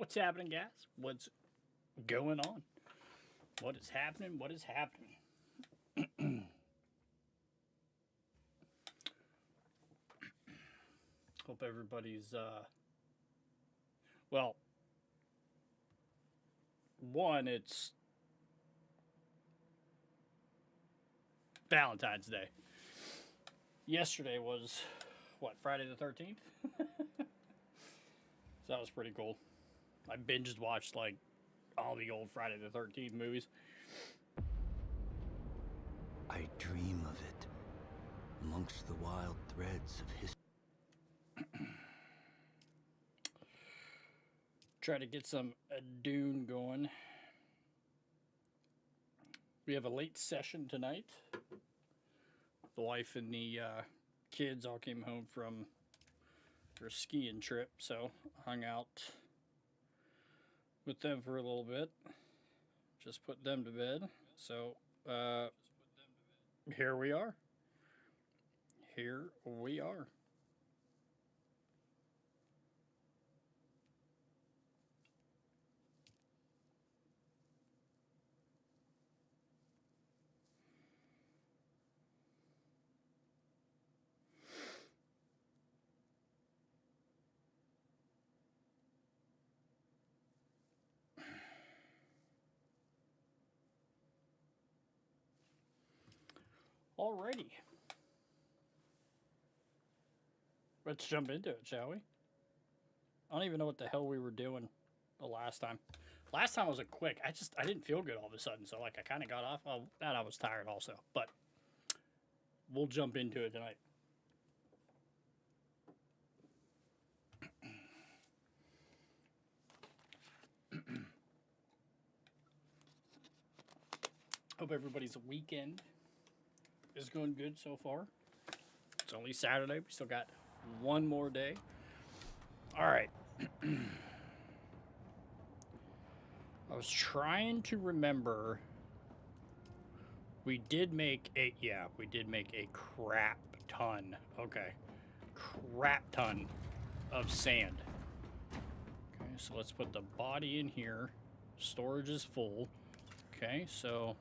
What's happening, guys? What's going on? What is happening? What is happening? Hope everybody's, well, one, it's Valentine's Day. Yesterday was, what, Friday the 13th? So that was pretty cool. I binged watched, like, all the old Friday the 13th movies. I dream of it amongst the wild threads of history. Try to get some Dune going. We have a late session tonight. The wife and the kids all came home from their skiing trip, so hung out with them for a little bit. Just put them to bed. So here we are. Here we are. Alrighty. Let's jump into it, shall we? I don't even know what the hell we were doing the last time. Last time was a quick. I didn't feel good all of a sudden, so like I kind of got off. Well, that I was tired also, but we'll jump into it tonight. Hope everybody's weekend is going good so far. It's only Saturday. We still got one more day. All right. I was trying to remember. We did make a crap ton. Okay. Crap ton of sand. Okay, so let's put the body in here. Storage is full. Okay, so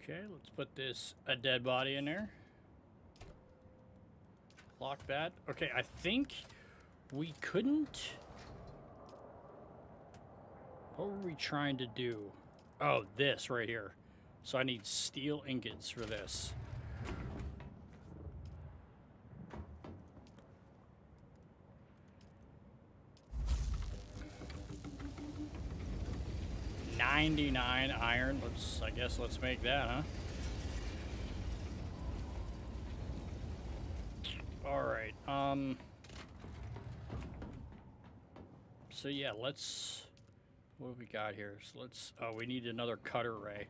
okay, let's put a dead body in there. Lock that. Okay, I think we couldn't. What were we trying to do? Oh, this right here. So I need steel ingots for this. $99 iron. I guess let's make that, huh? All right. So yeah, let's. What have we got here? So let's. Oh, we need another cutter ray.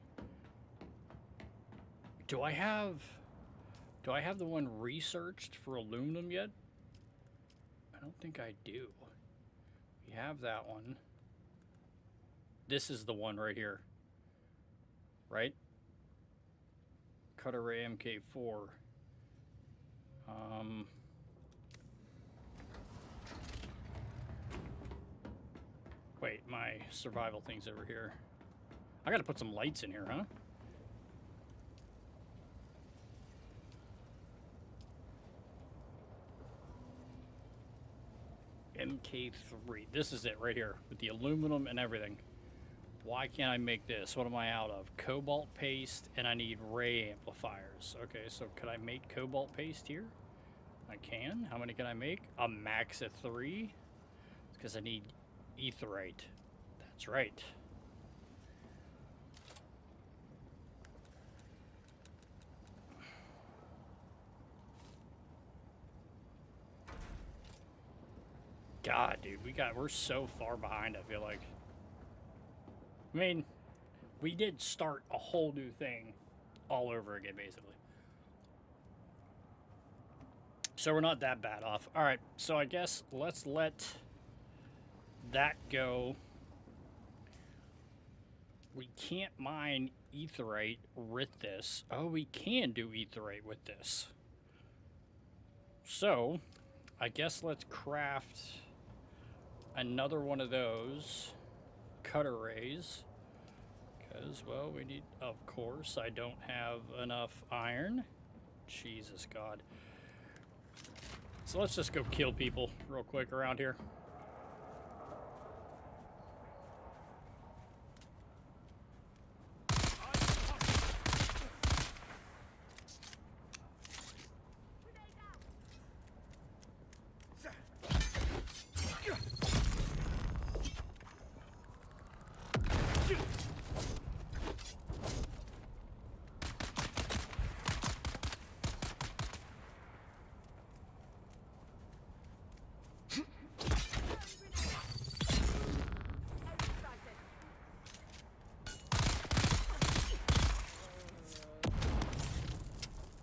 Do I have the one researched for aluminum yet? I don't think I do. We have that one. This is the one right here. Right? Cutter ray MK4. Wait, my survival thing's over here. I gotta put some lights in here, huh? MK3. This is it right here with the aluminum and everything. Why can't I make this? What am I out of? Cobalt paste, and I need ray amplifiers. Okay, so could I make cobalt paste here? I can. How many can I make? A max of 3. It's because I need aetherite. That's right. God, dude, we're so far behind, I feel like. I mean, we did start a whole new thing all over again, basically. So we're not that bad off. All right, so I guess let's let that go. We can't mine aetherite with this. Oh, we can do aetherite with this. So, I guess let's craft another one of those cutter rays. Because, well, we need, of course, I don't have enough iron. Jesus God. So let's just go kill people real quick around here.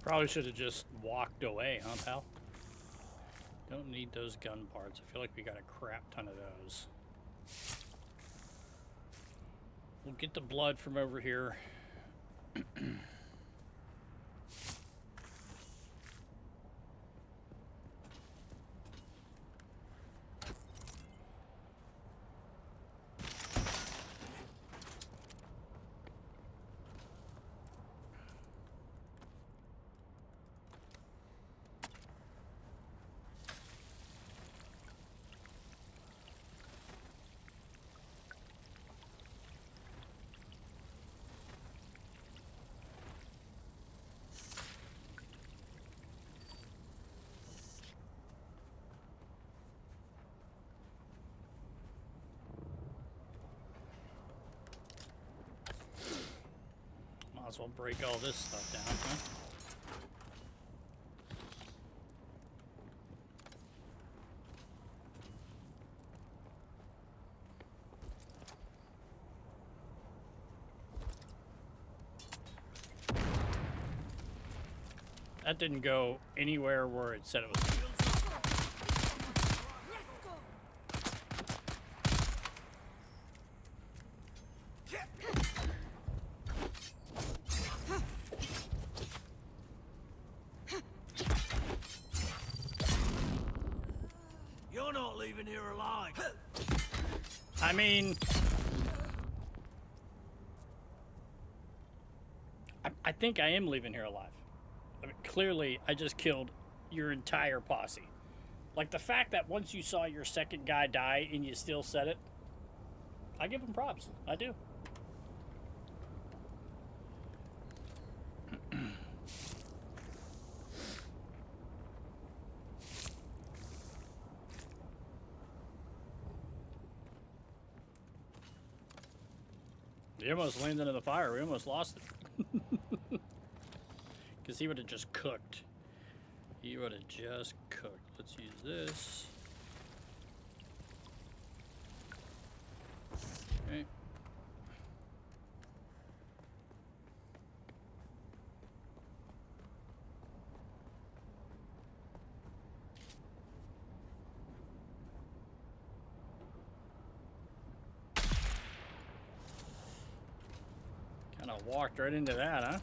Probably should have just walked away, huh, pal? Don't need those gun parts. I feel like we got a crap ton of those. We'll get the blood from over here. Might as well break all this stuff down, huh? That didn't go anywhere where it said it was. You're not leaving here alive. I mean, I think I am leaving here alive. I mean, clearly, I just killed your entire posse. Like, the fact that once you saw your second guy die and you still said it, I give him props. I do. He almost landed into the fire. We almost lost it. Because he would have just cooked. He would have just cooked. Let's use this. Okay. Kind of walked right into that, huh?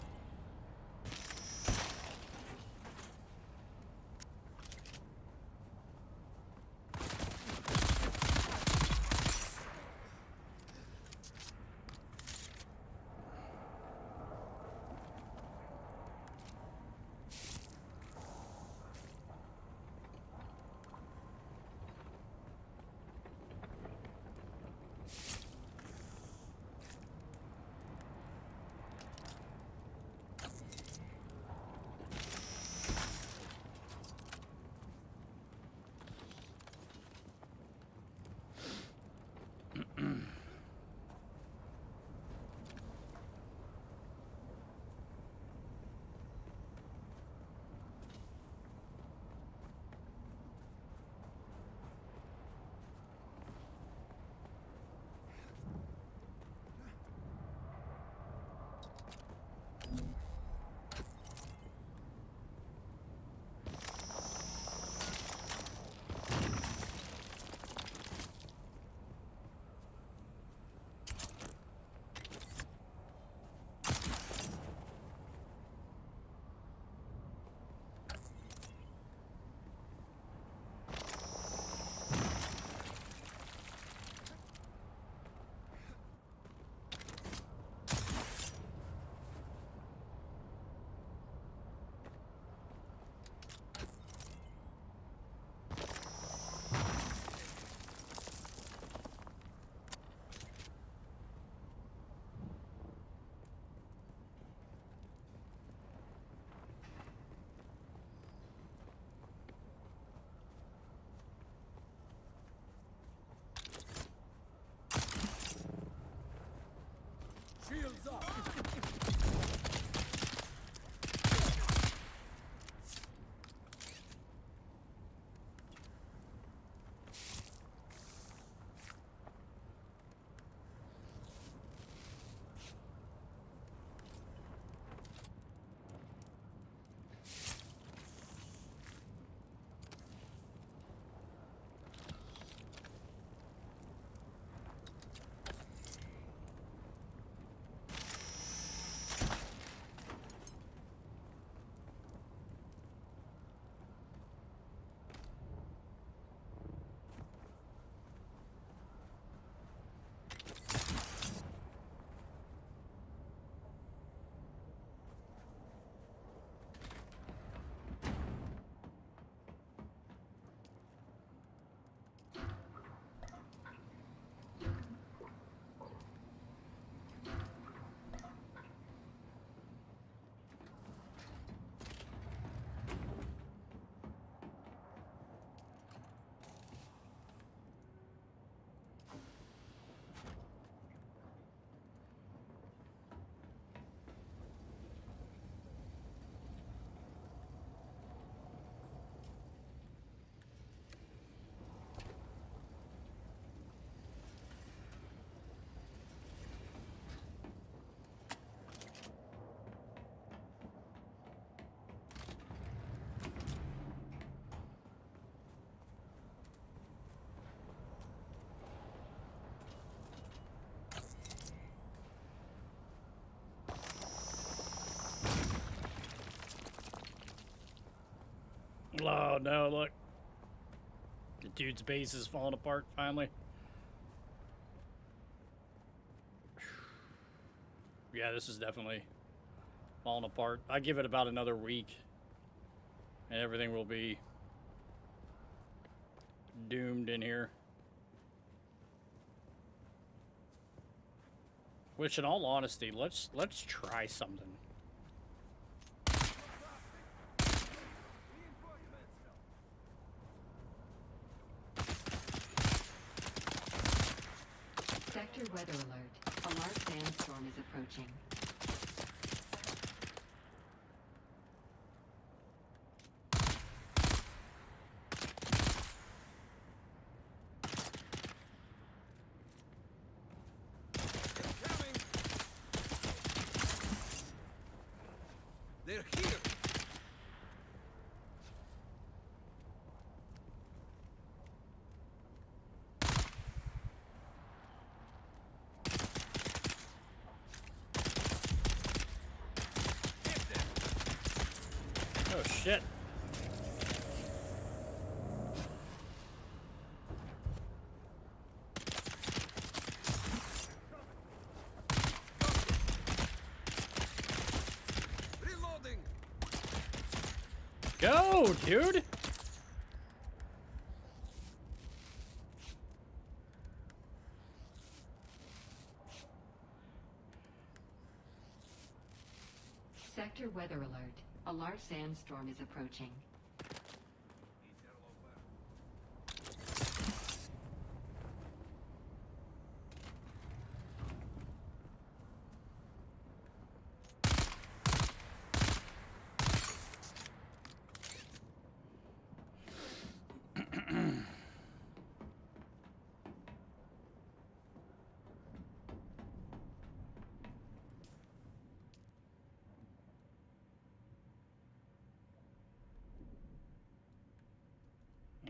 Oh no, look. The dude's base is falling apart finally. Yeah, this is definitely falling apart. I give it about another week and everything will be doomed in here. Which, in all honesty, let's try something. Sector weather alert. A large sandstorm is approaching. They're here! Oh shit. Reloading! Go, dude! Sector weather alert. A large sandstorm is approaching.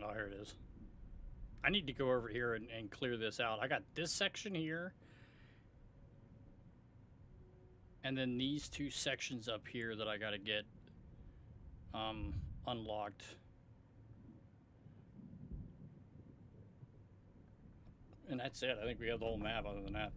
Oh, here it is. I need to go over here and clear this out. I got this section here. And then these two sections up here that I got to get unlocked. And that's it. I think we have the whole map other than that.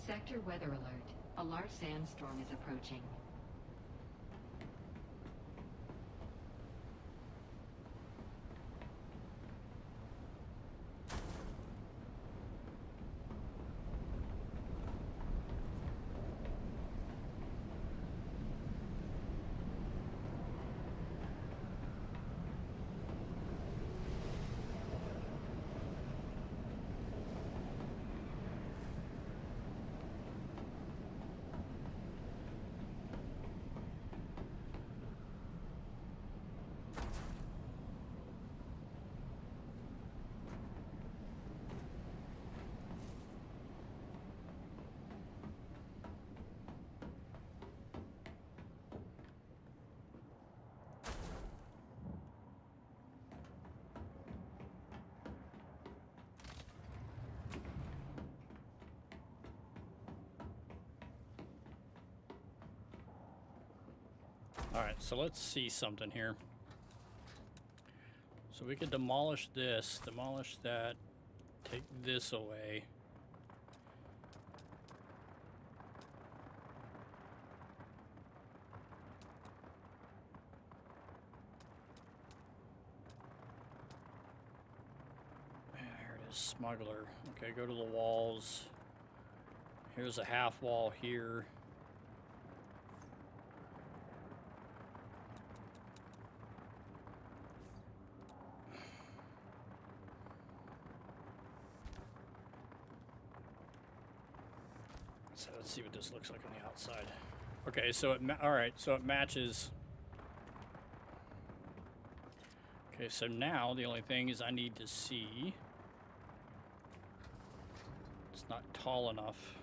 Sector weather alert. A large sandstorm is approaching. Alright, so let's see something here. So we could demolish this, demolish that, take this away. Here it is, smuggler. Okay, go to the walls. Here's a half wall here. So let's see what this looks like on the outside. Okay, so all right, so it matches. Okay, so now the only thing is I need to see. It's It's not tall enough.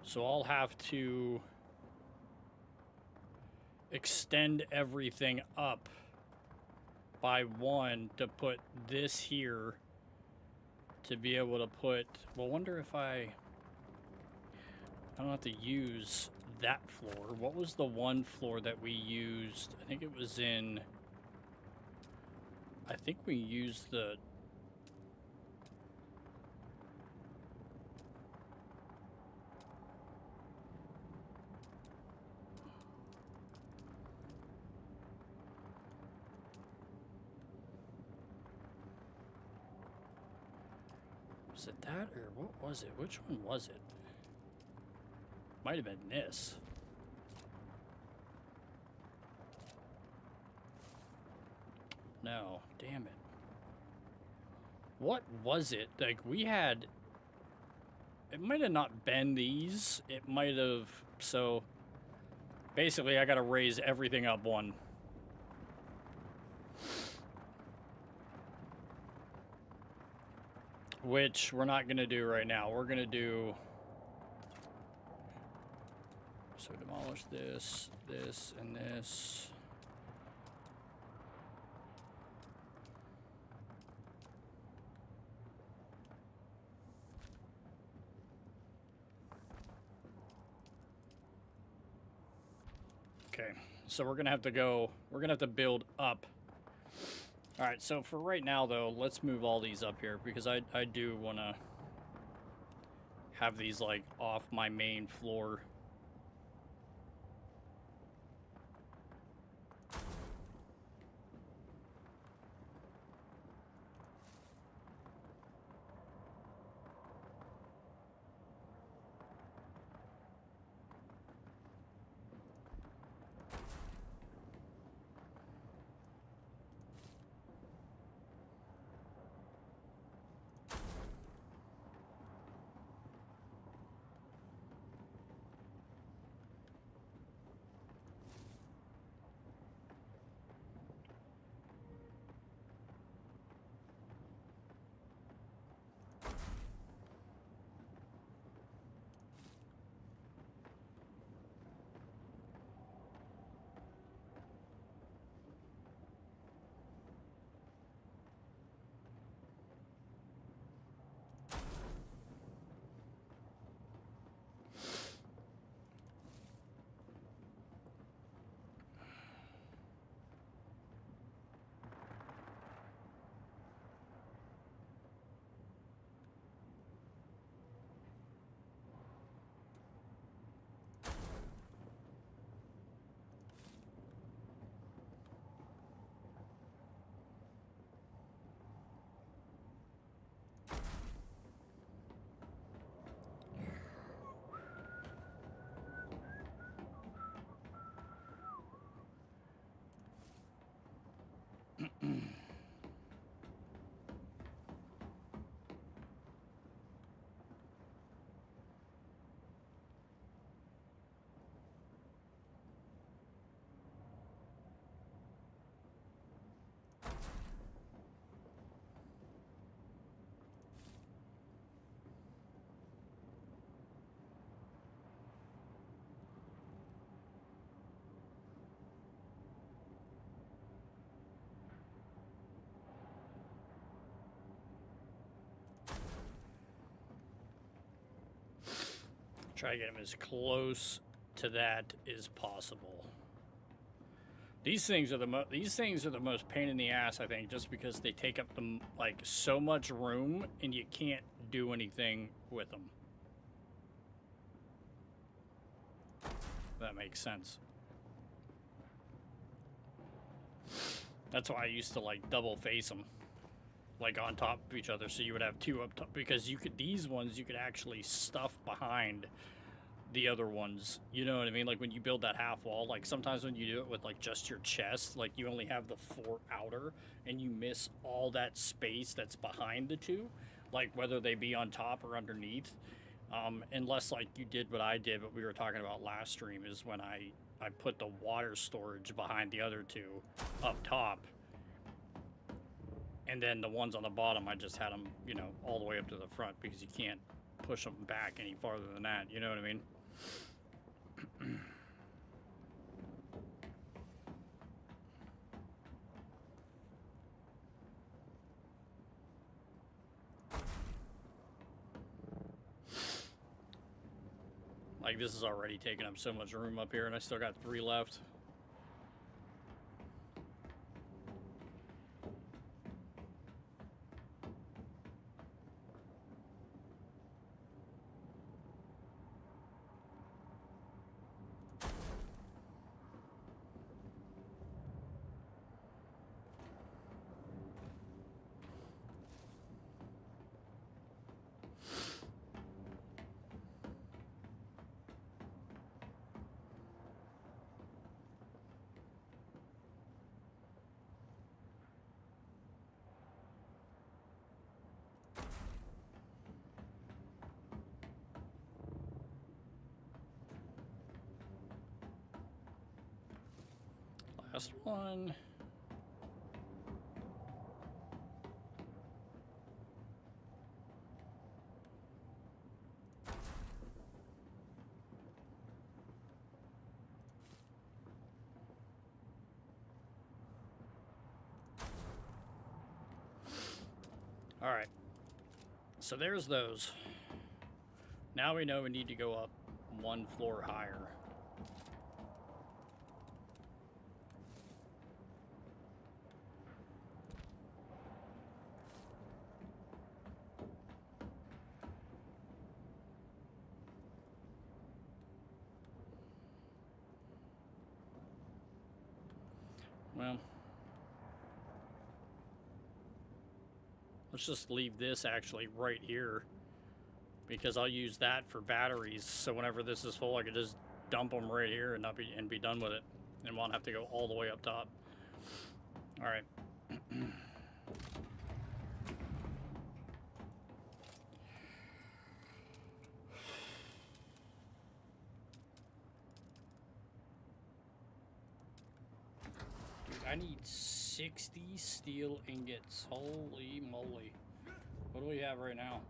So I'll have to extend everything up by 1 to put this here to be able to put, well, wonder if I don't have to use that floor. What was the one floor that we used? I think it was in, I think we used the, was it that, or what was it? Which one was it? Might have been this. No, damn it. What was it? Like, we had, it might have not been these. It might have, so basically I got to raise everything up 1. Which we're not going to do right now. We're going to do, so demolish this, this, and this. Okay, so we're going to have to go, we're going to have to build up. All right, so for right now, though, let's move all these up here because I do want to have these, like, off my main floor. Try to get them as close to that as possible. These things are the most pain in the ass, I think, just because they take up like so much room and you can't do anything with them. That makes sense. That's why I used to like double face them, like on top of each other, so you would have 2 up top, because you could, these ones you could actually stuff behind the other ones, you know what I mean? Like when you build that half wall, like sometimes when you do it with like just your chest, like you only have the 4 outer and you miss all that space that's behind the 2, like whether they be on top or underneath, unless like you did what I did, what we were talking about last stream, is when I put the water storage behind the other 2 up top. And then the ones on the bottom, I just had them, you know, all the way up to the front because you can't push them back any farther than that. You know what I mean? Like, this is already taking up so much room up here, and I still got 3 left. Last one. All right. So there's those. Now we know we need to go up 1 floor higher. Well, let's just leave this actually right here because I'll use that for batteries. So whenever this is full, I could just dump them right here and be done with it, and won't have to go all the way up top. All right. I need 60 steel ingots. Holy moly. What do we have right now?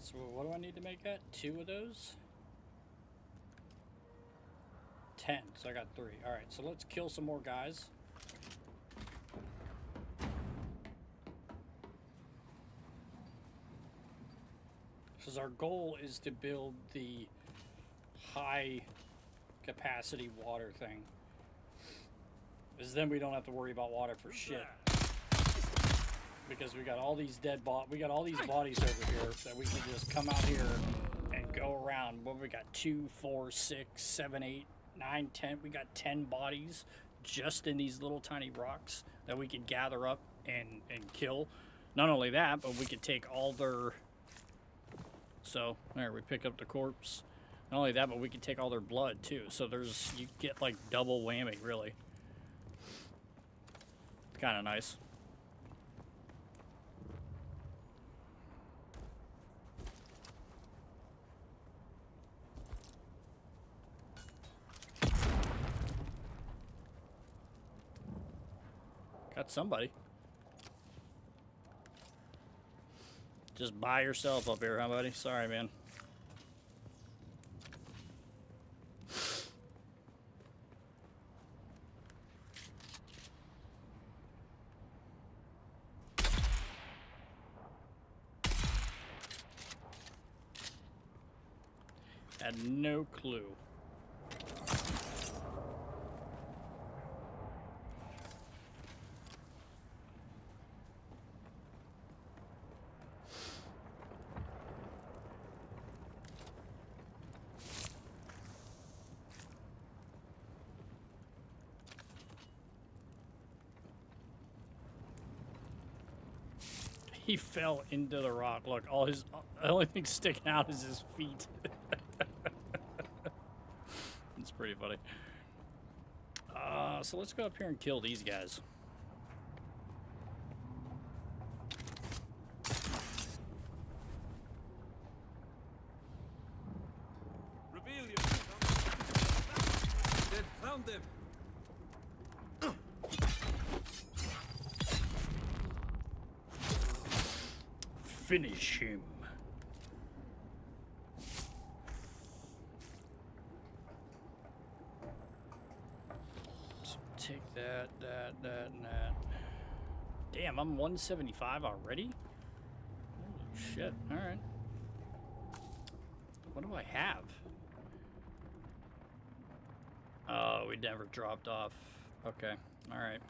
So what do I need to make that? 2 of those? 10. So I got 3. Alright, so let's kill some more guys. Because our goal is to build the high capacity water thing. Because then we don't have to worry about water for shit. Because we got all these bodies over here that we can just come out here and go around. What we got? 2, 4, 6, 7, 8, 9, 10. We got 10 bodies just in these little tiny rocks that we could gather up and kill. Not only that, but we could take all their... So, there, we pick up the corpse. Not only that, but we could take all their blood, too. So there's... You get, like, double whammy, really. Kind of nice. Got somebody. Just by yourself up here, huh, buddy? Sorry, man. Had no clue. He fell into the rock. Look, all his the only thing sticking out is his feet. It's pretty funny. So let's go up here and kill these guys. Reveal yourself. Dead, found them. Finish him. So take that, and that. Damn, I'm 175 already? Holy shit. Alright. What do I have? Oh, we never dropped off. Okay. Alright.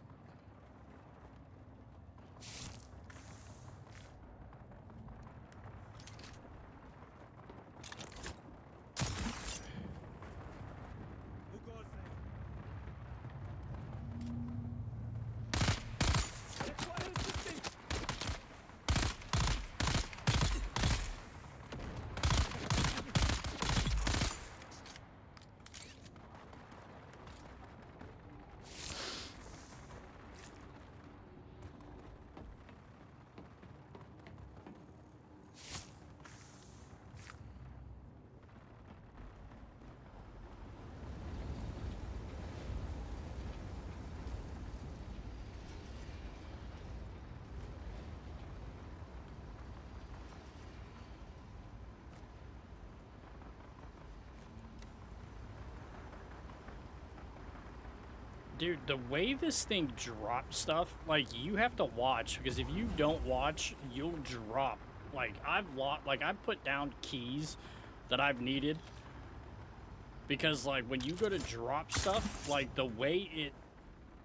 Dude, the way this thing drops stuff, like, you have to watch, because if you don't watch, you'll drop. Like, I've put down keys that I've needed, because, like, when you go to drop stuff, like, the way it,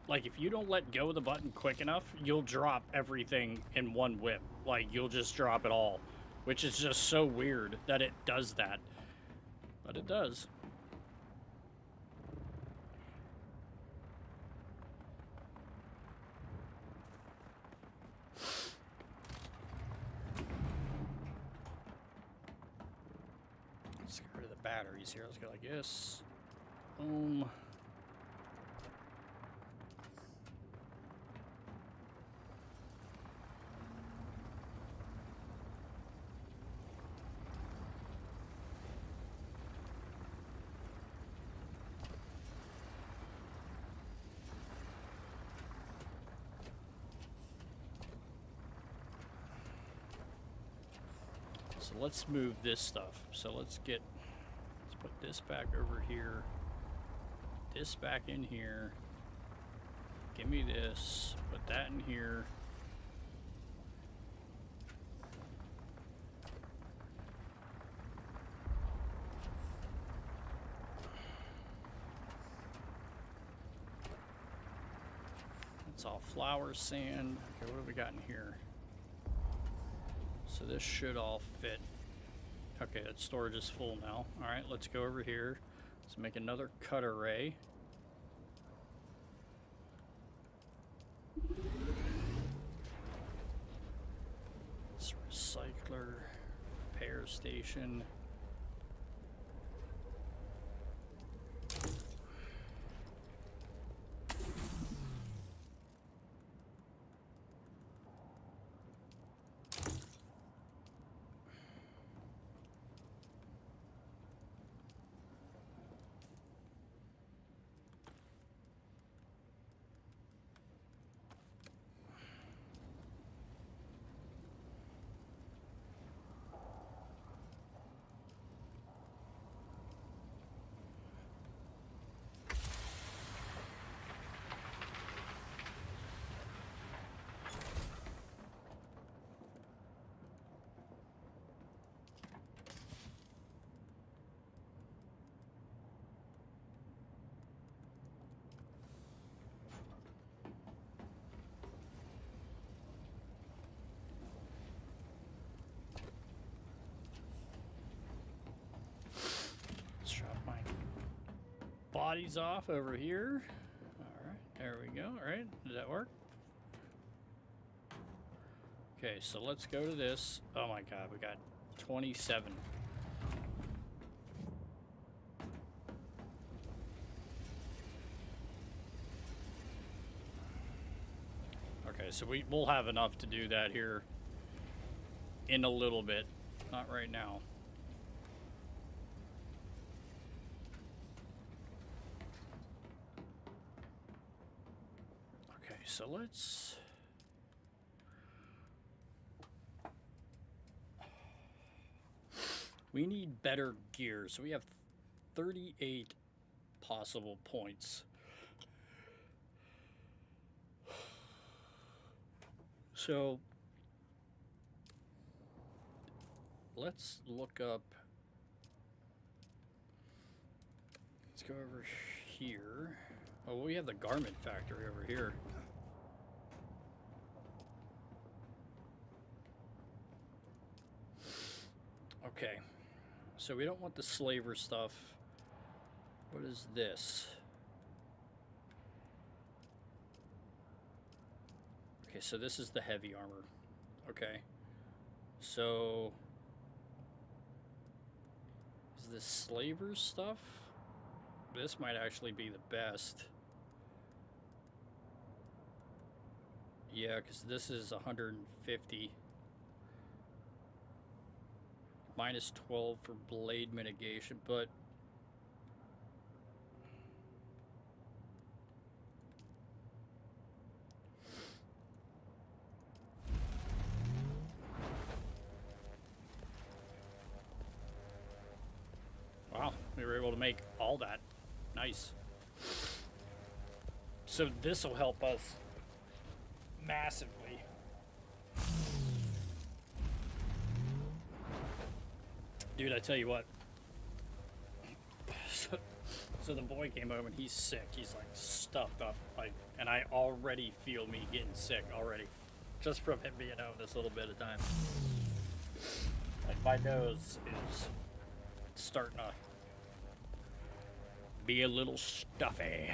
like, if you don't let go of the button quick enough, you'll drop everything in one whip. Like, you'll just drop it all, which is just so weird that it does that. But it does. Let's get rid of the batteries here. Let's go like this. Boom. So let's move this stuff. So let's put this back over here. This back in here. Give me this. Put that in here. It's all flour sand. Okay, what have we got in here? So this should all fit. Okay, that storage is full now. All right, let's go over here. Let's make another cut array. It's recycler, repair station. Bodies off over here. All right, there we go. All right, did that work? Okay, so let's go to this. Oh my god, we got 27. Okay, so we'll have enough to do that here in a little bit. Not right now. Okay, so let's... We need better gear, so we have 38 possible points. So let's look up. Let's go over here. Oh, we have the garment factory over here. Okay. So we don't want the slaver stuff. What is this? Okay, so this is the heavy armor. Okay. So is this slaver stuff? This might actually be the best. Yeah, because this is 150. Minus 12 for blade mitigation, but wow, we were able to make all that. Nice. So this will help us massively. Dude, I tell you what. So the boy came home and he's sick. He's like stuffed up, like, and I already feel me getting sick already, just from him being out this little bit of time. Like my nose is starting to be a little stuffy.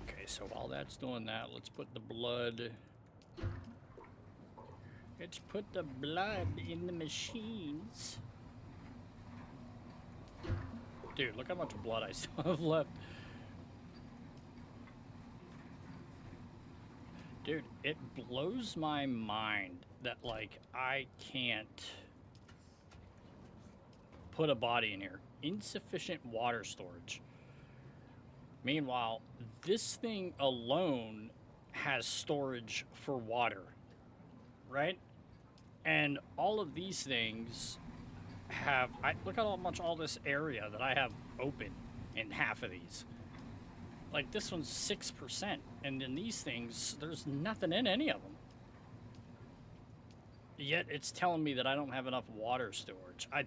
Okay, so while that's doing that, let's put the blood. Let's put the blood in the machines. Dude, look how much blood I still have left. Dude, it blows my mind that, like, I can't put a body in here. Insufficient water storage. Meanwhile, this thing alone has storage for water, right? And all of these things have, look at how much all this area that I have open in half of these. Like this one's 6%, and in these things, there's nothing in any of them. Yet it's telling me that I don't have enough water storage. I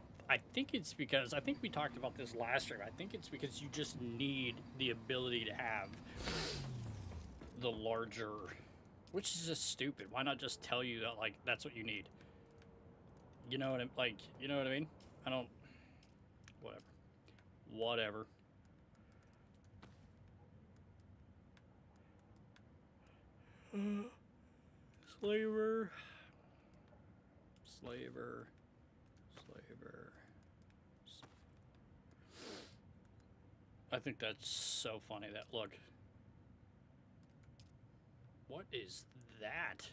think it's because, I think we talked about this last year, I think it's because you just need the ability to have the larger, which is just stupid. Why not just tell you that, like, that's what you need? You know what I'm, like, you know what I mean? I don't, whatever. Slaver. I think that's so funny that, look. What is that?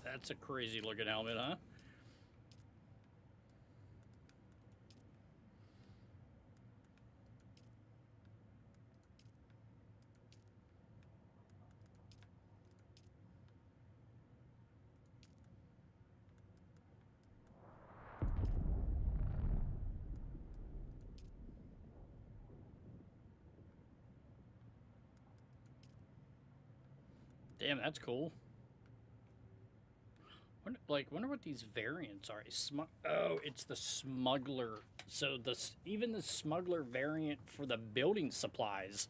That's a crazy looking helmet, huh? Damn, that's cool. Wonder what these variants are. Oh, it's the smuggler. So even the smuggler variant for the building supplies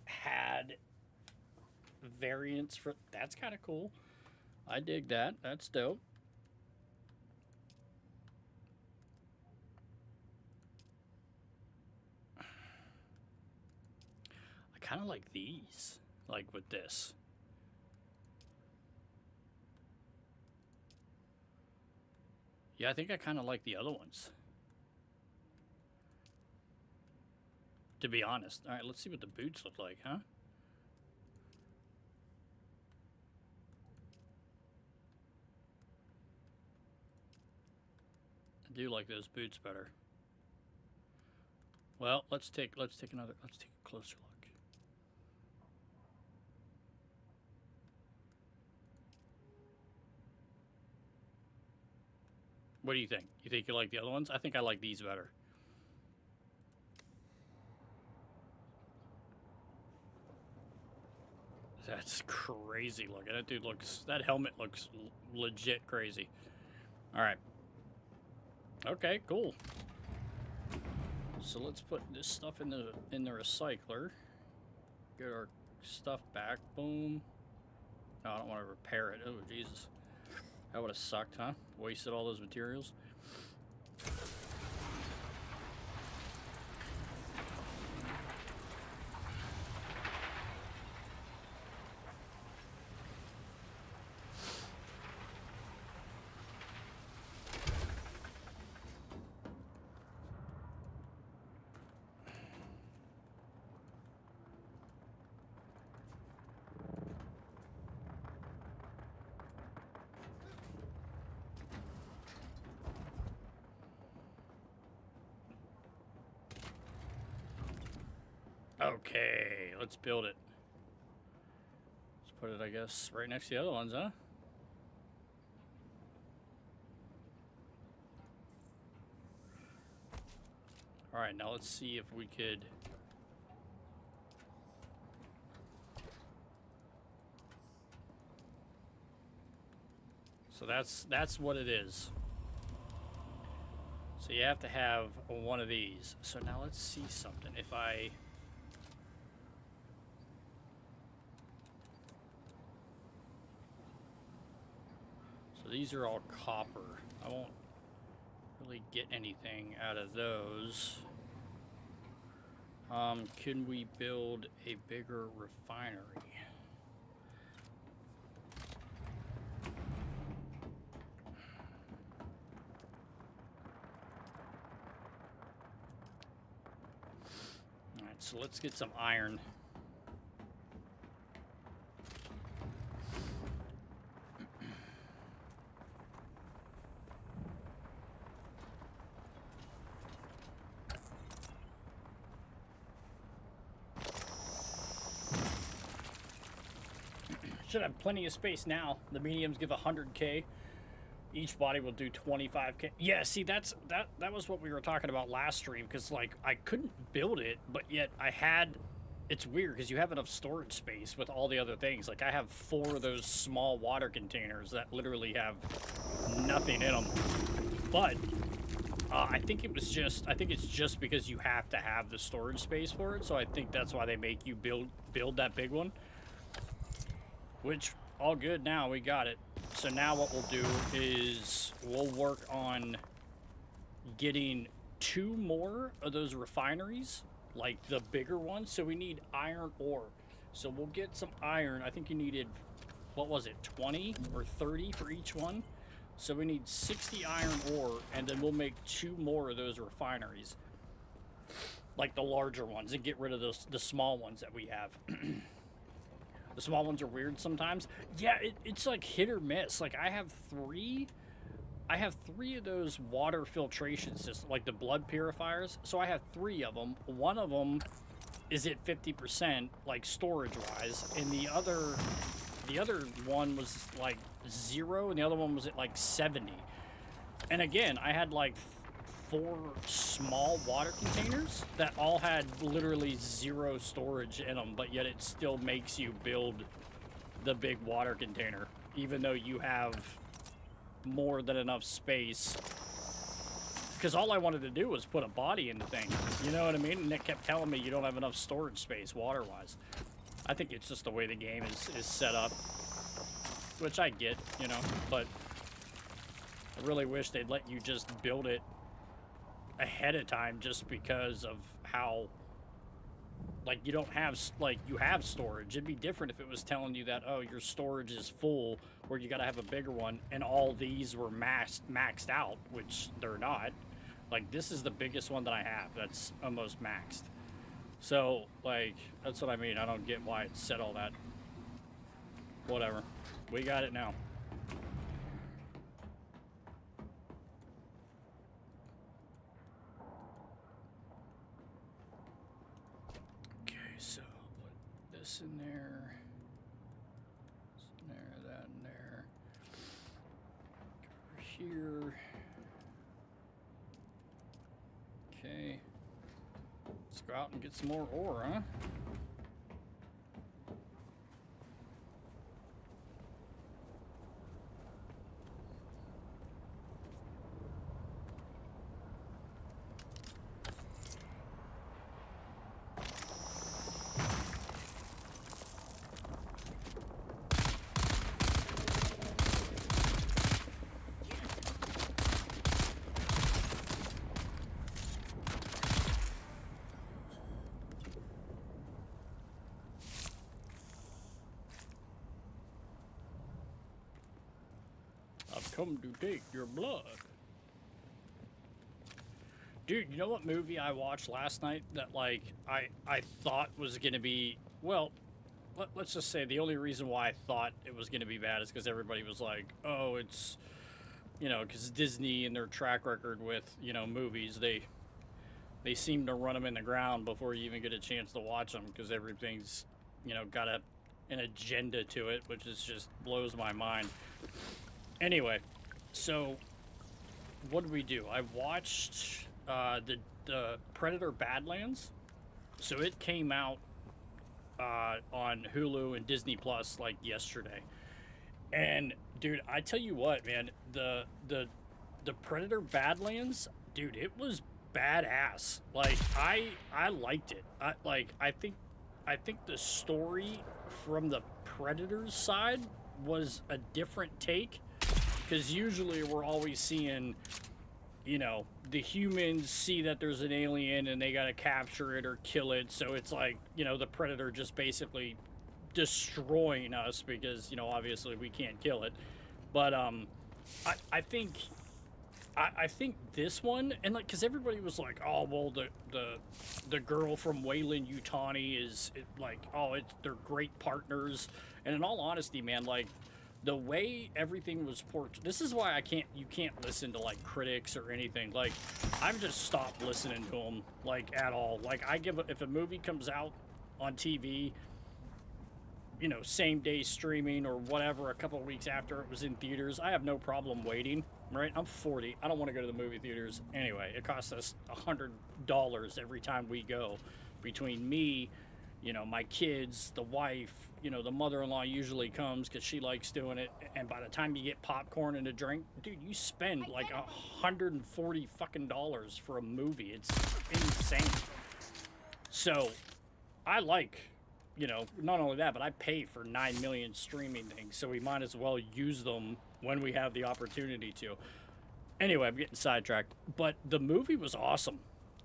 had variants for. That's kind of cool. I dig that. That's dope. kind of like these, like with this. Yeah, I think I kind of like the other ones. To be honest. All right, let's see what the boots look like, huh? I do like those boots better. Well, let's take a closer look. What do you think? You think you like the other ones? I think I like these better. That's crazy looking. That helmet looks legit crazy. All right. Okay, cool. So let's put this stuff in the recycler. Get our stuff back. Boom. No, I don't want to repair it. Oh, Jesus. That would have sucked, huh? Wasted all those materials. Okay, let's build it. Let's put it, I guess, right next to the other ones, huh? All right, now let's see if we could... So that's what it is. So you have to have one of these. So now let's see something. If I... So these are all copper. I won't really get anything out of those. Can we build a bigger refinery? All right, so let's get some iron. Should have plenty of space now. The mediums give 100K. Each body will do 25K. Yeah, see, that was what we were talking about last stream, because like I couldn't build it, but yet I had. It's weird because you have enough storage space with all the other things. Like I have 4 of those small water containers that literally have nothing in them. But I think it's just because you have to have the storage space for it. So I think that's why they make you build that big one. Which, all good now, we got it. So now what we'll do is we'll work on getting 2 more of those refineries, like the bigger ones. So we need iron ore. So we'll get some iron. I think you needed, what was it, 20 or 30 for each one? So we need 60 iron ore, and then we'll make 2 more of those refineries. Like the larger ones, and get rid of the small ones that we have. The small ones are weird sometimes. Yeah, it's like hit or miss. Like I have 3 of those water filtration systems, like the blood purifiers. So I have 3 of them. One of them is at 50%, like storage wise, and the other one was like 0, and the other one was at like 70. And again, I had like 4 small water containers that all had literally 0 storage in them, but yet it still makes you build the big water container, even though you have more than enough space. Because all I wanted to do was put a body in the thing, you know what I mean? And it kept telling me you don't have enough storage space water-wise. I think it's just the way the game is set up, which I get, you know, but I really wish they'd let you just build it ahead of time, just because of how Like, you don't have, like, you have storage. It'd be different if it was telling you that, oh, your storage is full, where you gotta have a bigger one, and all these were maxed out, which they're not. Like, this is the biggest one that I have that's almost maxed. So, like, that's what I mean. I don't get why it said all that. Whatever. We got it now. Okay, so put this in there. This in there, that in there. Go over here. Okay. Let's go out and get some more ore, huh? I've come to take your blood. Dude, you know what movie I watched last night that, like, I thought was going to be, well, let's just say the only reason why I thought it was going to be bad is because everybody was like, oh, it's, you know, because Disney and their track record with, you know, movies, they seem to run them in the ground before you even get a chance to watch them because everything's, you know, got an agenda to it, which is just blows my mind. Anyway, so what did we do? I watched the Predator Badlands. So it came out on Hulu and Disney Plus like yesterday. And dude, I tell you what, man, the Predator Badlands, dude, it was badass. Like I liked it. I think the story from the Predator's side was a different take. Because usually we're always seeing, you know, the humans see that there's an alien and they gotta capture it or kill it. So it's like, you know, the Predator just basically destroying us because, you know, obviously we can't kill it. But I think this one, and like, because everybody was like, oh, well, the girl from Weyland-Yutani is like, oh, they're great partners. And in all honesty, man, like, the way everything was portrayed, this is why you can't listen to like critics or anything. Like, I've just stopped listening to them, like, at all. Like, if a movie comes out on TV, you know, same day streaming or whatever, a couple of weeks after it was in theaters, I have no problem waiting, right? I'm 40. I don't want to go to the movie theaters anyway. It costs us $100 every time we go, between me, you know, my kids, the wife, you know, the mother-in-law usually comes because she likes doing it, and by the time you get popcorn and a drink, dude, you spend like $140 fucking for a movie. It's insane. So I like, you know, not only that, but I pay for 9 million streaming things, so we might as well use them when we have the opportunity to. Anyway, I'm getting sidetracked, but the movie was awesome.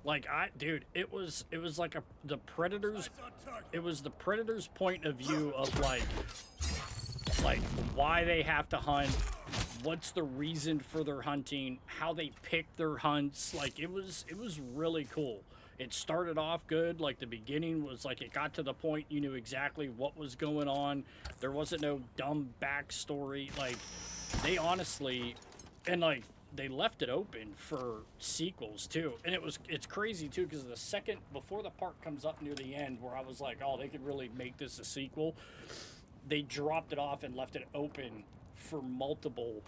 Like, dude, it was like the Predators, it was the Predators' point of view of like why they have to hunt, what's the reason for their hunting, how they pick their hunts. Like, it was really cool. It started off good. Like, the beginning was like, it got to the point you knew exactly what was going on. There wasn't no dumb backstory. Like, they honestly, and like, they left it open for sequels too. And it's crazy too, because the second, before the part comes up near the end where I was like, oh, they could really make this a sequel, they dropped it off and left it open for multiple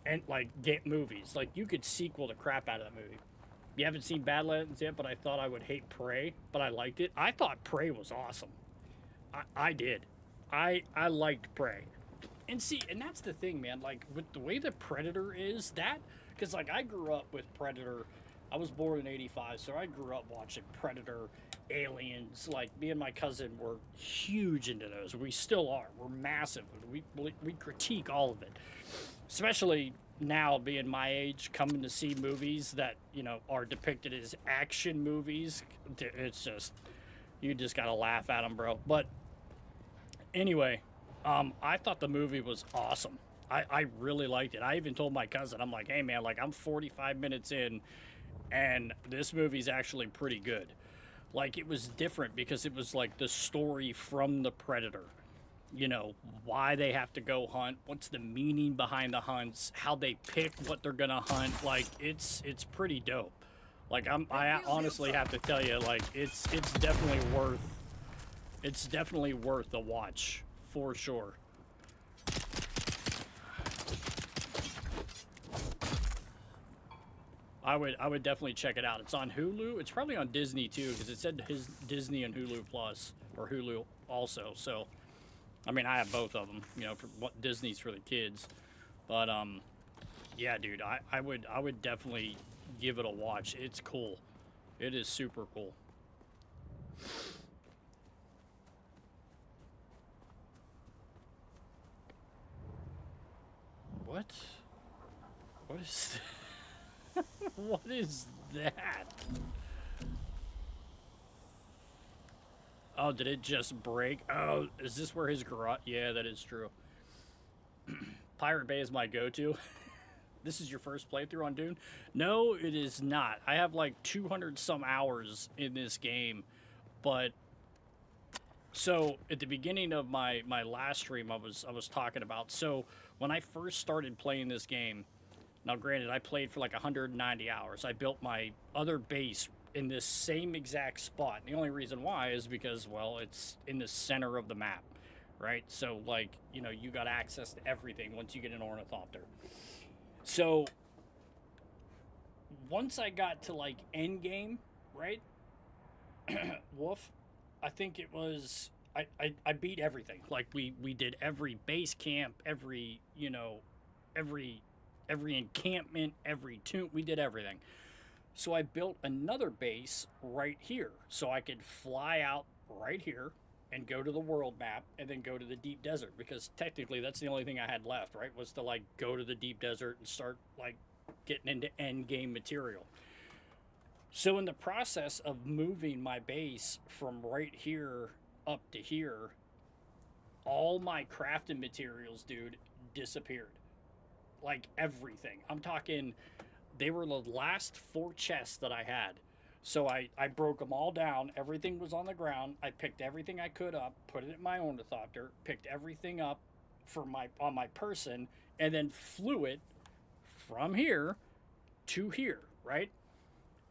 and like get movies. Like, you could sequel the crap out of that movie. You haven't seen Badlands yet, but I thought I would hate Prey, but I liked it. I thought Prey was awesome. I did. I liked Prey. And see, and that's the thing, man, like, with the way the Predator is, that, because, like, I grew up with Predator. I was born in 85, so I grew up watching Predator, Aliens. Like, me and my cousin were huge into those. We still are. We're massive. We critique all of it. Especially now, being my age, coming to see movies that, you know, are depicted as action movies. It's just, You just gotta laugh at them, bro. But anyway, I thought the movie was awesome. I really liked it. I even told my cousin, I'm like, hey man, like I'm 45 minutes in, and this movie's actually pretty good. Like, it was different because it was like the story from the Predator. You know, why they have to go hunt, what's the meaning behind the hunts, how they pick what they're gonna hunt. Like, it's pretty dope. Like, I honestly have to tell you, like, it's definitely worth the watch for sure. I would definitely check it out. It's on Hulu. It's probably on Disney too, because it said his Disney and Hulu Plus, or Hulu also. So, I mean, I have both of them. You know, for what Disney's for the kids. But yeah, dude, I would definitely give it a watch. It's cool. It is super cool. What? What is that? What is that? Oh, did it just break? Oh, is this where his garage? Yeah, that is true. Pirate Bay is my go-to. This is your first playthrough on Dune? No, it is not. I have like 200 some hours in this game, but so at the beginning of my last stream, I was talking about, so when I first started playing this game. Now, granted, I played for like 190 hours. I built my other base in this same exact spot. The only reason why is because, well, it's in the center of the map, right? So, like, you know, you got access to everything once you get an ornithopter. So, once I got to, like, end game, right? Wolf, I think it was... I beat everything. Like, we did every base camp, every, you know, every encampment, every tomb, we did everything. So I built another base right here, so I could fly out right here and go to the world map and then go to the deep desert, because technically that's the only thing I had left, right, was to like go to the deep desert and start like getting into end game material. So in the process of moving my base from right here up to here, all my crafting materials, dude, disappeared. Like everything. I'm talking, they were the last 4 chests that I had. So I broke them all down. Everything was on the ground. I picked everything I could up, put it in my ornithopter, picked everything up for on my person, and then flew it from here to here, right?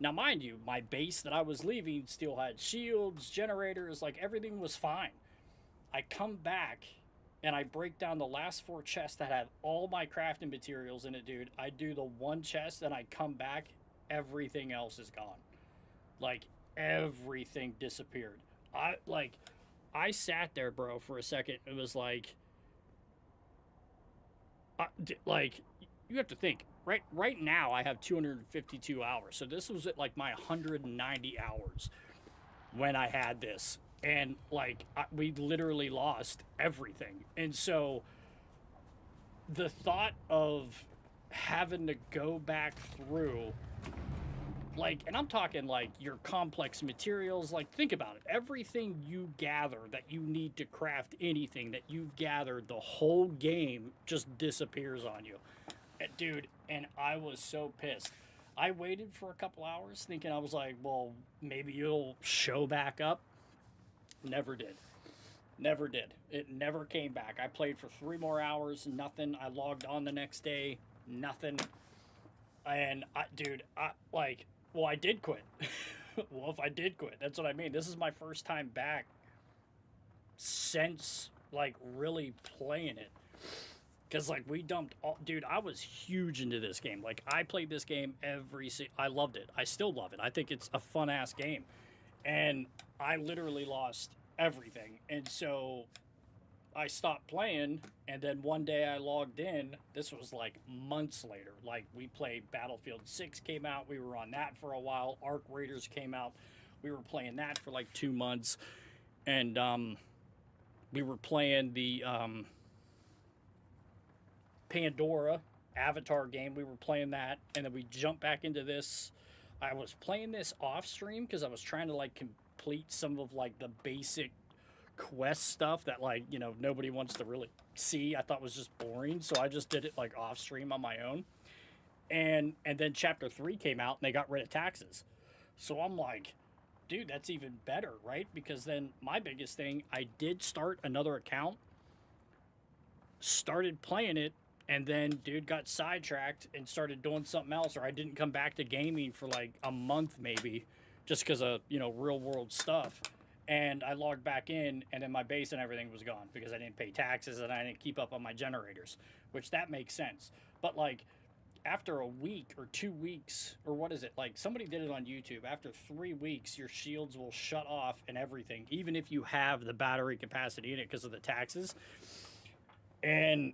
Now, mind you, my base that I was leaving still had shields, generators, like everything was fine. I come back and I break down the last 4 chests that have all my crafting materials in it, dude. I do the 1 chest and I come back, everything else is gone. Like, everything disappeared. I sat there, bro, for a second. It was like, you have to think, right now I have 252 hours. So this was at like my 190 hours when I had this. And like, we literally lost everything. And so the thought of having to go back through, like, and I'm talking like your complex materials, like think about it. Everything you gather that you need to craft anything that you've gathered the whole game just disappears on you. Dude, and I was so pissed. I waited for a couple hours thinking, I was like, well, maybe it'll show back up. Never did. Never did. It never came back. I played for 3 more hours, nothing. I logged on the next day, nothing. And I did quit. Well, if I did quit, that's what I mean. This is my first time back since like really playing it. Because like we dumped all, dude, I was huge into this game. Like I played this game I loved it. I still love it. I think it's a fun ass game. And I literally lost everything. And so I stopped playing, and then one day I logged in. This was like months later. Like we played Battlefield 6 came out. We were on that for a while. Arc Raiders came out. We were playing that for like 2 months. And we were playing the Pandora Avatar game. We were playing that, and then we jumped back into this. I was playing this off stream because I was trying to like complete some of like the basic quest stuff that like, you know, nobody wants to really see. I thought was just boring, so I just did it like off stream on my own. And then chapter 3 came out and they got rid of taxes. So I'm like, dude, that's even better, right? Because then my biggest thing, I did start another account, started playing it, and then dude got sidetracked and started doing something else, or I didn't come back to gaming for like a month maybe, just because of, you know, real world stuff. And I logged back in, and then my base and everything was gone because I didn't pay taxes and I didn't keep up on my generators, which that makes sense. But like after a week or 2 weeks, or what is it? Like somebody did it on YouTube. After 3 weeks, your shields will shut off and everything, even if you have the battery capacity in it because of the taxes. And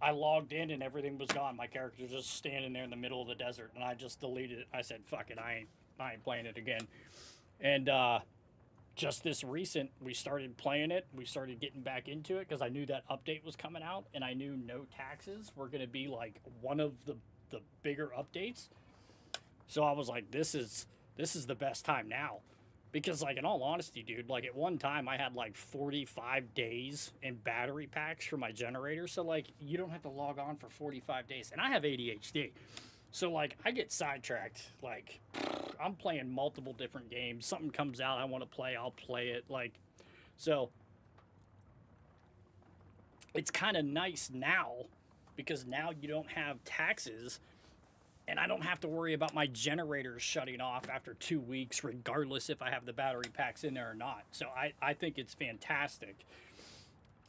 I logged in and everything was gone. My character was just standing there in the middle of the desert, and I just deleted it. I said, fuck it, I ain't playing it again. And just this recent, we started playing it. We started getting back into it because I knew that update was coming out, and I knew no taxes were going to be like one of the bigger updates. So I was like, this is the best time now. Because like in all honesty, dude, like at one time I had like 45 days in battery packs for my generator. So like you don't have to log on for 45 days. And I have ADHD. So like I get sidetracked. Like I'm playing multiple different games. Something comes out I want to play, I'll play it. Like, so it's kind of nice now because now you don't have taxes. And I don't have to worry about my generators shutting off after 2 weeks, regardless if I have the battery packs in there or not. So I think it's fantastic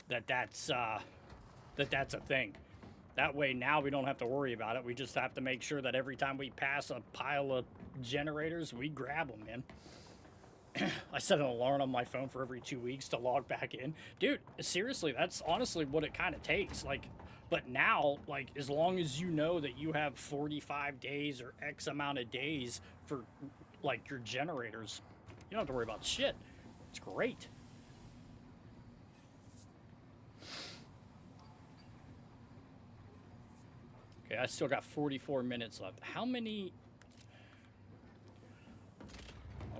that that's a thing. That way now we don't have to worry about it. We just have to make sure that every time we pass a pile of generators, we grab them, man. I set an alarm on my phone for every 2 weeks to log back in. Dude, seriously, that's honestly what it kind of takes. Like, but now, like, as long as you know that you have 45 days or X amount of days for, like, your generators, you don't have to worry about shit. It's great. Okay, I still got 44 minutes left. How many...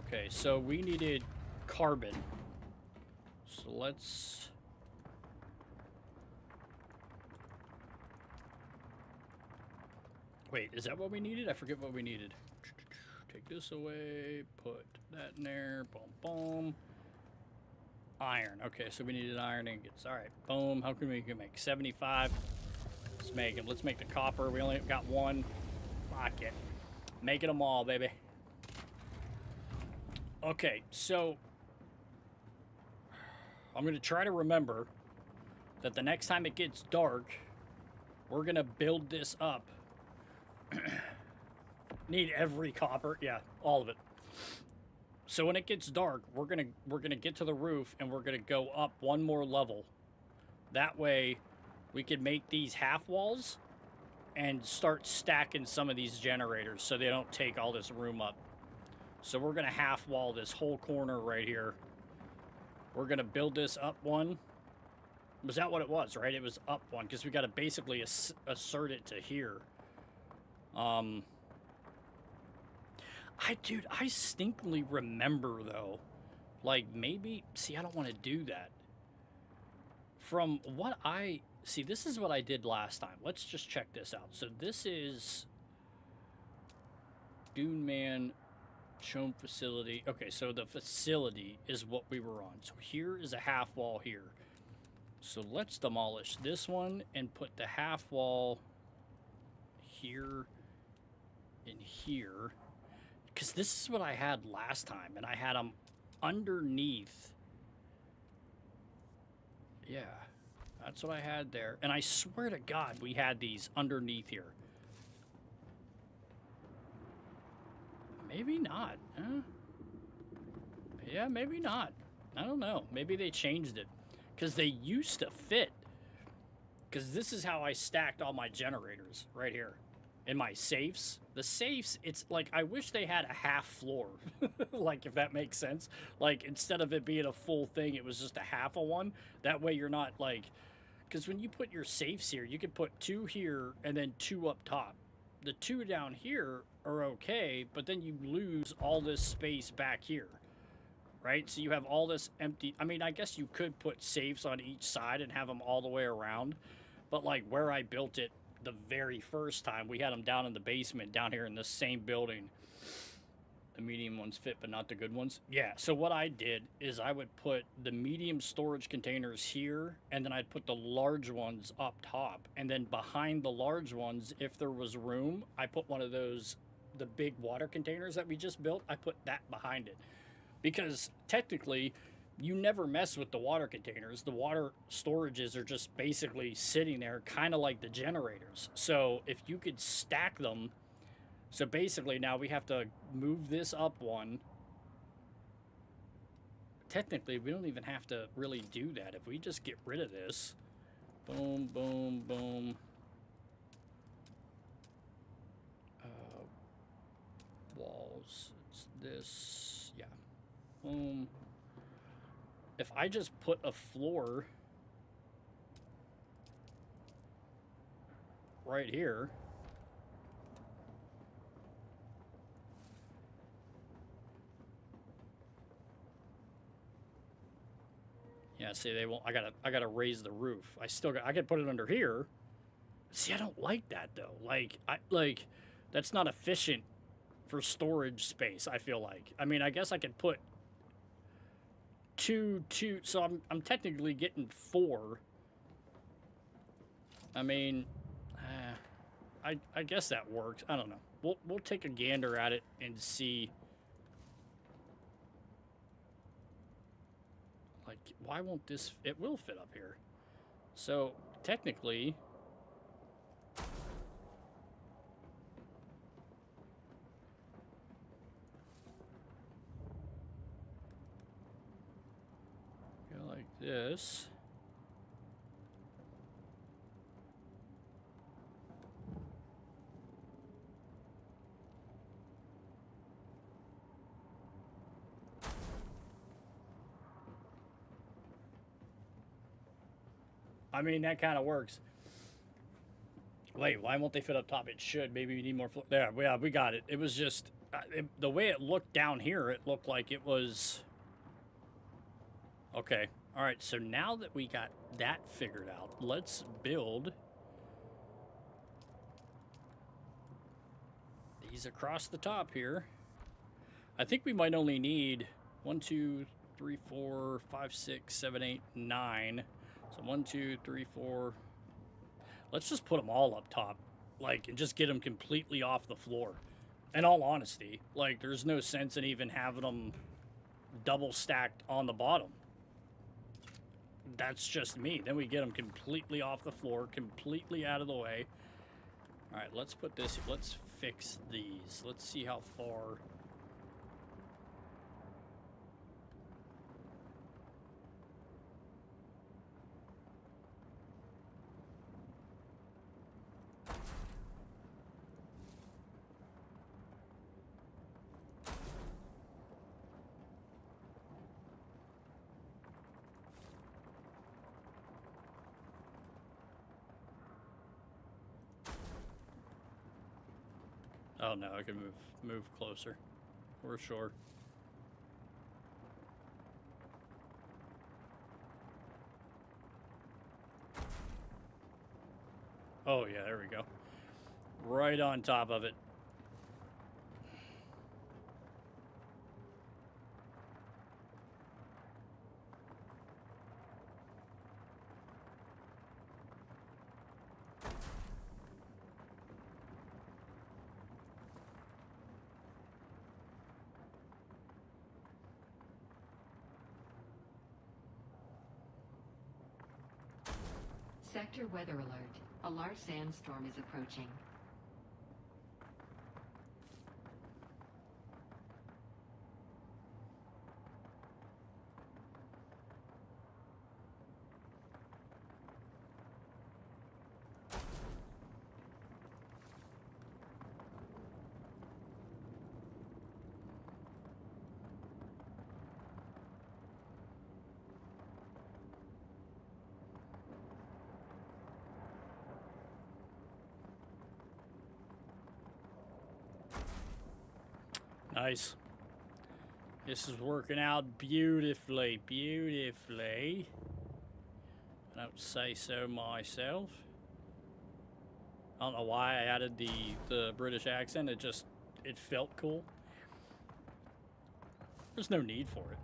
Okay, so we needed carbon. So let's... Wait, is that what we needed? I forget what we needed. Take this away, put that in there, boom, boom. Iron, okay, so we needed iron ingots. All right, boom, how can we make 75? Let's make them. Let's make the copper. We only got one. Fuck it. Making them all, baby. Okay, so I'm going to try to remember that the next time it gets dark, we're going to build this up. Need every copper. Yeah, all of it. So when it gets dark, we're gonna get to the roof and we're gonna go up one more level. That way we can make these half walls and start stacking some of these generators so they don't take all this room up. So we're gonna half wall this whole corner right here. We're gonna build this up one. Was that what it was, right? It was up one because we got to basically assert it to here. Dude, I distinctly remember though, like maybe, see, I don't want to do that. From what see, this is what I did last time. Let's just check this out. So this is Dune Man shown facility. Okay, so the facility is what we were on. So here is a half wall here. So let's demolish this one and put the half wall here and here, because this is what I had last time, and I had them underneath. Yeah, that's what I had there, and I swear to God we had these underneath here. Maybe not, huh? Yeah, maybe not. I don't know. Maybe they changed it, because they used to fit. Because this is how I stacked all my generators right here. In my safes. The safes, it's like, I wish they had a half floor. Like, if that makes sense. Like, instead of it being a full thing, it was just a half of one. That way you're not, like... Because when you put your safes here, you can put 2 here and then 2 up top. The 2 down here are okay, but then you lose all this space back here, right? So you have all this empty. I mean, I guess you could put safes on each side and have them all the way around, but like where I built it the very first time, we had them down in the basement, down here in the same building. The medium ones fit, but not the good ones. Yeah, so what I did is I would put the medium storage containers here, and then I'd put the large ones up top. And then behind the large ones, if there was room, I put one of those, the big water containers that we just built, I put that behind it. Because technically, you never mess with the water containers. The water storages are just basically sitting there, kind of like the generators. So if you could stack them, so basically now we have to move this up one. Technically, we don't even have to really do that. If we just get rid of this, boom, boom, boom. Walls, it's this, yeah, boom. If I just put a floor right here, yeah, see, they won't. I gotta raise the roof. I could put it under here. See, I don't like that though. Like that's not efficient for storage space, I feel like. I mean, I guess I could put two, so I'm technically getting 4. I mean, I guess that works. I don't know. We'll take a gander at it and see. Like, why won't this? It will fit up here. So technically, go like this. I mean, that kind of works. Wait, why won't they fit up top? It should. Maybe we need more. There, yeah, we got it. It was just the way it looked down here. It looked like it was okay. All right. So now that we got that figured out, let's build these across the top here. I think we might only need 1, 2, 3, 4, 5, 6, 7, 8, 9. So 1, 2, 3, 4. Let's just put them all up top, like, and just get them completely off the floor. In all honesty, like, there's no sense in even having them double stacked on the bottom. That's just me. Then we get them completely off the floor, completely out of the way. All right, let's put this. Let's fix these. Let's see how far. Oh no, I can move closer. For sure. Oh yeah, there we go. Right on top of it. Sector weather alert. A large sandstorm is approaching. Nice. This is working out beautifully, beautifully. I don't say so myself. I don't know why I added the British accent. It felt cool. There's no need for it.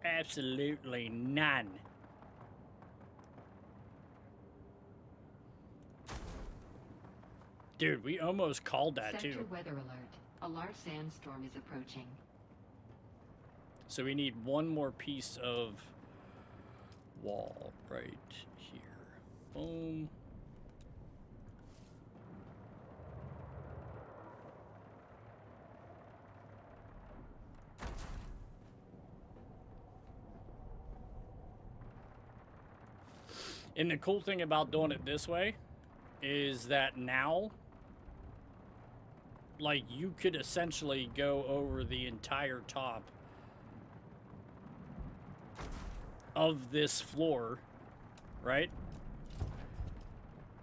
Absolutely none. Dude, we almost called that Sector too. weather alert. A large sandstorm is approaching. So we need one more piece of wall right here. Boom. And the cool thing about doing it this way is that now, like, you could essentially go over the entire top of this floor, right?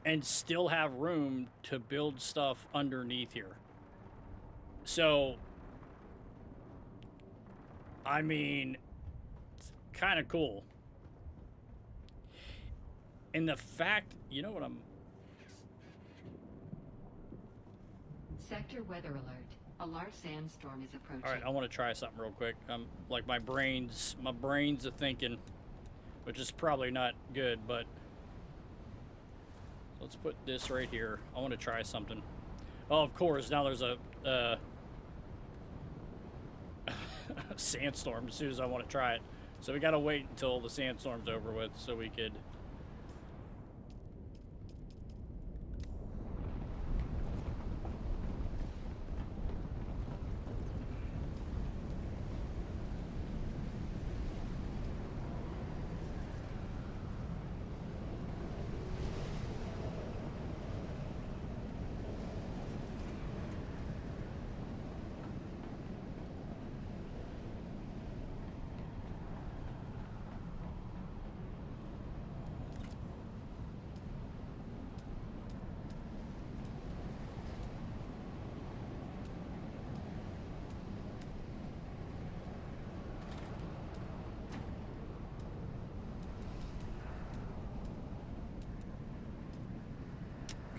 And still have room to build stuff underneath here. So, I mean, it's kind of cool. And the fact, you know what I'm... Sector weather alert. A large sandstorm is approaching. All right, I want to try something real quick. Like my brain's a thinking, which is probably not good, but let's put this right here. I want to try something. Oh, of course, now there's a sandstorm as soon as I want to try it. So we got to wait until the sandstorm's over with so we could...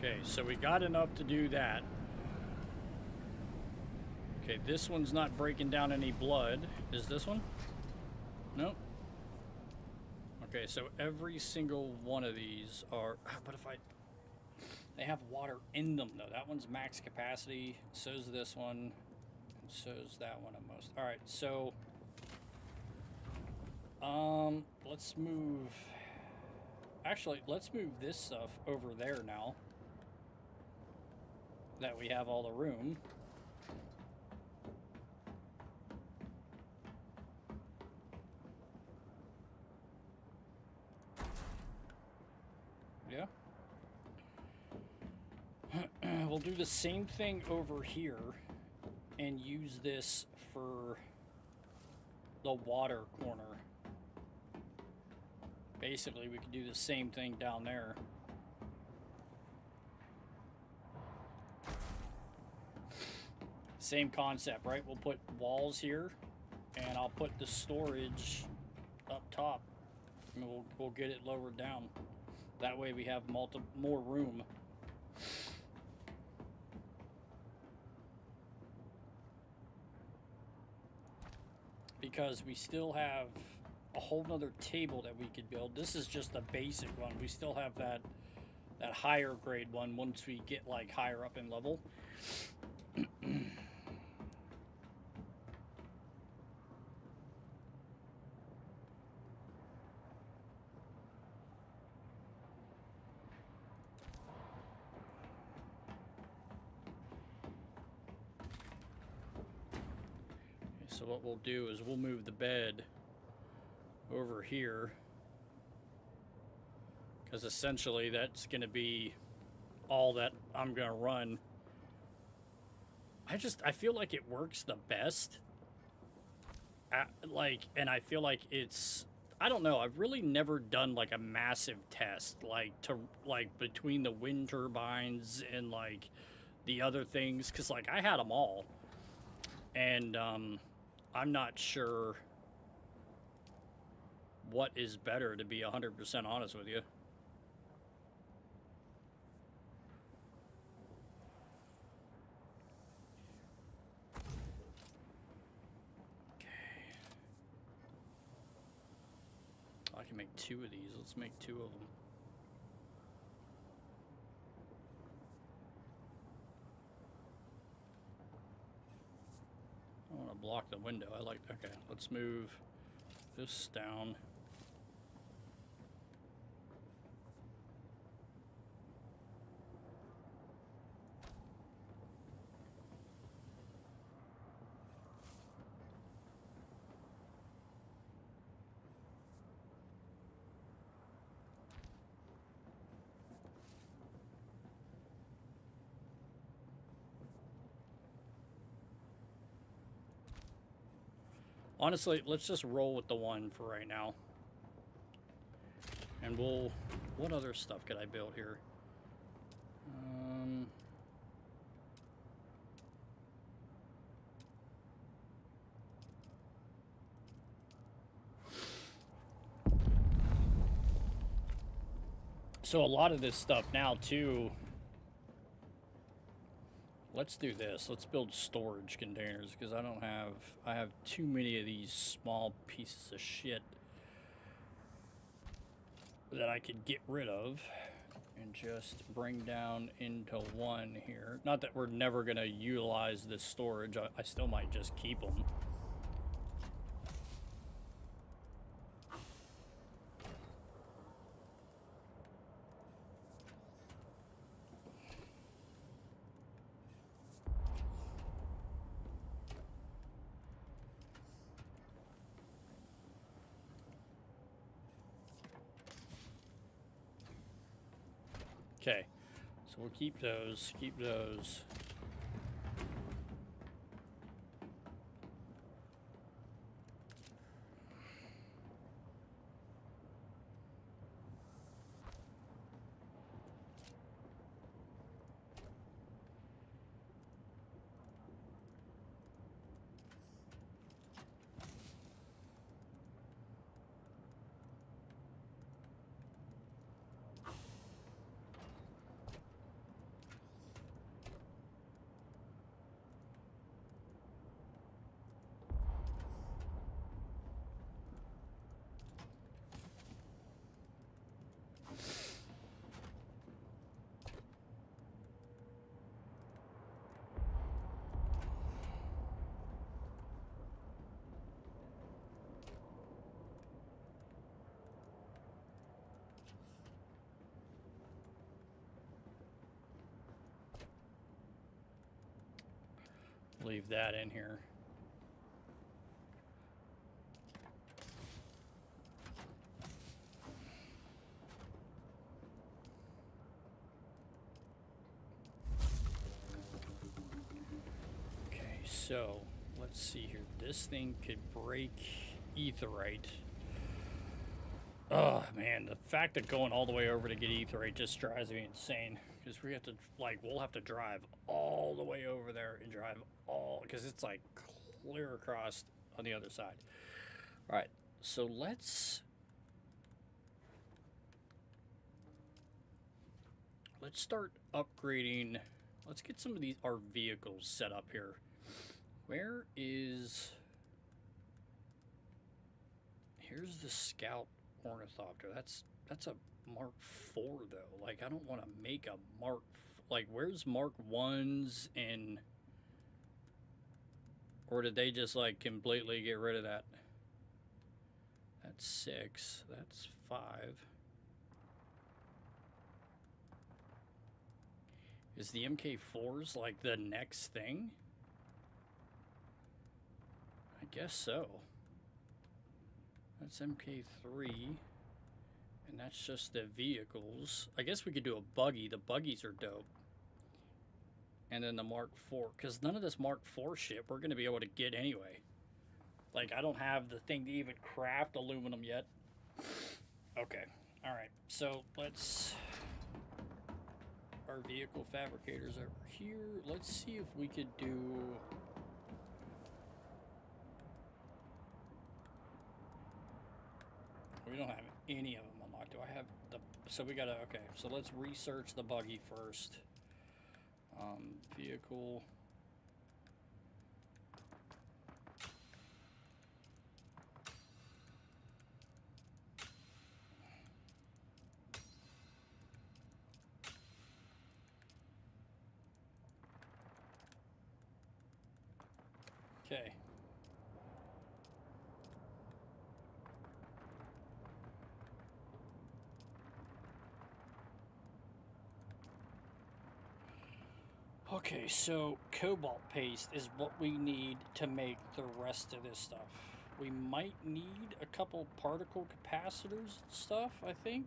Okay, so we got enough to do that. Okay, this one's not breaking down any blood. Is this one? Nope. Okay, so every single one of these are... But if I... They have water in them, though. That one's max capacity. So's this one. And so's that one almost. Alright, so... let's move... Actually, let's move this stuff over there now. That we have all the room. Yeah. We'll do the same thing over here and use this for the water corner. Basically, we could do the same thing down there. Same concept, right? We'll put walls here, and I'll put the storage up top, and we'll get it lowered down. That way we have more room. Because we still have a whole nother table that we could build. This is just a basic one. We still have that higher grade one once we get like higher up in level. So what we'll do is we'll move the bed over here, because essentially that's going to be all that I'm going to run. I feel like it works the best. And I feel like it's, I don't know, I've really never done like a massive test, like between the wind turbines and like the other things, because like I had them all. And I'm not sure what is better, to be 100% honest with you. I can make 2 of these. Let's make 2 of them. I want to block the window. I like, okay, let's move this down. Honestly, let's just roll with the 1 for right now. And we'll... What other stuff could I build here? So a lot of this stuff now, too... Let's do this. Let's build storage containers, because I don't have... I have too many of these small pieces of shit that I could get rid of and just bring down into 1 here. Not that we're never going to utilize this storage. I still might just keep them. Okay, so we'll keep those, keep those. Leave that in here. Okay, so let's see here. This thing could break Aetherite. Oh man, the fact that going all the way over to get Aetherite just drives me insane. Because we have to, like, we'll have to drive all the way over there and drive all, because it's like clear across on the other side. All right, so let's start upgrading. Let's get some of these, our vehicles set up here. Where is, here's the Scout Ornithopter. That's a Mark IV though. Like, I don't want to make a Mark, like, where's Mark 1s and, or did they just like completely get rid of that? That's 6, that's 5. Is the MK4s like the next thing? I guess so. That's MK3. And that's just the vehicles. I guess we could do a buggy. The buggies are dope. And then the Mark IV. Because none of this Mark IV shit we're going to be able to get anyway. Like, I don't have the thing to even craft aluminum yet. Okay. Alright. So, let's... Our vehicle fabricators over here. Let's see if we could do... We don't have any of them unlocked. Do I have the... So we gotta... Okay, so let's research the buggy first. Vehicle... Okay. Okay, so cobalt paste is what we need to make the rest of this stuff. We might need a couple particle capacitors and stuff, I think.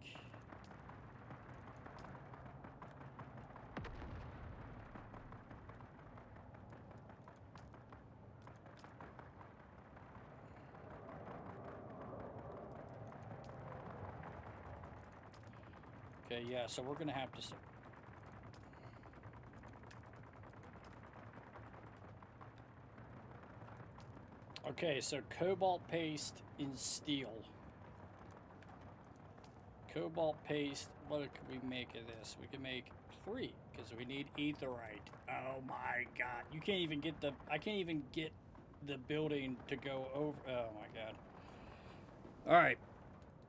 Okay, yeah, so we're gonna have to... Okay, so cobalt paste in steel. Cobalt paste, what could we make of this? We can make 3, because we need aetherite. Oh my god. You can't even get the... I can't even get the building to go over... Oh my god. Alright.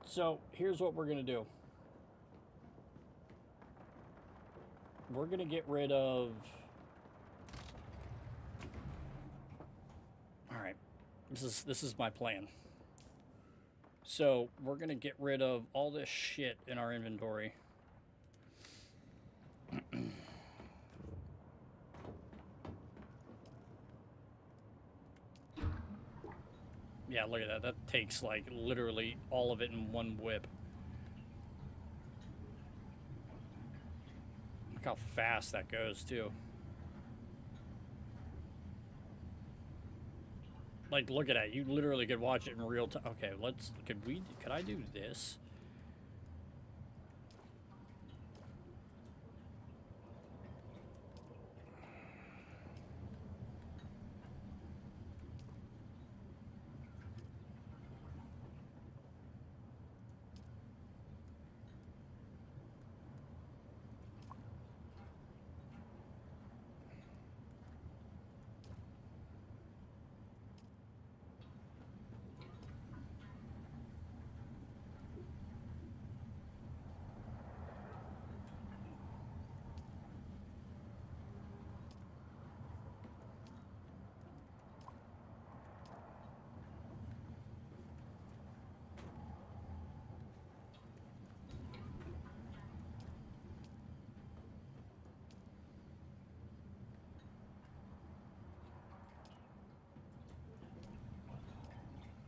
So, here's what we're going to do. We're going to get rid of... Alright. This is my plan. So, we're going to get rid of all this shit in our inventory. Yeah, look at that. That takes, like, literally all of it in one whip. Look how fast that goes, too. Like, look at that. You literally could watch it in real time. Okay, could I do this?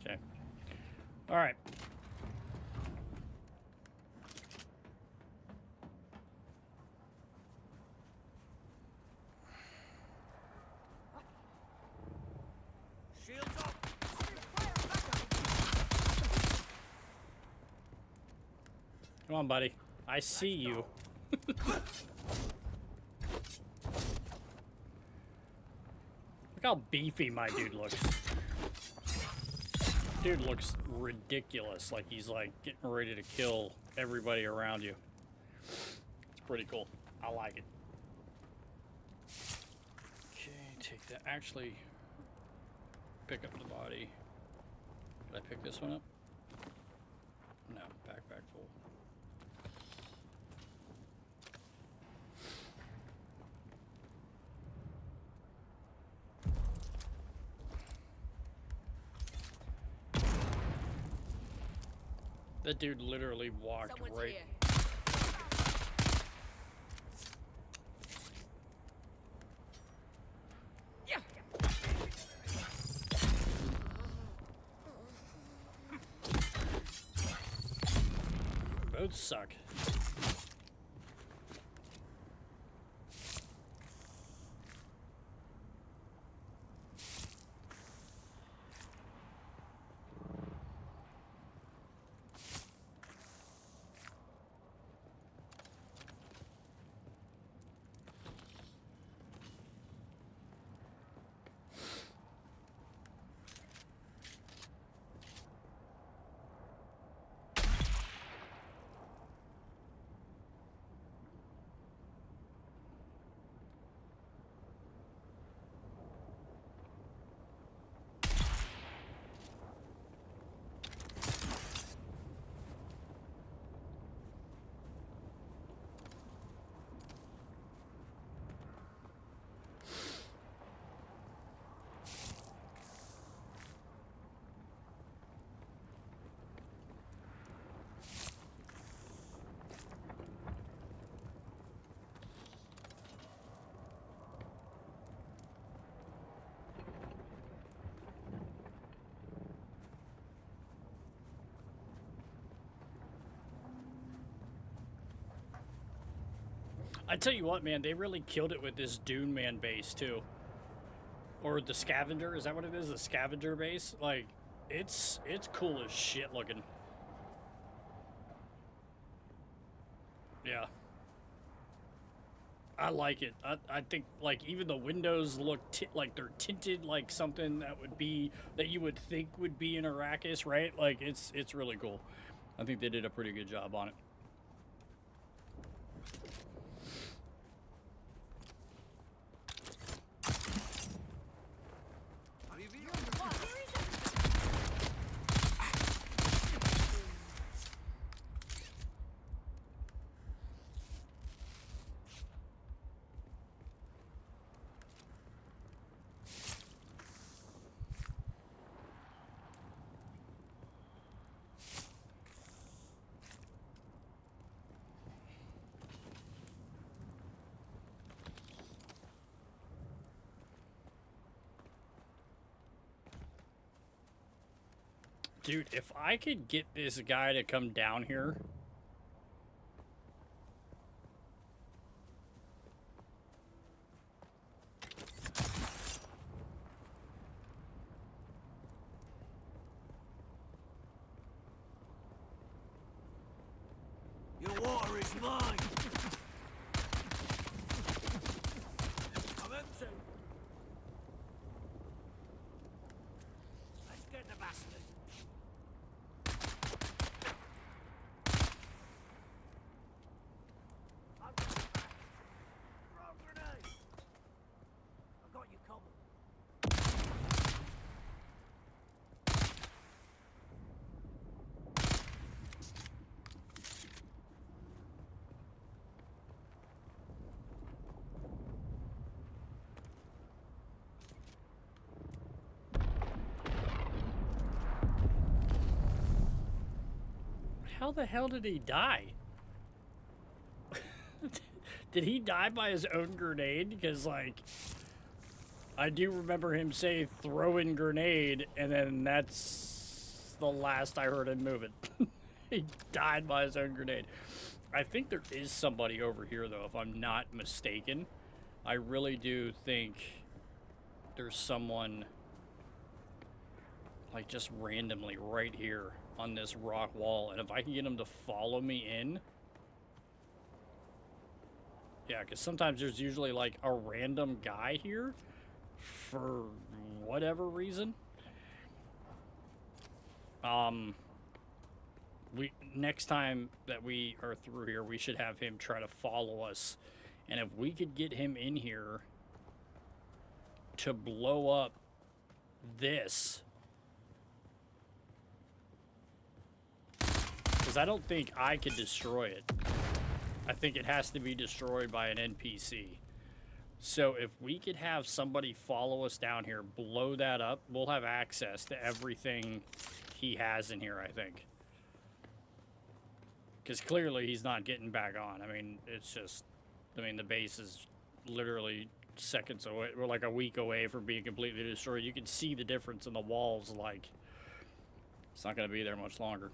Okay. All right. Shields up! Come on, buddy. I see you. Look how beefy my dude looks. Dude looks ridiculous, like he's like getting ready to kill everybody around you. It's pretty cool. I like it. Okay, take that. Actually, pick up the body. Did I pick this one up? No, backpack full. That dude literally walked Someone's right. here. Yeah. Both suck. I tell you what, man, they really killed it with this Dune Man base too. Or the Scavenger, is that what it is? The Scavenger base? Like, it's cool as shit looking. Yeah. I like it. I think, like, even the windows look like they're tinted like something that would be, that you would think would be in Arrakis, right? Like, it's really cool. I think they did a pretty good job on it. Dude, if I could get this guy to come down here. Your water is mine. I'm empty. Let's get the bastard. I've got you back. Throw a grenade. I've got you covered. How the hell did he die? Did he die by his own grenade? Because, like, I do remember him say, throw in grenade, and then that's the last I heard him move it. He died by his own grenade. I think there is somebody over here, though, if I'm not mistaken. I really do think there's someone, like, just randomly right here on this rock wall, and if I can get him to follow me in. Yeah, because sometimes there's usually like a random guy here for whatever reason. Next time that we are through here, we should have him try to follow us, and if we could get him in here to blow up this. Because I don't think I could destroy it. I think it has to be destroyed by an NPC. So if we could have somebody follow us down here, blow that up, we'll have access to everything he has in here, I think. Because clearly he's not getting back on. I mean, it's just, I mean, the base is literally seconds away. We're like a week away from being completely destroyed. You can see the difference in the walls, like, it's not going to be there much longer.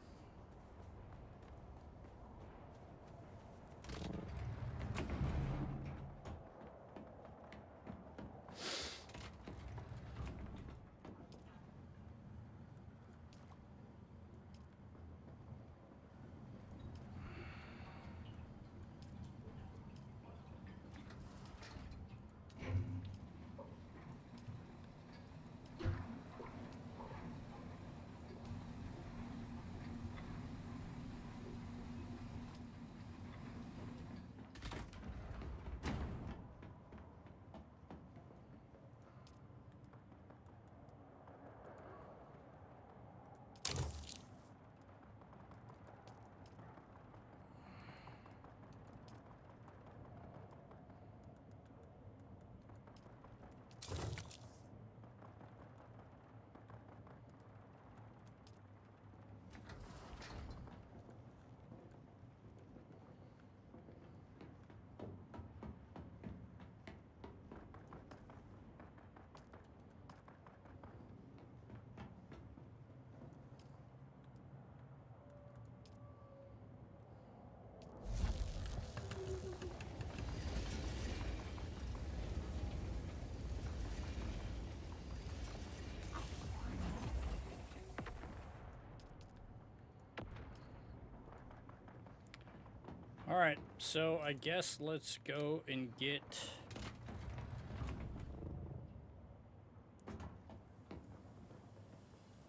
All right, so I guess let's go and get...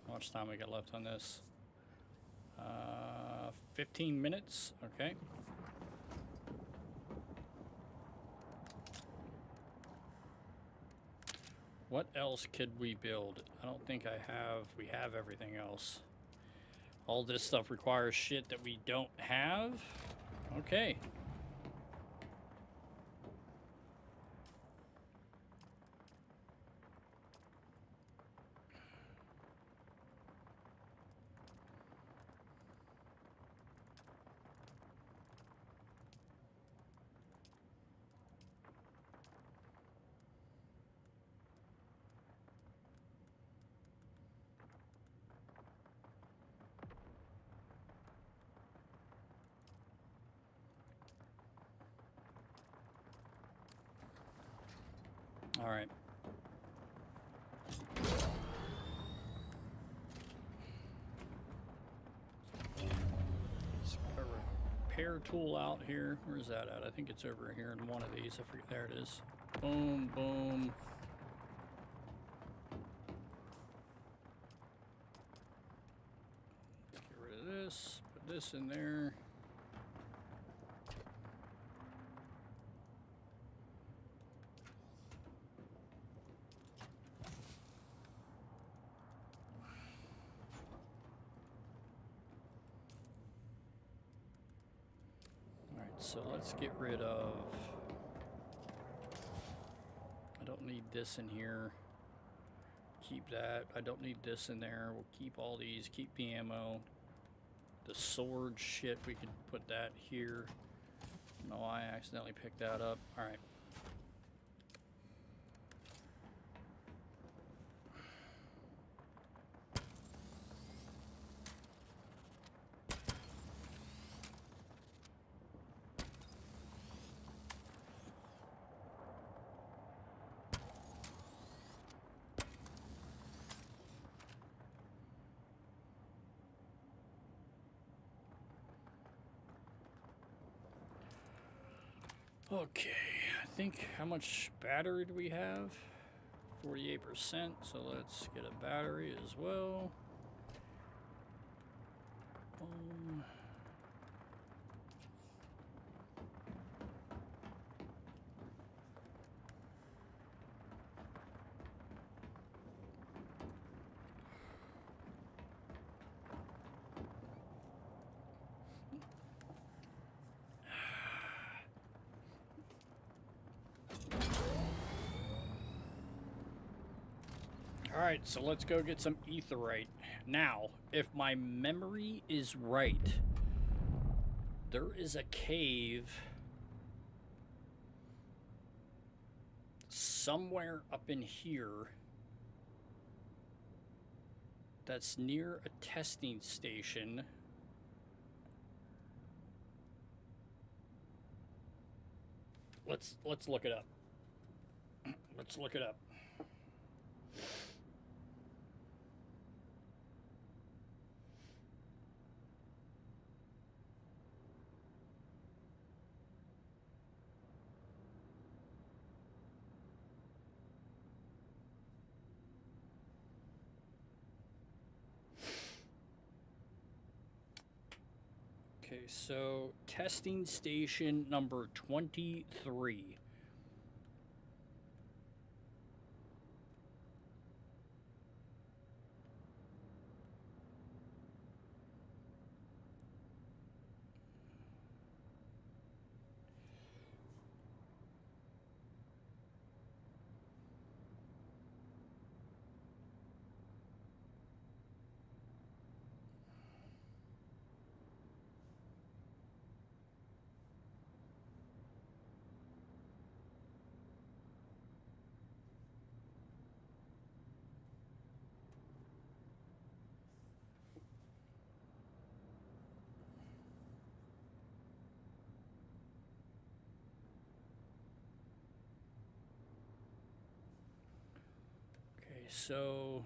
How much time we got left on this? 15 minutes, okay. What else could we build? I don't think we have everything else. All this stuff requires shit that we don't have. Okay. All right. Let's put a repair tool out here. Where's that at? I think it's over here in one of these. I forget. There it is. Boom, boom. Get rid of this. Put this in there. So let's get rid of, I don't need this in here, keep that, I don't need this in there, we'll keep all these, keep the ammo, the sword shit, we can put that here. No, I accidentally picked that up, alright. Okay, I think, how much battery do we have? 48%, so let's get a battery as well. Alright, so let's go get some etherite. Now, if my memory is right, there is a cave somewhere up in here that's near a testing station. Let's look it up. Let's look it up. Okay, so testing station number 23. So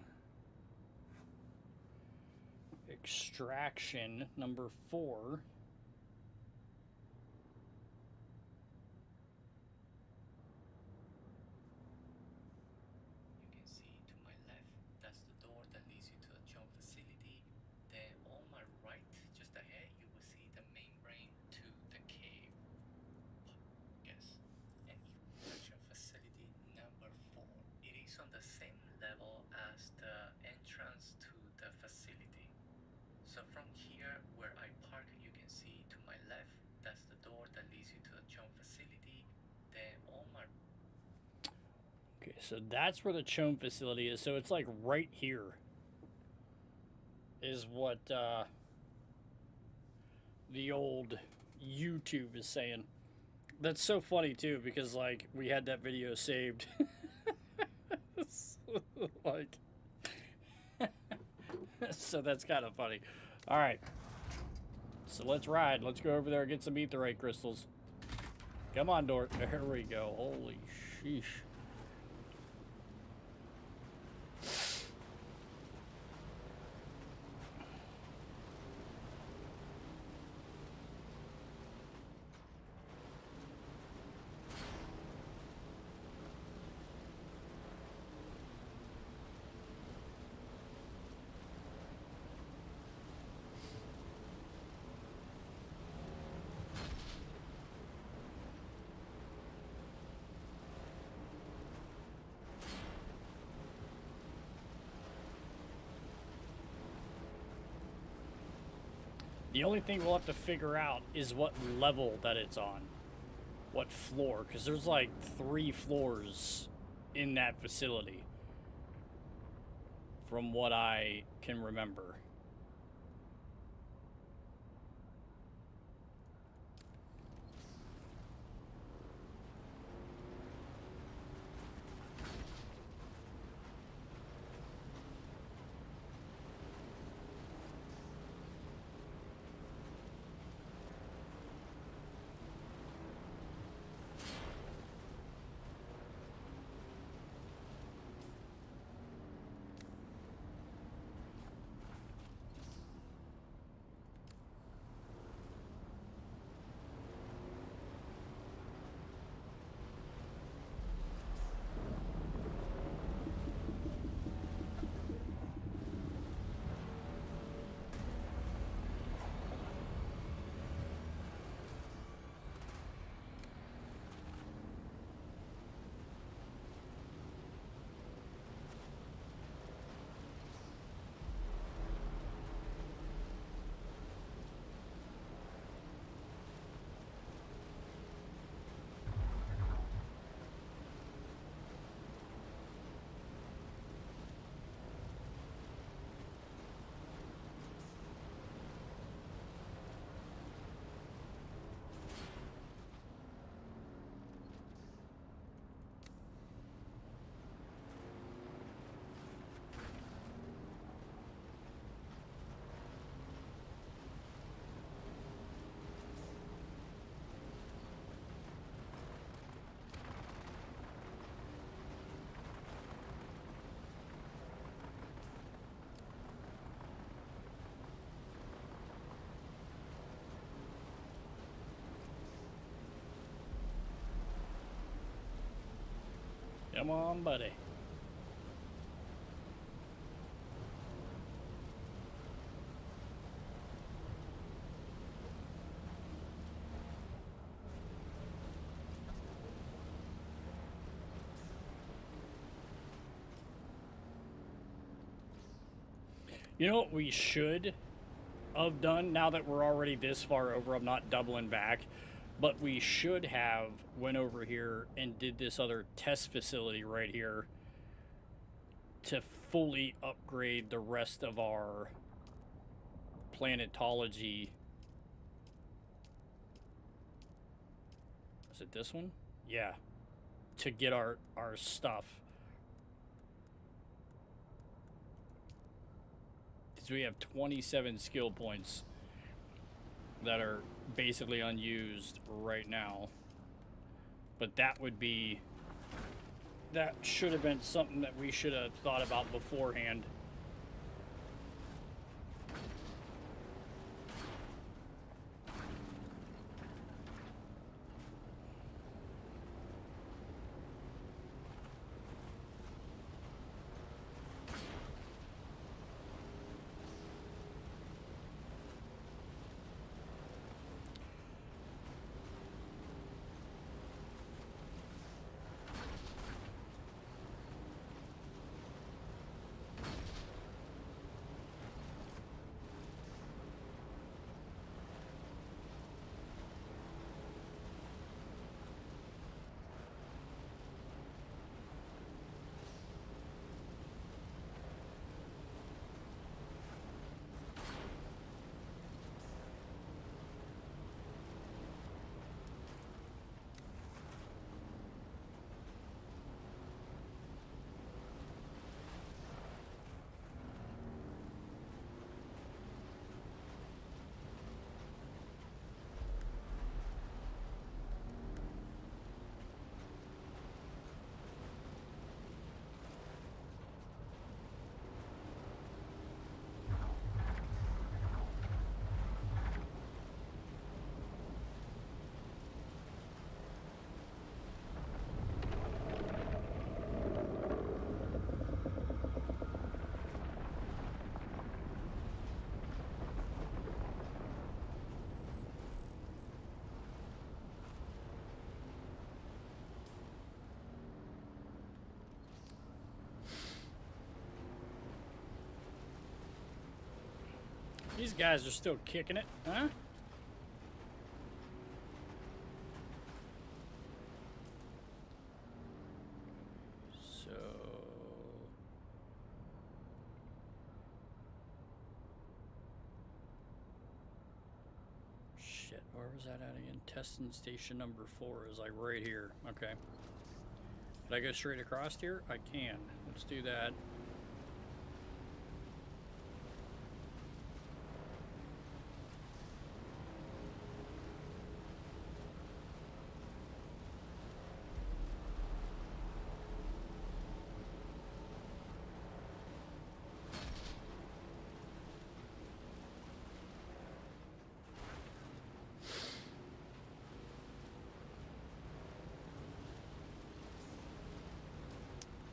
extraction number 4 So from here, where I park, you can see to my left, that's the door that leads you to the Chone facility. Then on my... Okay, so that's where the Chone facility is. So it's like right here is what the old YouTube is saying. That's so funny too, because like we had that video saved. Like, so that's kind of funny. All right, so let's ride. Let's go over there and get some aetherite crystals. Come on, Dort. There we go. Holy sheesh. The only thing we'll have to figure out is what level that it's on. What floor, because there's like 3 floors in that facility. From what I can remember. Come on, buddy. You know what we should have done now that we're already this far over? I'm not doubling back. But we should have went over here and did this other test facility right here to fully upgrade the rest of our planetology. Is it this one? Yeah. To get our stuff. Because we have 27 skill points that are basically unused right now. But that would be... that should have been something that we should have thought about beforehand. These guys are still kicking it, huh? So... Shit, where was that at again? Testing station number 4 is like right here. Okay. Can I go straight across here? I can. Let's do that.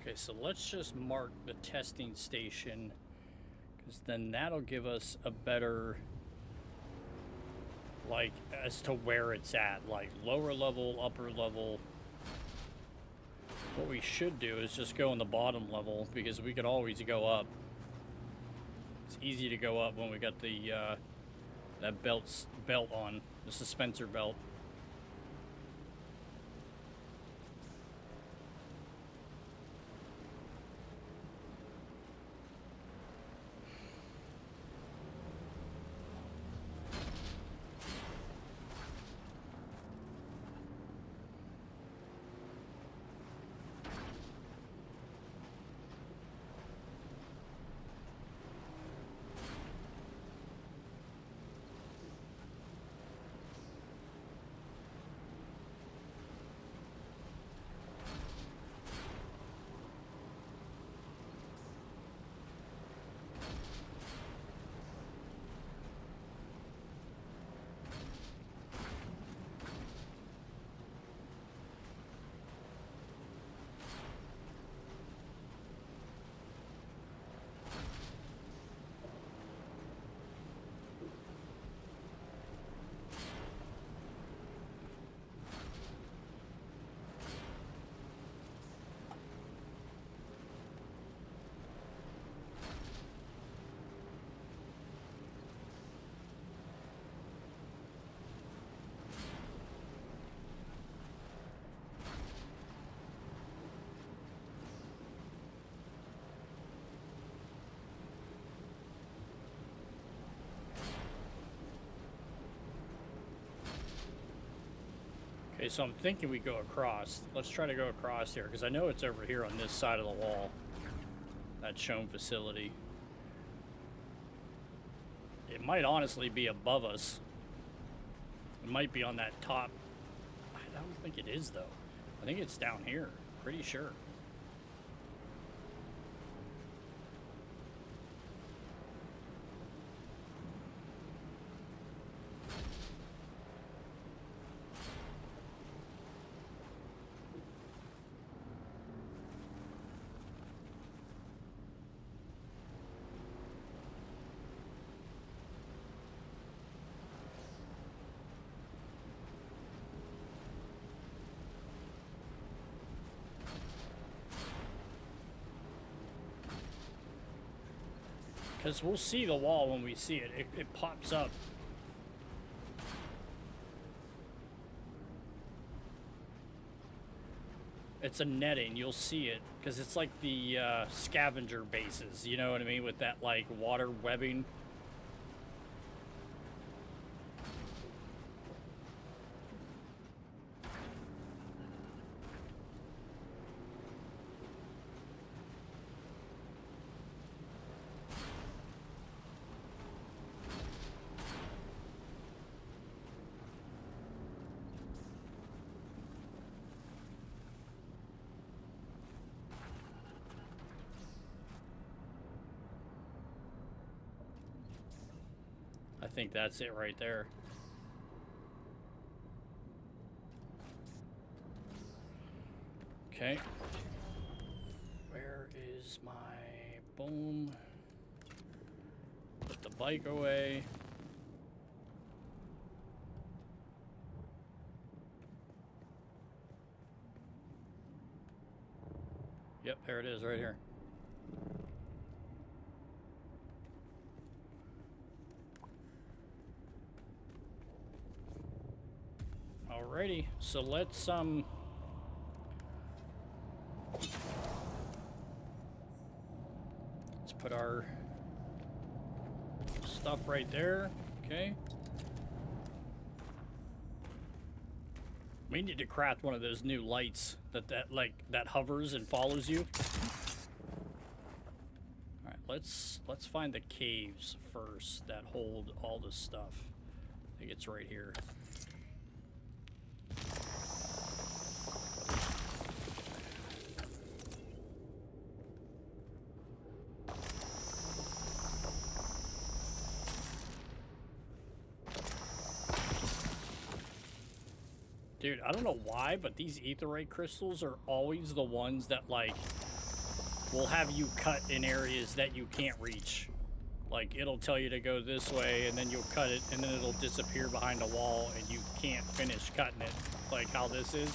Okay, so let's just mark the testing station, because then that'll give us a better, like, as to where it's at, like lower level, upper level. What we should do is just go in the bottom level, because we could always go up. It's easy to go up when we got the that belt on, the suspensor belt. Okay, so I'm thinking we go across. Let's try to go across here, because I know it's over here on this side of the wall. That shown facility. It might honestly be above us. It might be on that top. I don't think it is, though. I think it's down here. Pretty sure. Because we'll see the wall when we see it. It pops up. It's a netting. You'll see it. Because it's like the scavenger bases. You know what I mean? With that, like, water webbing. I think that's it right there. Okay. Where is my boom? Put the bike away. Yep, there it is right here. Alrighty, so let's put our stuff right there. Okay. We need to craft one of those new lights that hovers and follows you. All right, let's find the caves first that hold all this stuff. I think it's right here. Dude, I don't know why, but these aetheryte crystals are always the ones that, like, will have you cut in areas that you can't reach. Like, it'll tell you to go this way, and then you'll cut it, and then it'll disappear behind a wall, and you can't finish cutting it, like how this is.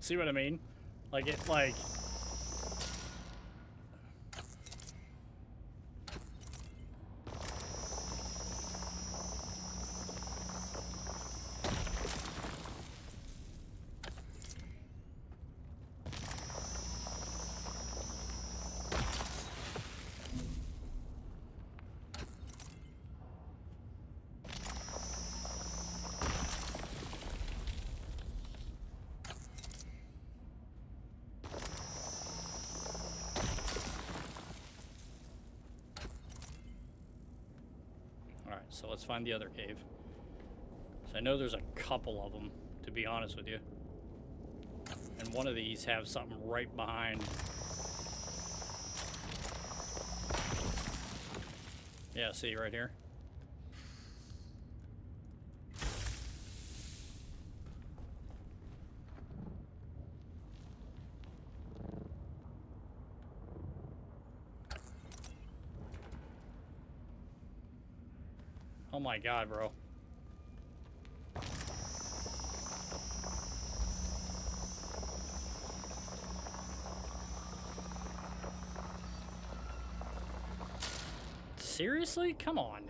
See what I mean? Like, it, like... So let's find the other cave. So I know there's a couple of them, to be honest with you. And one of these have something right behind. Yeah, see right here. Oh my god, bro. Seriously? Come on.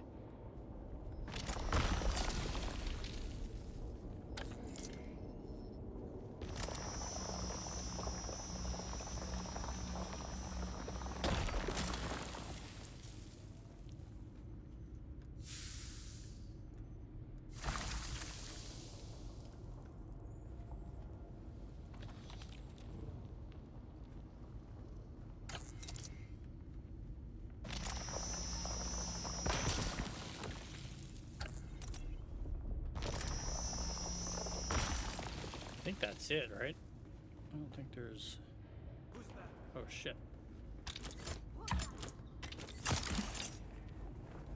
I think that's it, right? I don't think there's... Oh, shit.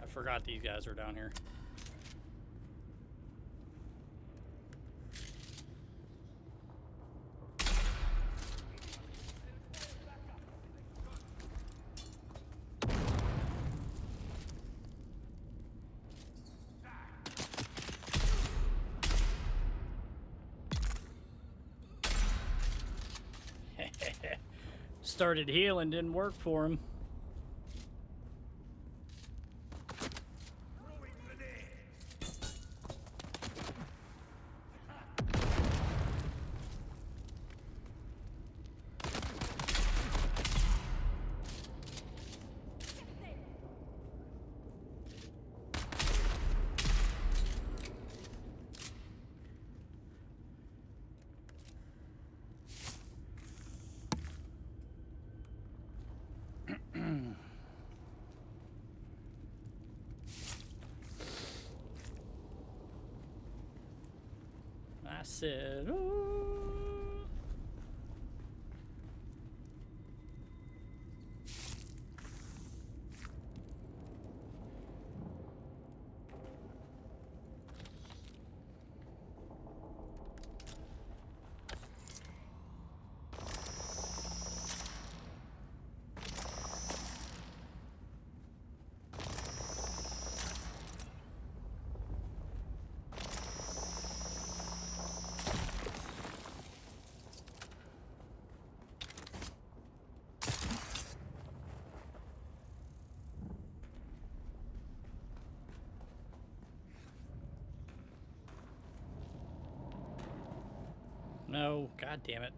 I forgot these guys are down here. Started healing, didn't work for him. I said, ooh. No, god damn it.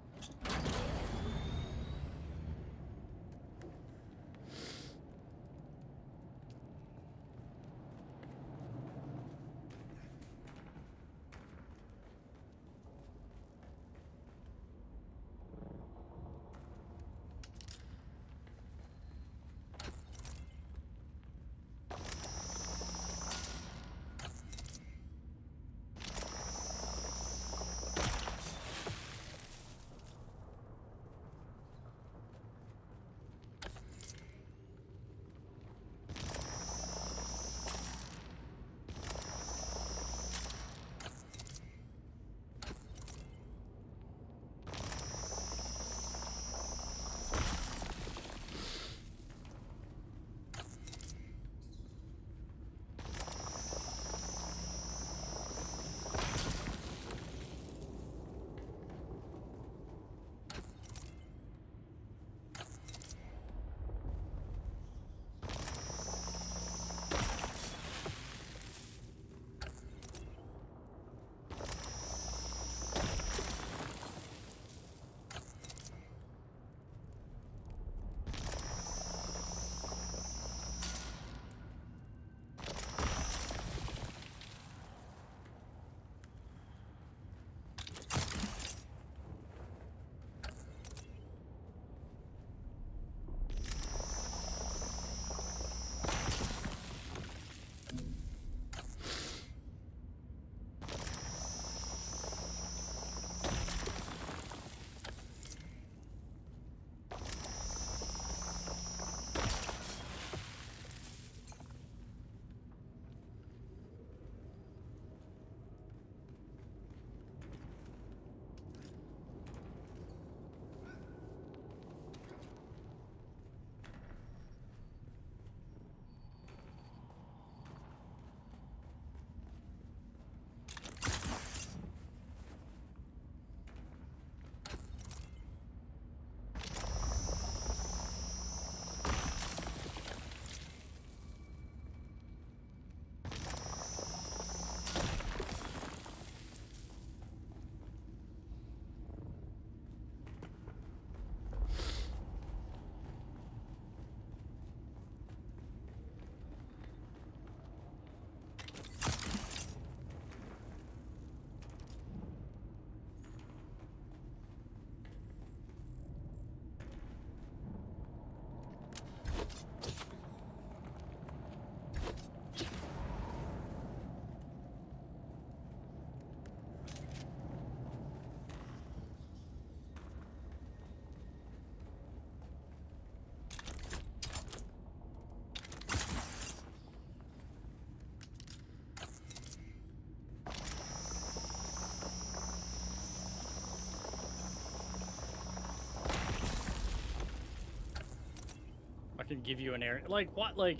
Can give you an area. Like, what? Like,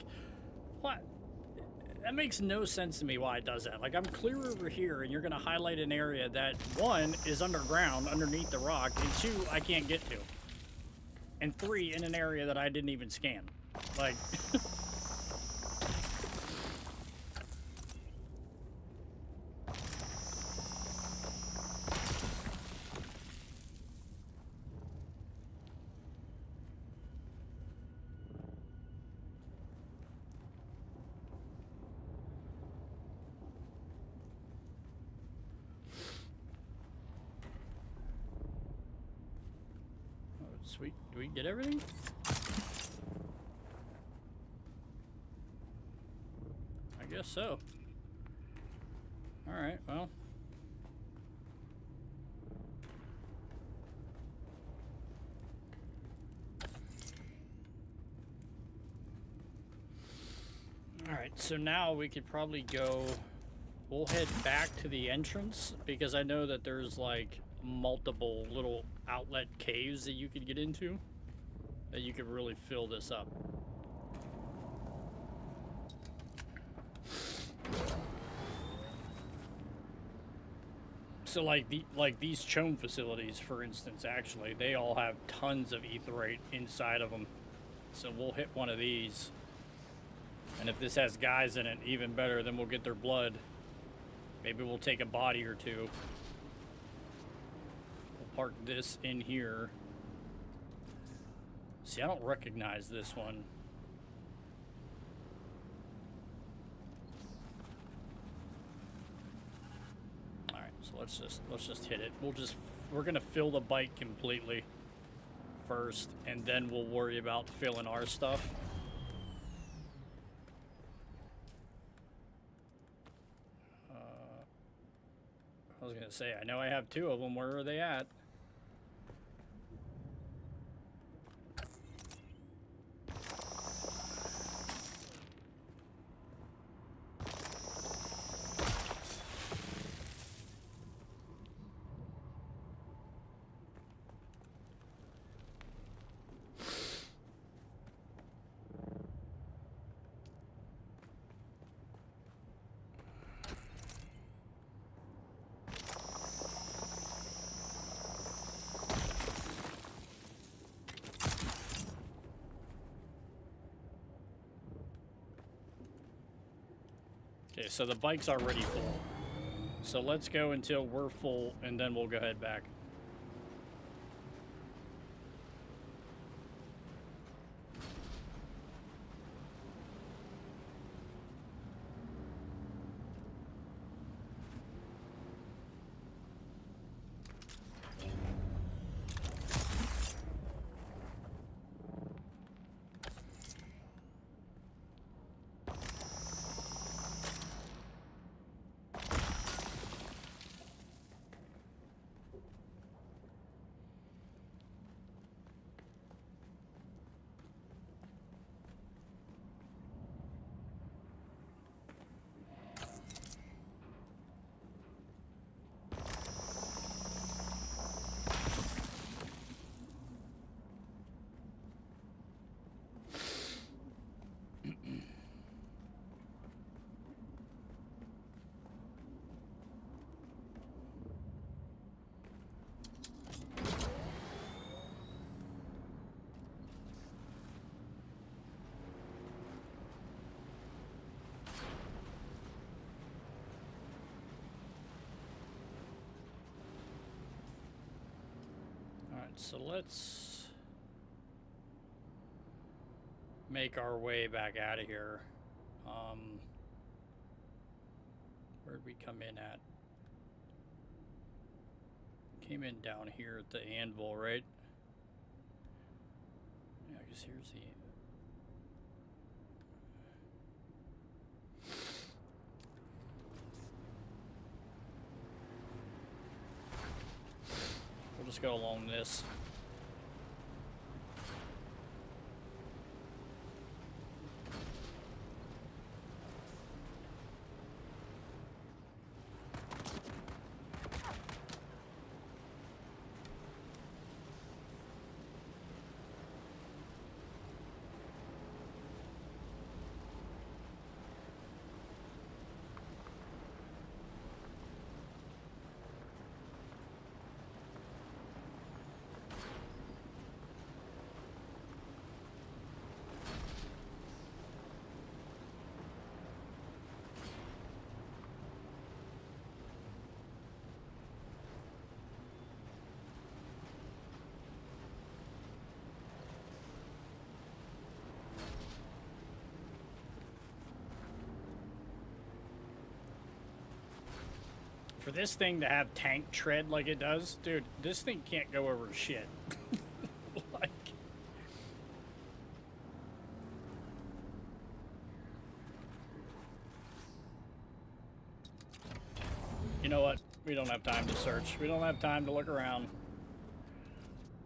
what? That makes no sense to me why it does that. Like, I'm clear over here, and you're going to highlight an area that, one, is underground, underneath the rock, and two, I can't get to. And three, in an area that I didn't even scan. Like... Sweet. Do we get everything? I guess so. Alright, well. Alright, so now we could probably go... We'll head back to the entrance, because I know that there's, like, multiple little outlet caves that you could get into, that you could really fill this up. So like these chome facilities, for instance, actually, they all have tons of aetherite inside of them. So we'll hit one of these, and if this has guys in it, even better, then we'll get their blood. Maybe we'll take a body or two. park this in here. See, I don't recognize this one. All right, so let's just hit it. We're gonna fill the bike completely first, and then we'll worry about filling our stuff. I was gonna say, I know I have 2 of them. Where are they at? Okay, so the bike's already full. So let's go until we're full, and then we'll go ahead back. So let's make our way back out of here. Where'd we come in at? Came in down here at the anvil, right? Yeah, I guess here's the... We'll just go along this. For this thing to have tank tread like it does, dude, this thing can't go over shit. Like, you know what? We don't have time to search. We don't have time to look around.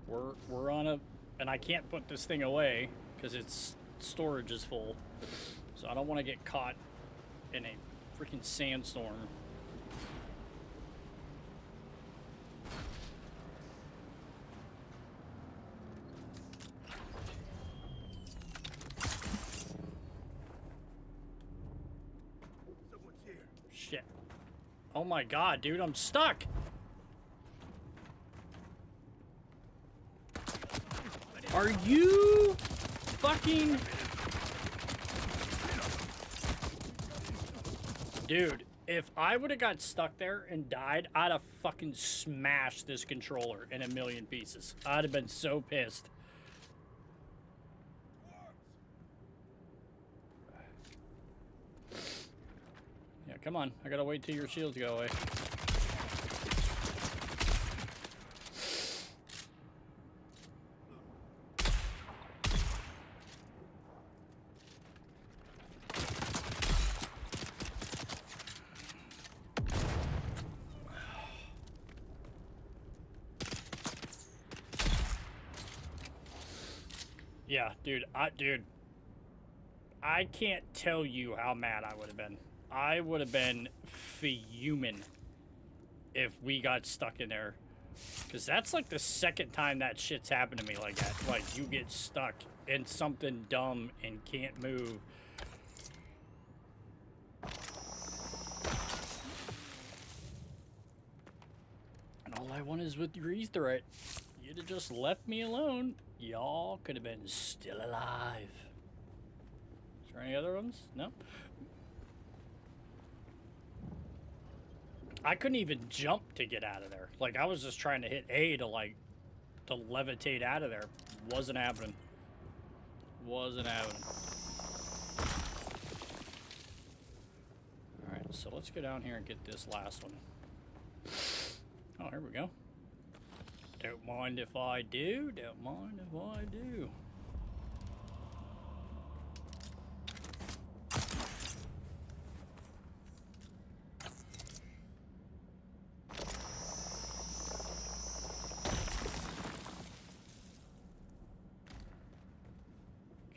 We're on a, and I can't put this thing away because its storage is full. So I don't want to get caught in a freaking sandstorm. Shit. Oh my god, dude, I'm stuck! Are you fucking... Dude, If I would have got stuck there and died, I'd have fucking smashed this controller in a million pieces. I'd have been so pissed. Yeah, come on. I gotta wait till your shields go away. Yeah, dude, I can't tell you how mad I would have been. I would have been fuming if we got stuck in there. Because that's like the second time that shit's happened to me like that. Like, you get stuck in something dumb and can't move. And all I want is with your Aetherite. You'd have just left me alone. Y'all could have been still alive. Is there any other ones? No? I couldn't even jump to get out of there. Like, I was just trying to hit A to, like, to levitate out of there. Wasn't happening. Wasn't happening. Alright, so let's go down here and get this last one. Oh, here we go. Don't mind if I do. Don't mind if I do.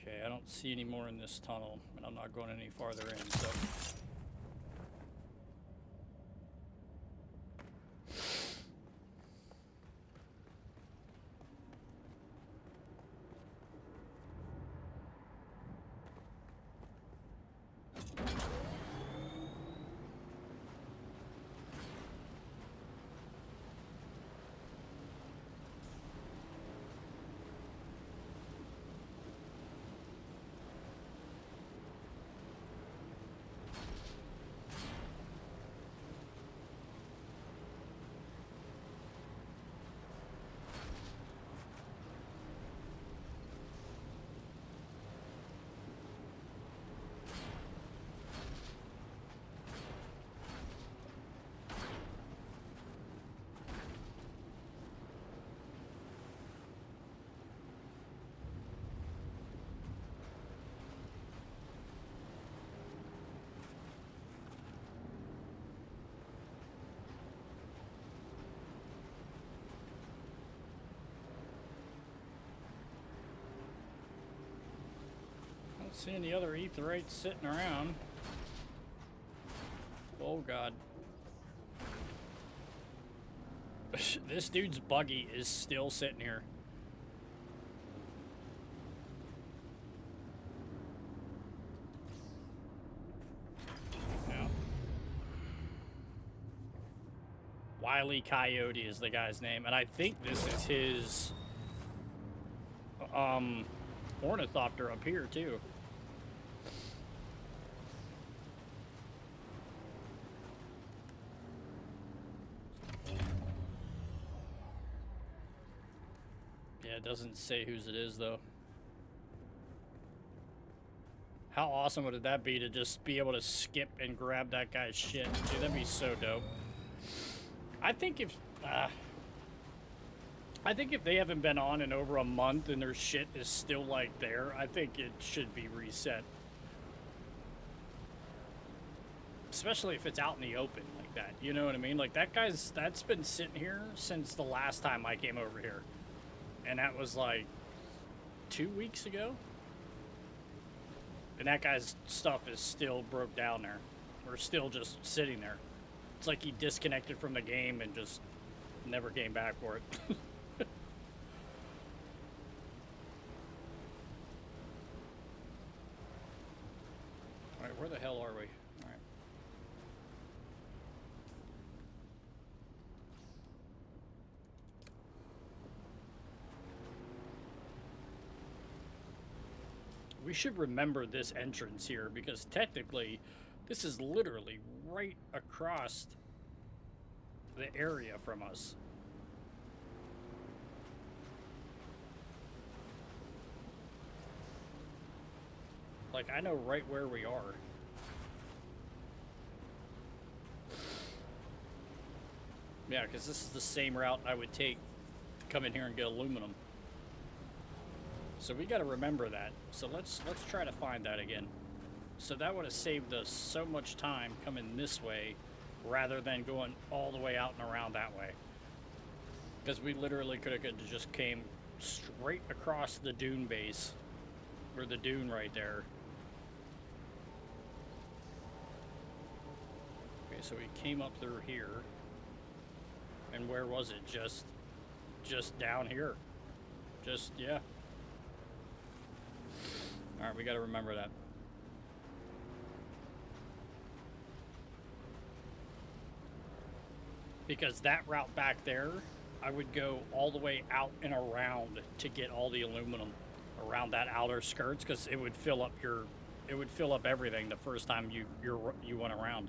Okay, I don't see any more in this tunnel, and I'm not going any farther in, so... See any other Aetherites sitting around. Oh god. This dude's buggy is still sitting here. Yeah. Wile E. Coyote is the guy's name, and I think this is his ornithopter up here too. It doesn't say whose it is, though. How awesome would that be to just be able to skip and grab that guy's shit? Dude, that'd be so dope. I think if they haven't been on in over a month and their shit is still, like, there, I think it should be reset. Especially if it's out in the open like that, you know what I mean? Like, that's been sitting here since the last time I came over here. And that was like 2 weeks ago. And that guy's stuff is still broke down there. We're still just sitting there. It's like he disconnected from the game and just never came back for it. Alright, where the hell are we? Alright. We should remember this entrance here, because technically This is literally right across the area from us. Like, I know right where we are. Yeah, because this is the same route I would take to come in here and get aluminum. So we got to remember that. So let's try to find that again. So that would have saved us so much time coming this way rather than going all the way out and around that way. Because we literally could have just came straight across the dune base, or the dune right there. Okay, so we came up through here. And where was it? Just down here. Just, yeah. All right, we got to remember that. Because that route back there, I would go all the way out and around to get all the aluminum around that outer skirts, because it would fill up everything the first time you went around.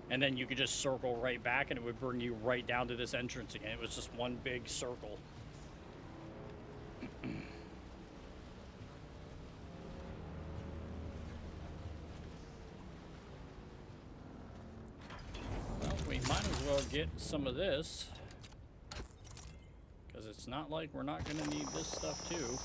And then you could just circle right back and it would bring you right down to this entrance again. It was just one big circle. Well, we might as well get some of this, because it's not like we're not going to need this stuff too.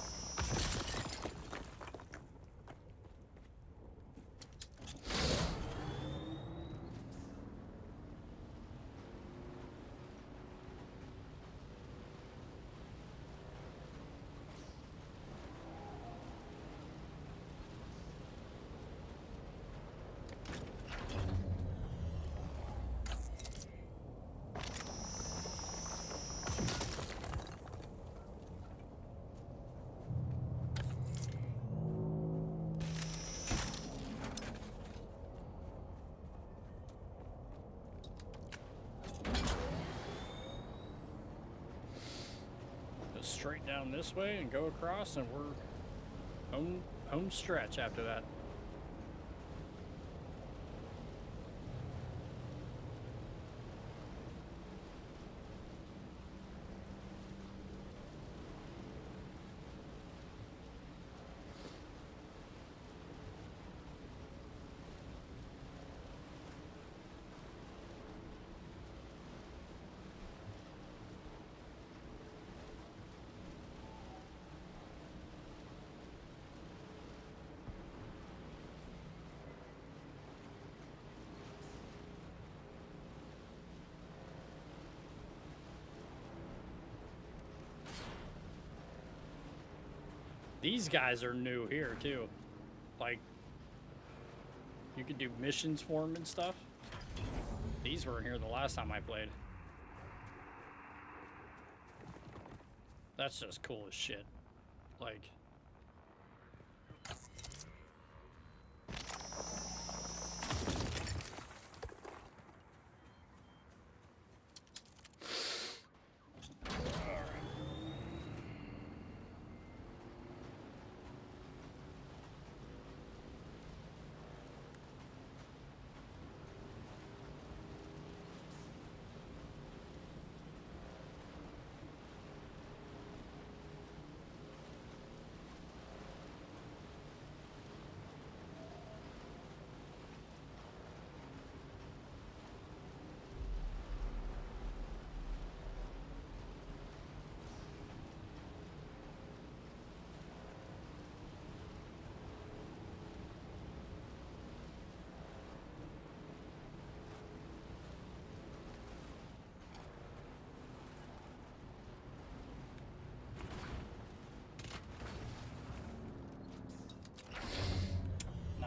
Straight down this way and go across, and we're home stretch after that. These guys are new here too. Like, you could do missions for them and stuff. These weren't here the last time I played. That's just cool as shit. Like,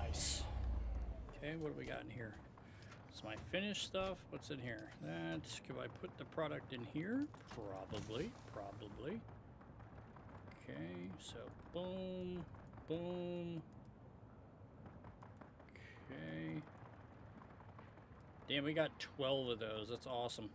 nice. Okay, what do we got in here? It's my finished stuff. What's in here? That's, can I put the product in here? Probably. Okay, so boom, boom. Okay. Damn, we got 12 of those. That's awesome.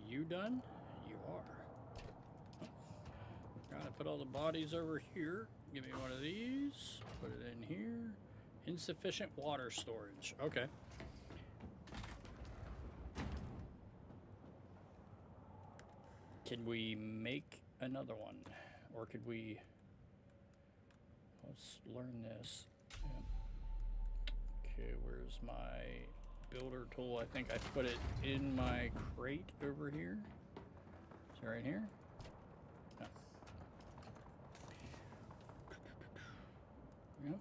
you done? You are. Oh, gotta put all the bodies over here. Give me one of these. Put it in here. Insufficient water storage. Okay. Can we make another one? Or could we... Let's learn this. Yeah. Okay, where's my builder tool? I think I put it in my crate over here. Is it right here? No. Yep.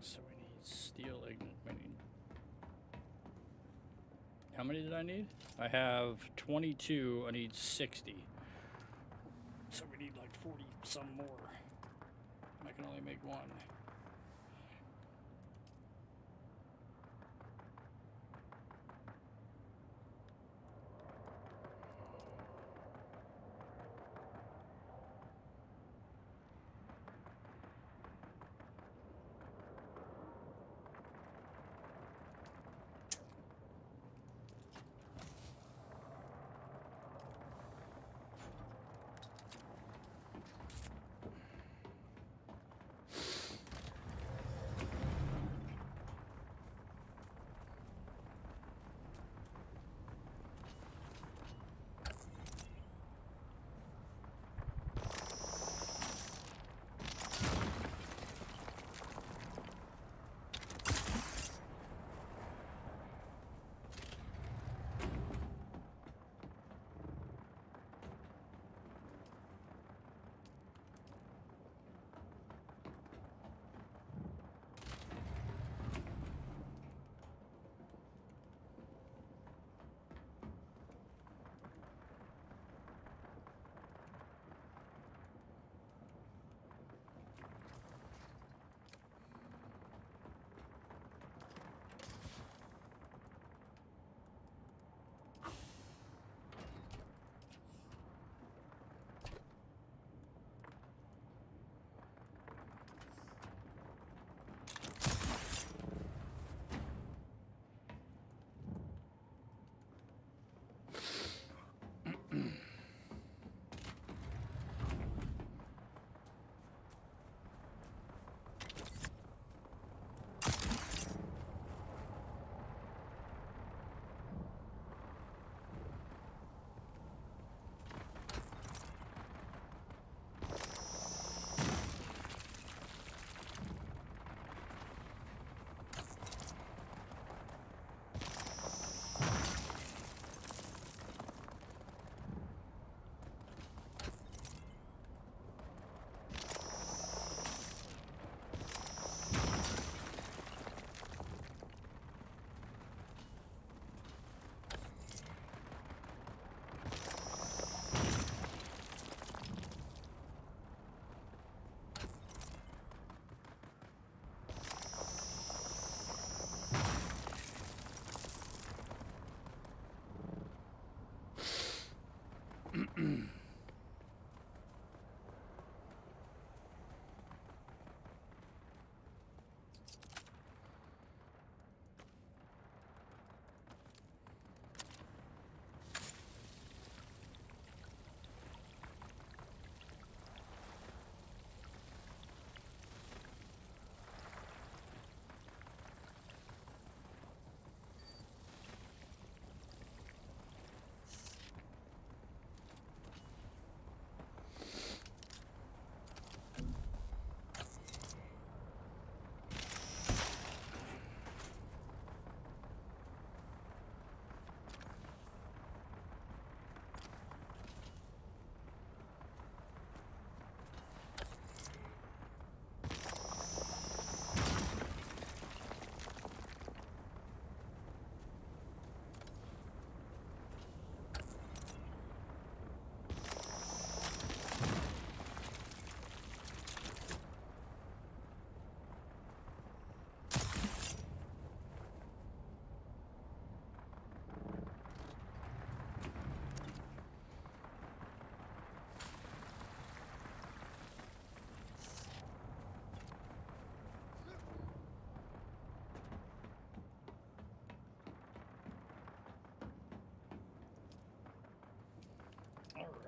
So we need steel ignition. How many did I need? I have 22. I need 60. So we need like 40 some more. I can only make one.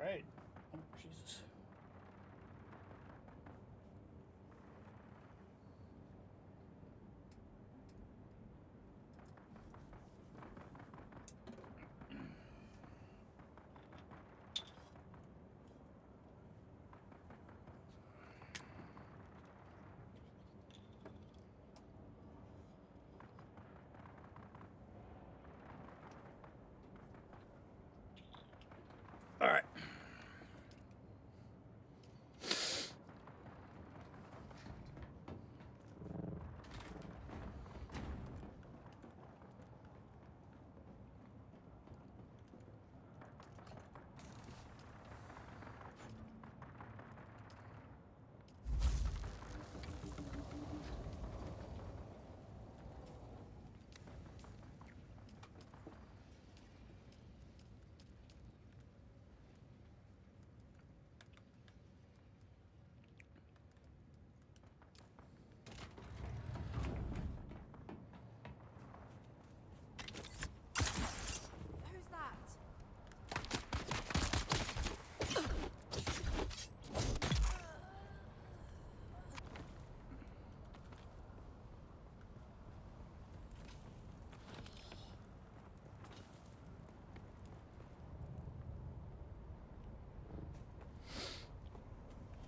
right. Oh, Jesus. All right. Who's that?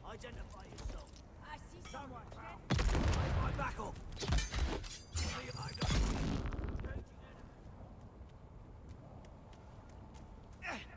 Identify yourself. I see someone. Where's my backup? See you later. Engaging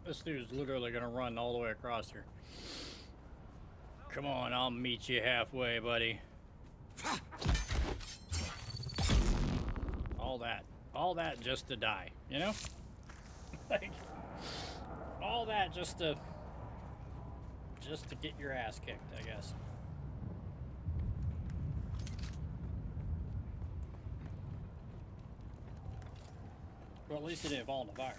This dude's literally gonna run all the way across here. Come on, I'll meet you halfway, buddy. All that just to die, you know? Like, all that just to get your ass kicked, I guess. Well, at least it didn't fall in the fire.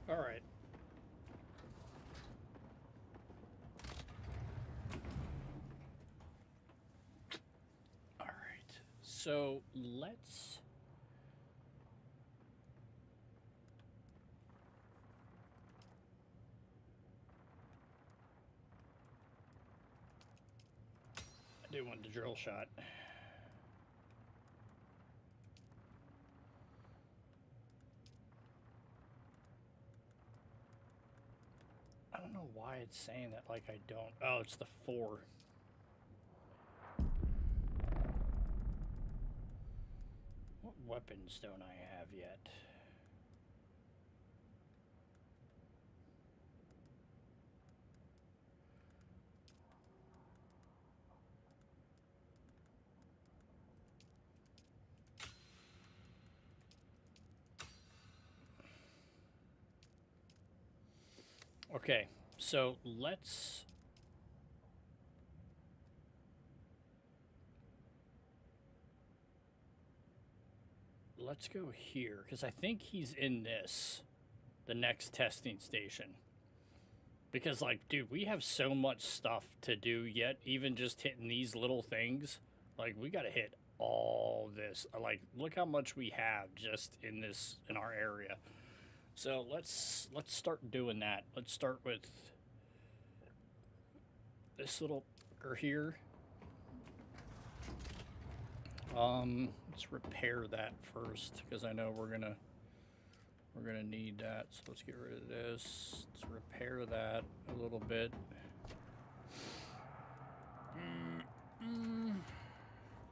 All right. All right. So let's I do want the drill shot. I don't know why it's saying that like I don't. Oh, it's the 4. What weapons don't I have yet? Okay, so let's go here, because I think he's in the next testing station. Because, like, dude, we have so much stuff to do yet, even just hitting these little things. Like, we gotta hit all this. Like, look how much we have just in our area. So let's start doing that. Let's start with this little fucker here. Let's repair that first, because I know we're gonna need that. So let's get rid of this. Let's repair that a little bit.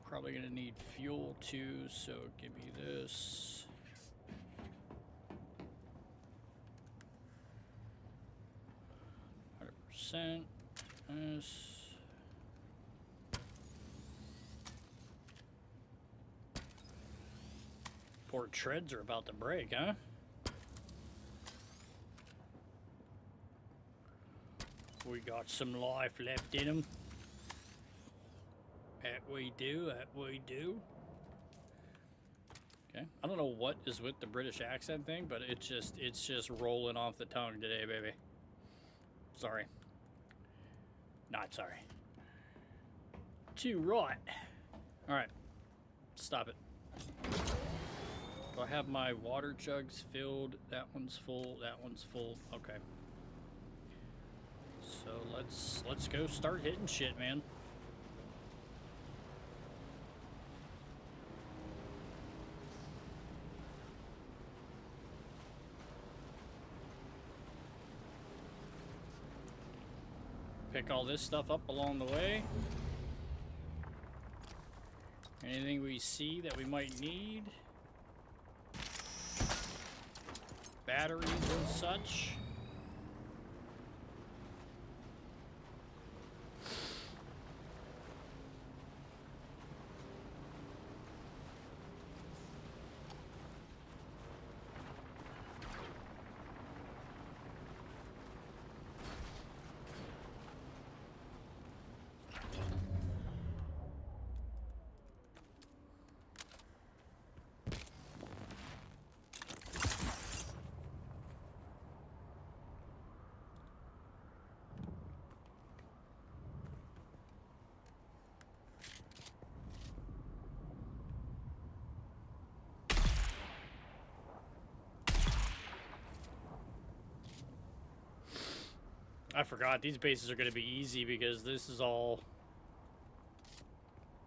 Probably gonna need fuel too, so give me this. Yes. Poor treads are about to break, huh? We got some life left in them. That we do, that we do. Okay, I don't know what is with the British accent thing, but it's just rolling off the tongue today, baby. Sorry. Not sorry. Too right. Alright. Stop it. Do I have my water jugs filled? That one's full. That one's full. Okay. So let's go start hitting shit, man. Pick all this stuff up along the way. Anything we see that we might need. Batteries and such. I forgot, these bases are going to be easy because this is all...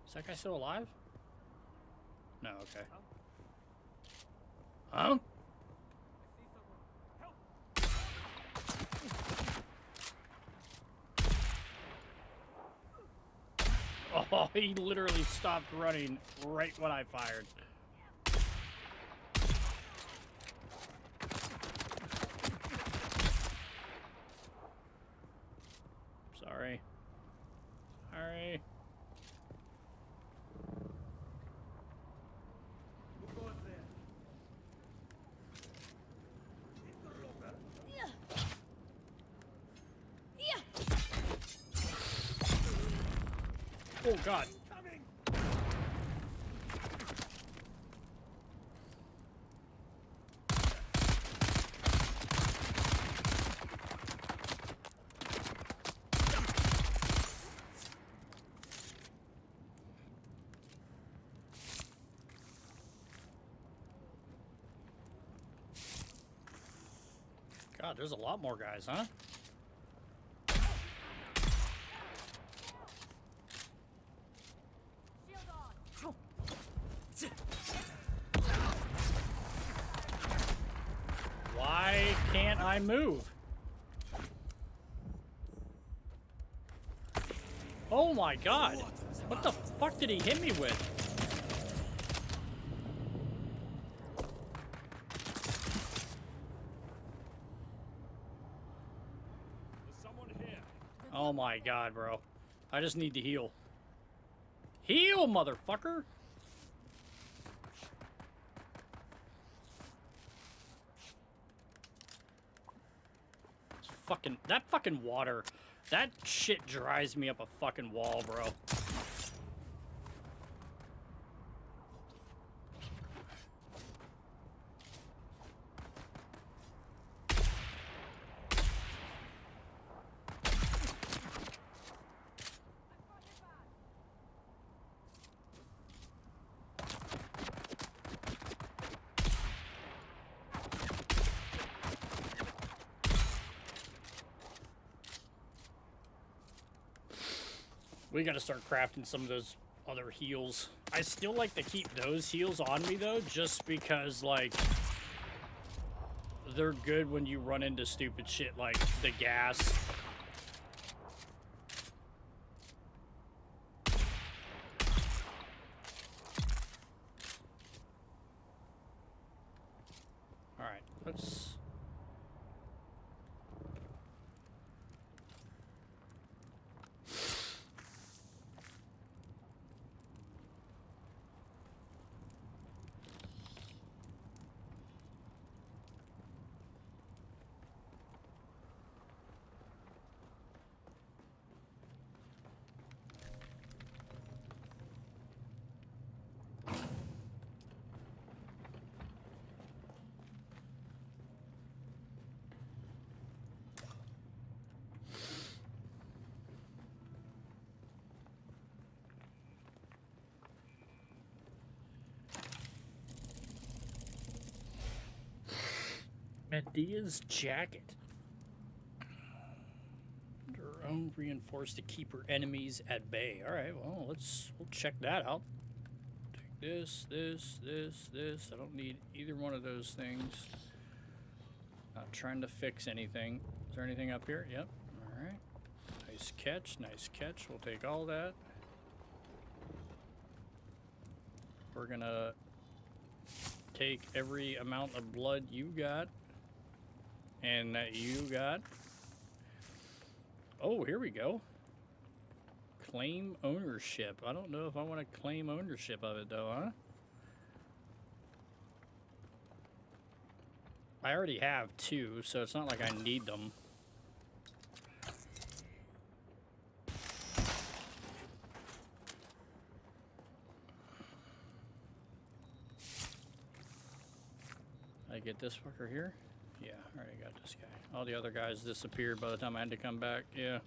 Is that guy still alive? No, okay. Huh? Oh, he literally stopped running right when I fired. Sorry. Sorry. Oh, God. God, there's a lot more guys, huh? Why can't I move? Oh my God! What the fuck did he hit me with? Oh my God, bro. I just need to heal. Heal, motherfucker! fucking water. That shit dries me up a fucking wall, bro. We gotta start crafting some of those other heals. I still like to keep those heals on me, though, just because, like, they're good when you run into stupid shit like the gas. Alright, let's... Medea's jacket. Her own reinforced to keep her enemies at bay. All right, well, we'll check that out. Take this. I don't need either one of those things. Not trying to fix anything. Is there anything up here? Yep. All right. Nice catch. We'll take all that. We're gonna take every amount of blood you got. And that you got. Oh, here we go. Claim ownership. I don't know if I want to claim ownership of it, though, huh? I already have 2, so it's not like I need them. I get this fucker here? Yeah, I already got this guy. All the other guys disappeared by the time I had to come back. Yeah.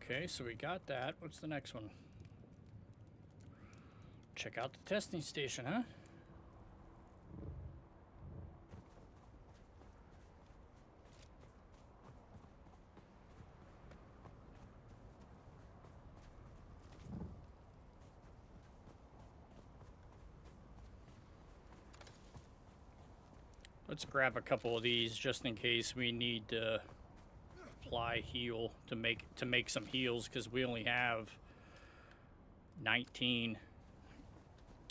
Okay, so we got that. What's the next one? Check out the testing station, huh? Let's grab a couple of these just in case we need to apply heal to make some heals, because we only have 19.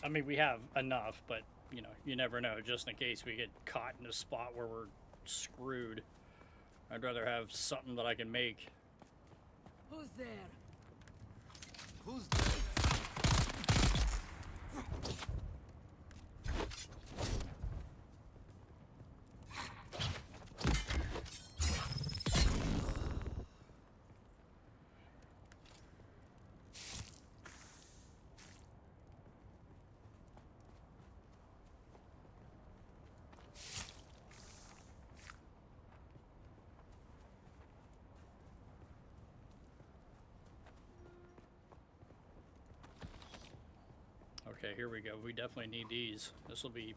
I mean, we have enough, but you know, you never know, just in case we get caught in a spot where we're screwed. I'd rather have something that I can make. Who's there? Who's there? Okay, here we go. We definitely need these. This will be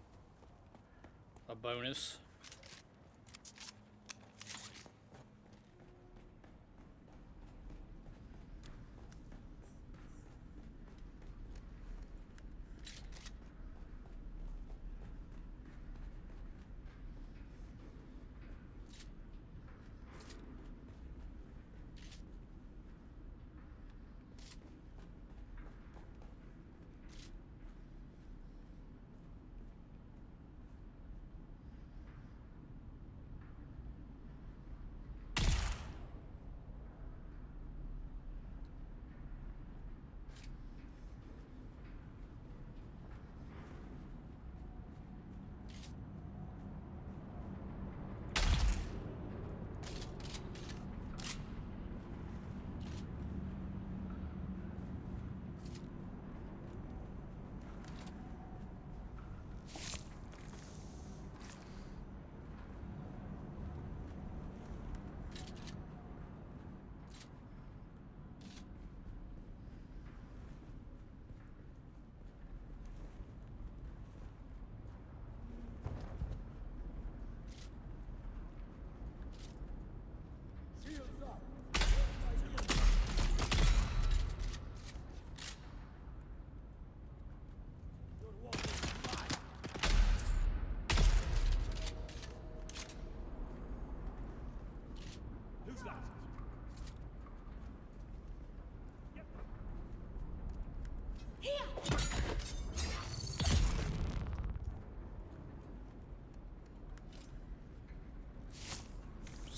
a bonus.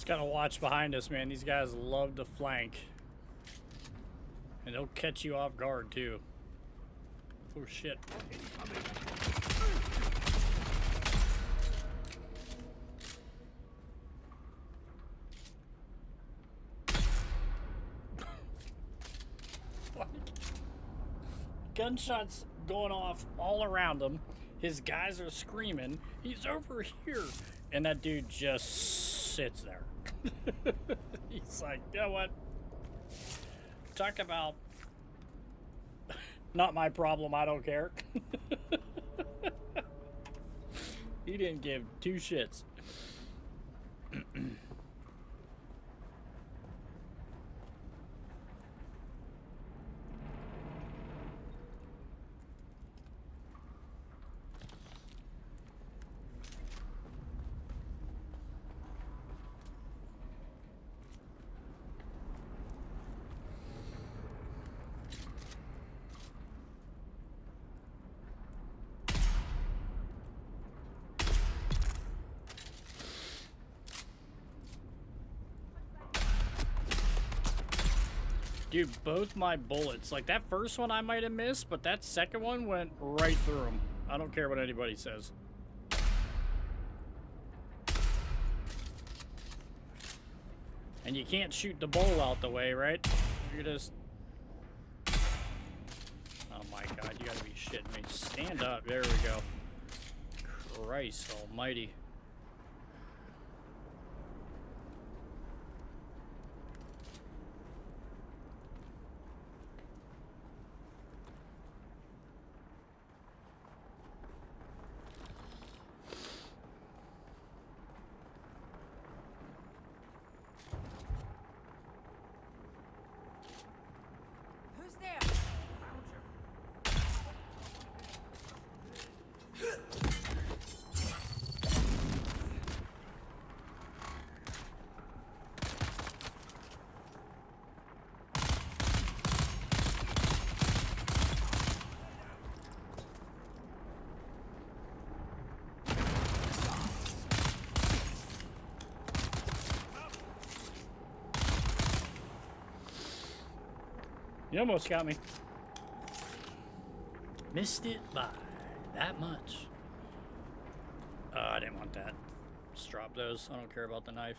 Gotta watch behind us, man. These guys love to flank. And they'll catch you off guard, too. Oh, shit. Gunshots going off all around him. His guys are screaming. He's over here. And that dude just sits there. He's like, you know what? Talk about not my problem, I don't care. He didn't give two shits. Dude, both my bullets, like that first one I might have missed, but that second one went right through him. I don't care what anybody says. And you can't shoot the bowl out the way, right? You just... Oh my god, you gotta be shitting me. Stand up, there we go. Christ almighty. Who's there? You almost got me. Missed it by that much. I didn't want that. Just drop those. I don't care about the knife.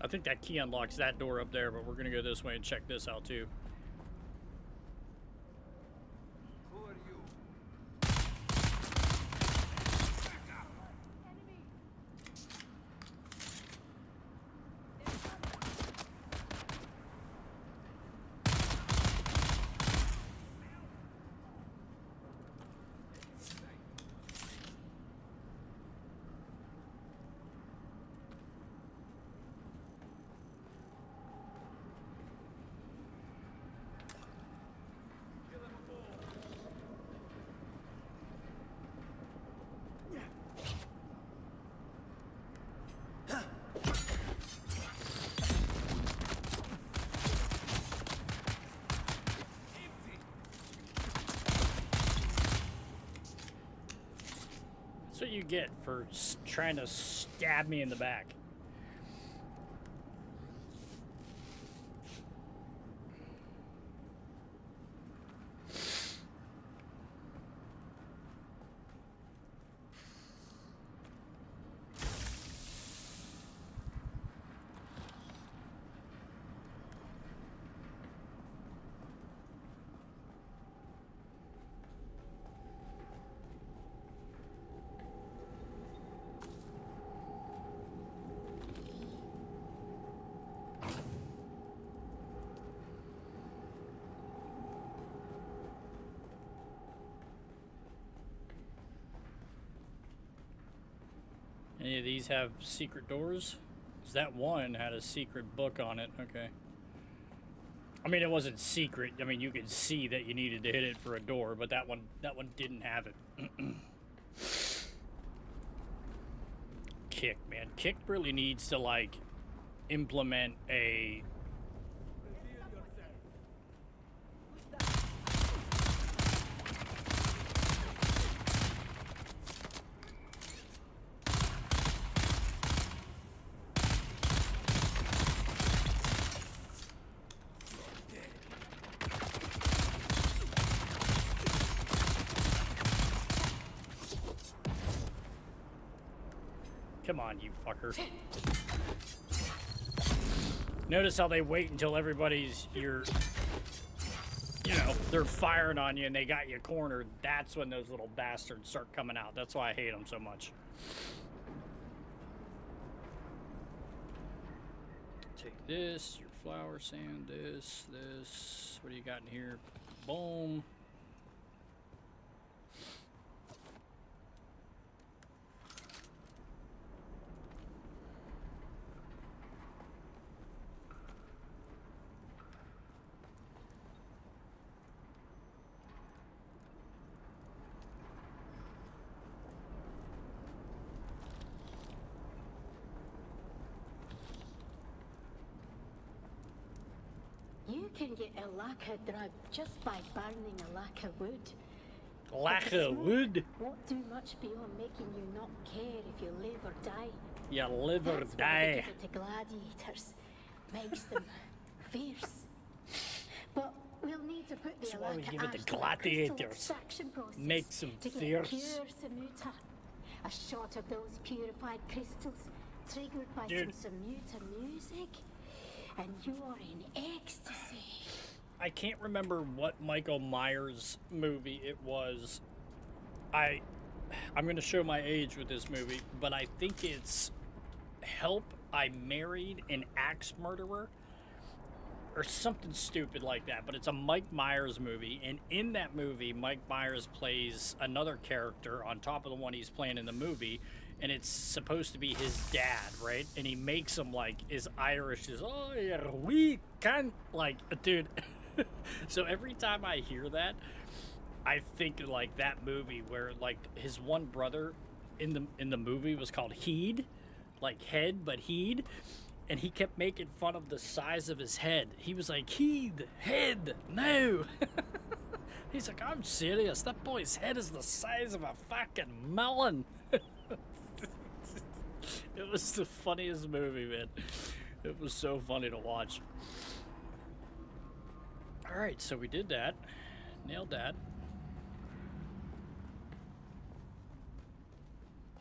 I think that key unlocks that door up there, but we're gonna go this way and check this out too. Who are you? That's what you get for trying to stab me in the back. Any of these have secret doors? 'Cause that one had a secret book on it. Okay. I mean, it wasn't secret. I mean, you could see that you needed to hit it for a door, but that one didn't have it. Kick, man. Kick really needs to, like, implement a... Come on, you fucker. Notice how they wait until everybody's, you know, they're firing on you and they got you cornered. That's when those little bastards start coming out. That's why I hate them so much. Take this, your flour sand, this. What do you got in here? Boom. You can get a lacquer drug just by burning a lacquer wood. Lacquer wood? Won't do much beyond making you not care if you live or die. You live or That's why die. they give it to gladiators. Makes them fierce. But we'll need to put the That's why we lacquer give it to ash through a crystal gladiators. extraction process Makes them to get fierce. pure Samuta. A shot of those purified crystals triggered by Dude. some Samuta music. And you're in ecstasy. I can't remember what Michael Myers movie it was. I'm going to show my age with this movie, but I think it's Help, I Married an Axe Murderer or something stupid like that. But it's a Mike Myers movie, and in that movie, Mike Myers plays another character on top of the one he's playing in the movie, and it's supposed to be his dad, right? And he makes him like is Irish, is oh yeah, we can like, dude. So every time I hear that, I think like that movie where like his one brother in the movie was called Heed, like head but Heed, and he kept making fun of the size of his head. He was like, Heed, head, no. He's like, I'm serious. That boy's head is the size of a fucking melon. It was the funniest movie, man. It was so funny to watch. Alright, so we did that. Nailed that.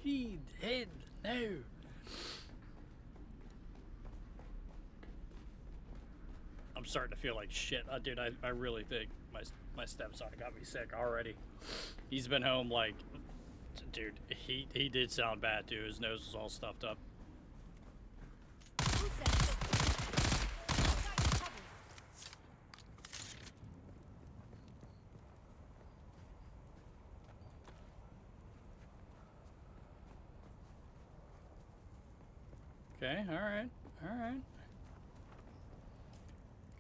Heed, head, no. I'm starting to feel like shit. Dude, I really think my stepson got me sick already. He's been home like... Dude, he did sound bad too. His nose was all stuffed up. Okay, alright, alright.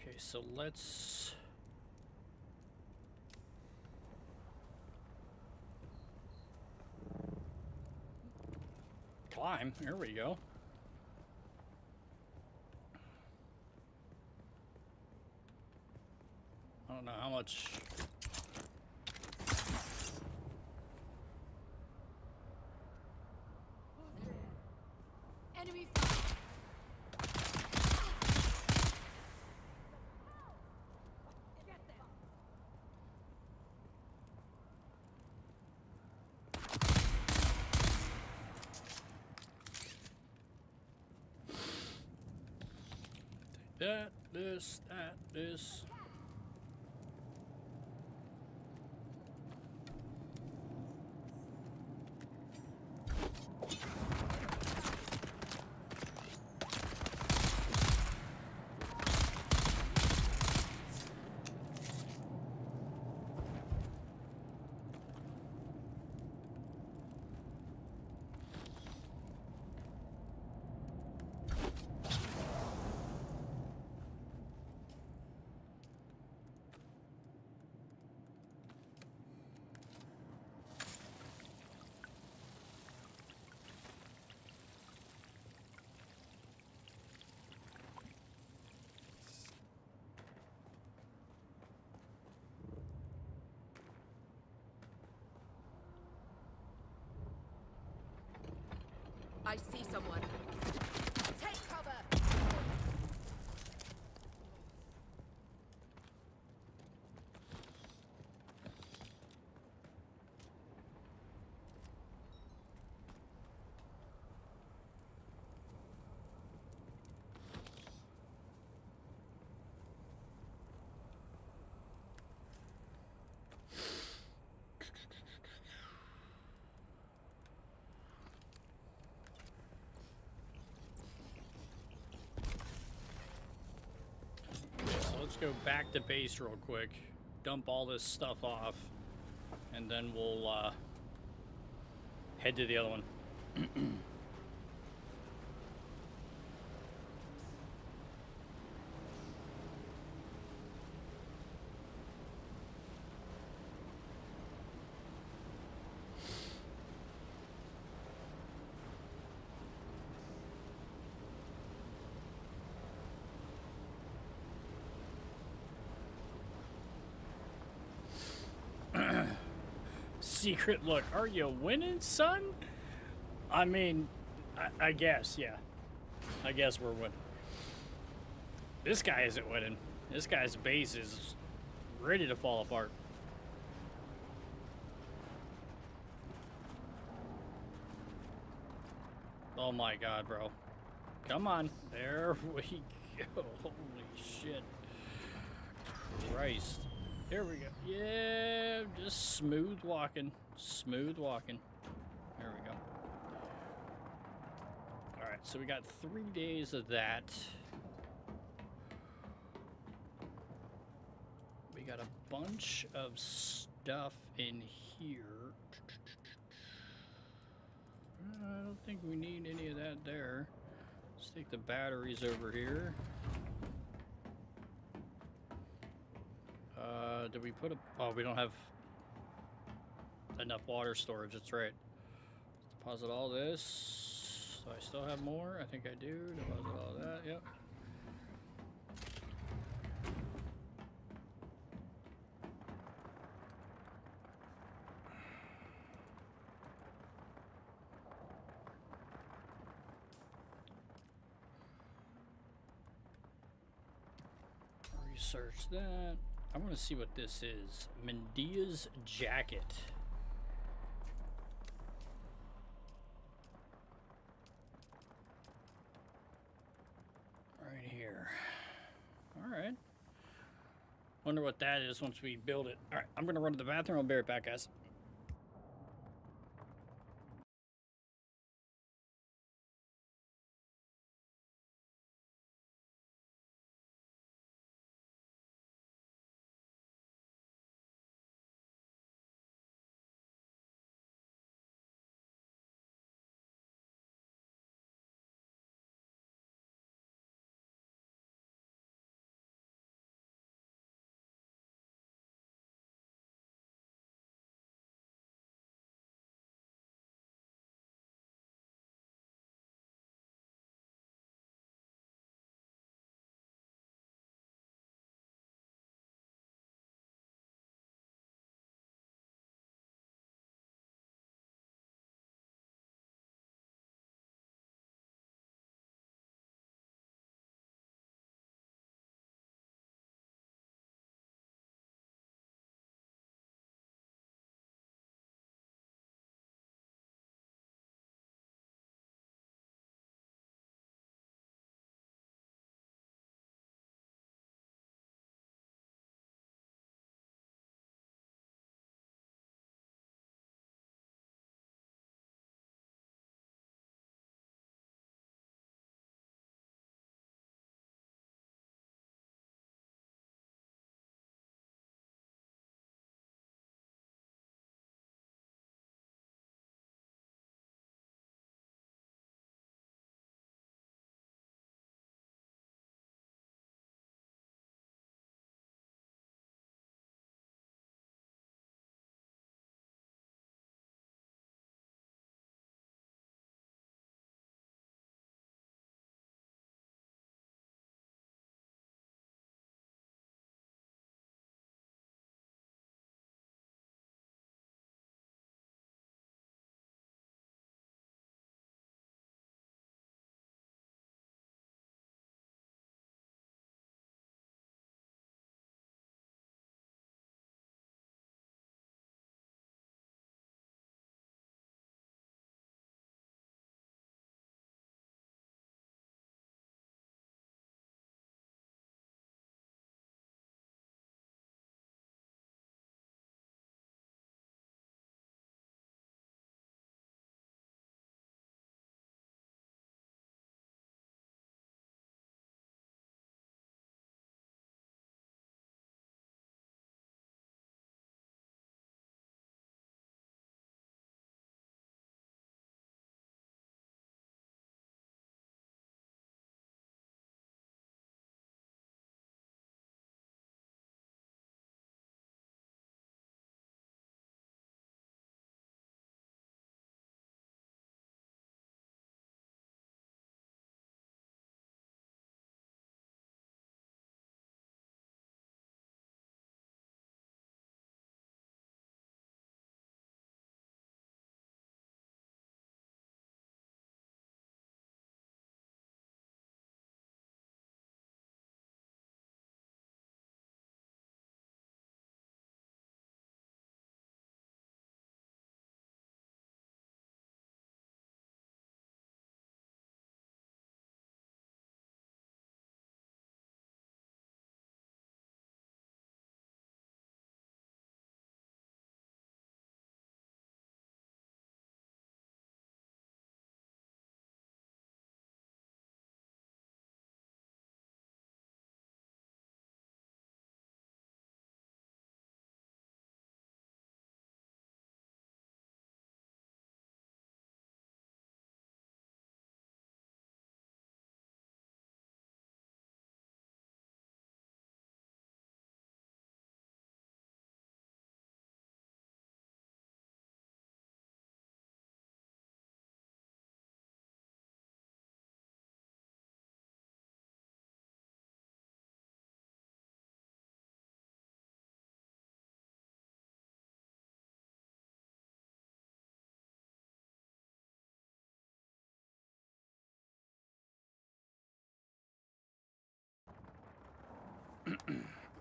Okay, so let's... climb. Here we go. I don't know how much... Enemy. That, this, that, this. I see someone. Take cover! So let's go back to base real quick, dump all this stuff off, and then we'll head to the other one. Secret look. Are you winning, son? I mean, I guess, yeah. I guess we're winning. This guy isn't winning. This guy's base is ready to fall apart. Oh my god, bro. Come on. There we go. Holy shit. Christ. Here we go. Yeah, just smooth walking. Smooth walking. There we go. Alright, so we got 3 days of that. We got a bunch of stuff in here. I don't think we need any of that there. Let's take the batteries over here. Did we put a... Oh, we don't have enough water storage. That's right. Deposit all this. Do I still have more? I think I do. Deposit all that. Yep. Research that. I want to see what this is. Mendia's jacket. Right here. All right. Wonder what that is once we build it. All right, I'm going to run to the bathroom. I'll be right back, guys.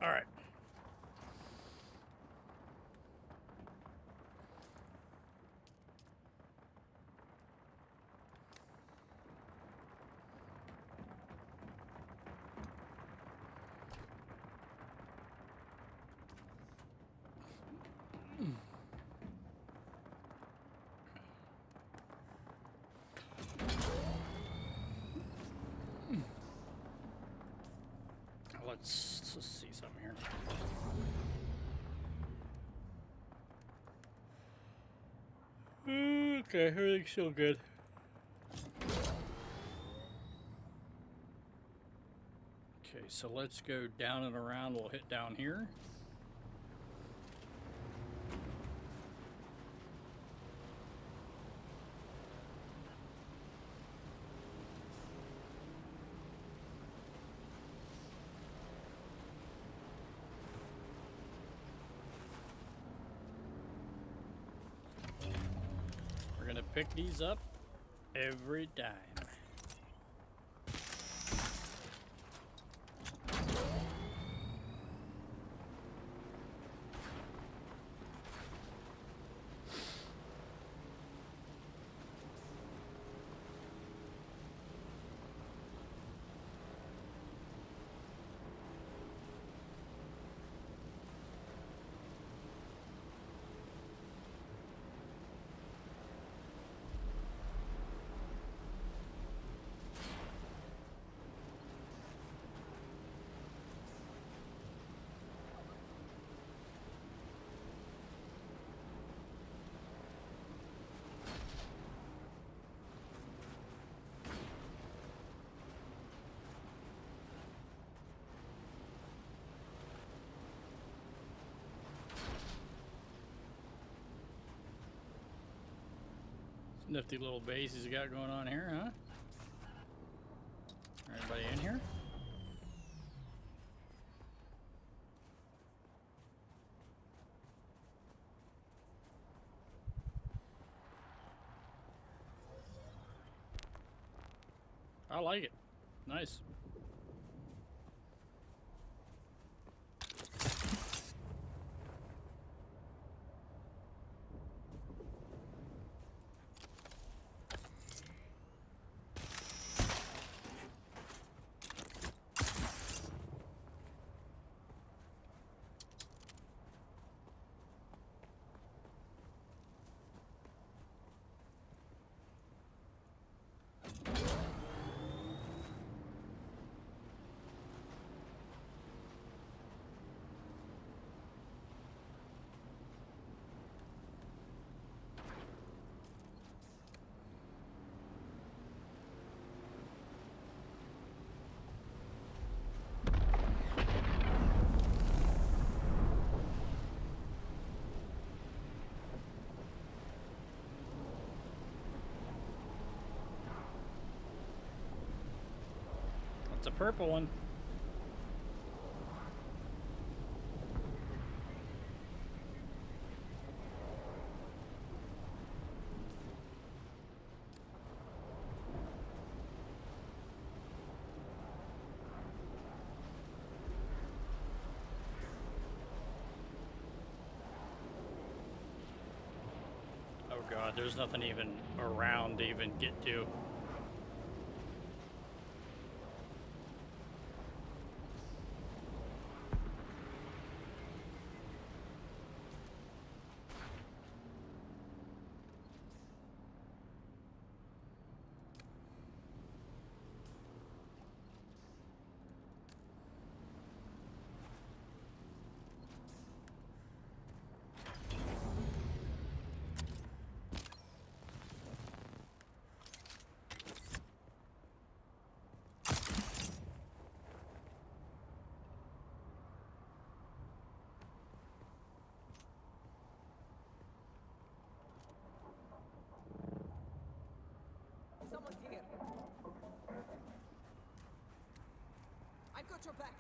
All right. Let's see something here. Okay, everything's still good. Okay, so let's go down and around. We'll hit down here. We're gonna pick these up every time. Nifty little base he's got going on here, huh? Everybody in here? I like it. Nice. It's a purple one. Oh God, there's nothing even around to even get to. Someone's here. I've got your back.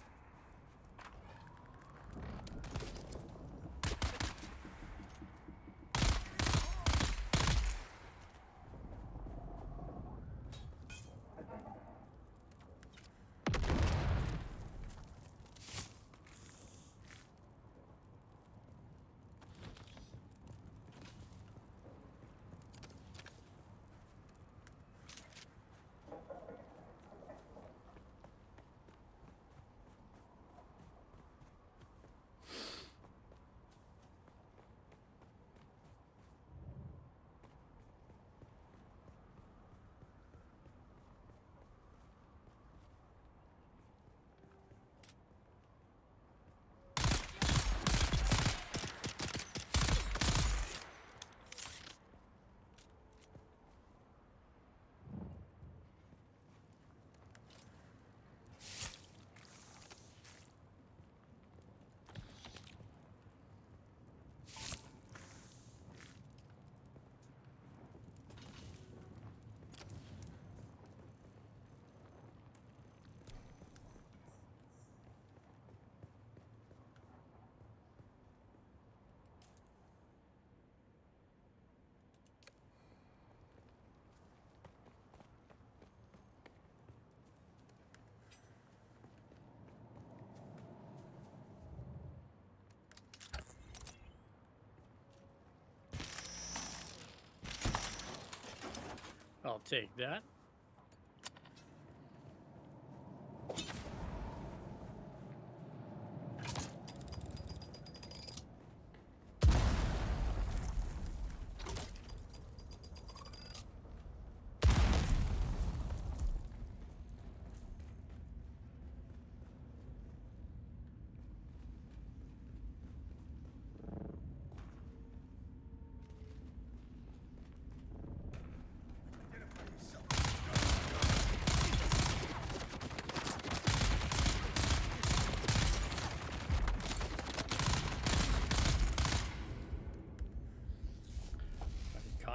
take that.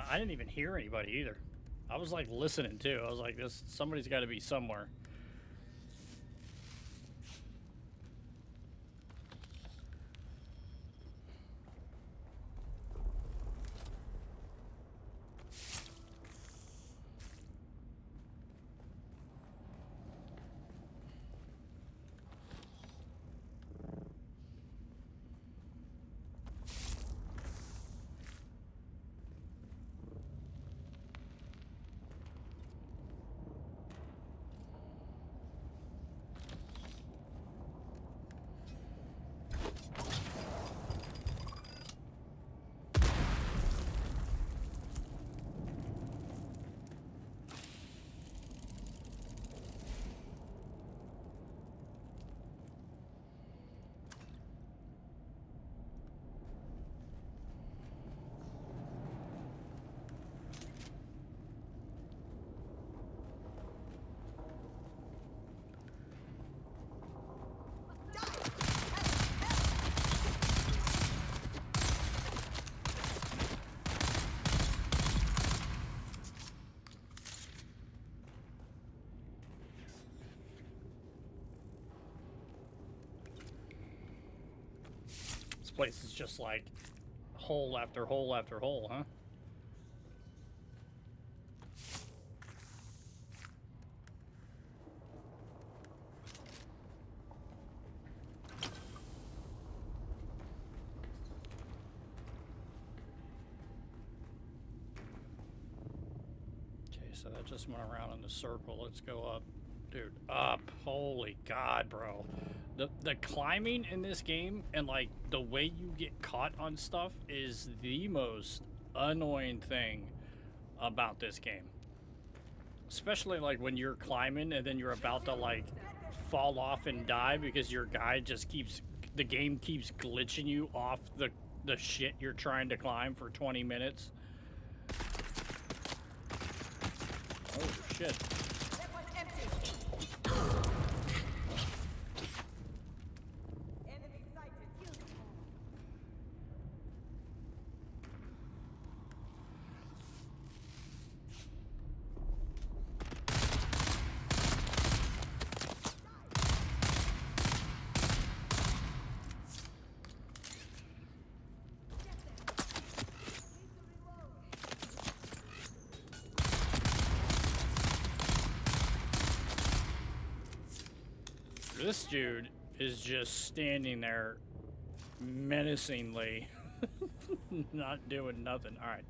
I didn't even hear anybody either. I was like listening too. I was like, this somebody's got to be somewhere. This place is just like hole after hole after hole, huh? Okay, so that just went around in the circle. Let's go up. Dude, up. Holy God, bro. The climbing in this game and like the way you get caught on stuff is the most annoying thing about this game. Especially like when you're climbing and then you're about to like fall off and die because your guy just keeps, the game keeps glitching you off the shit you're trying to climb for 20 minutes. Oh shit. That one's empty. Enemy sighted. This dude is just standing there menacingly, not doing nothing. All right,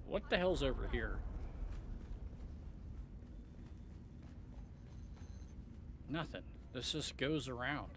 what the hell's over here? Nothing. This just goes around.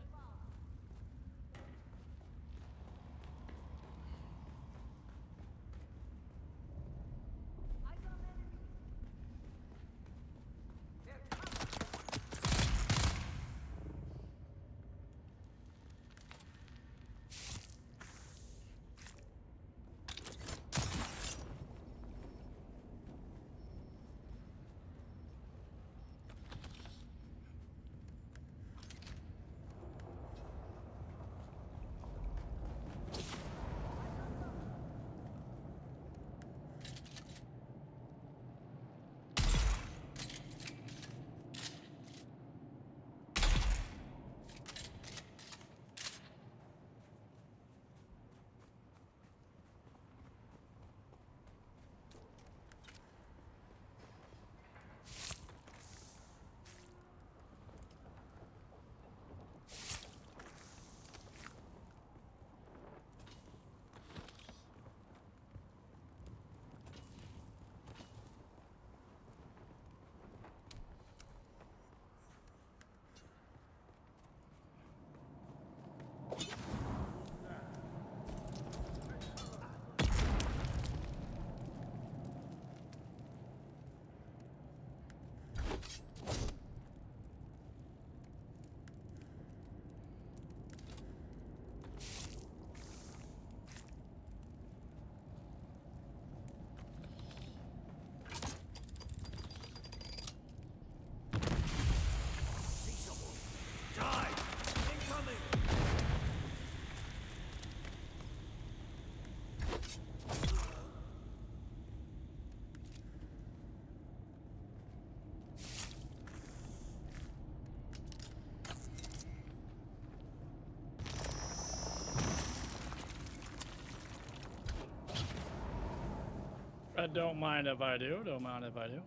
Don't mind if I do. Don't mind if I do.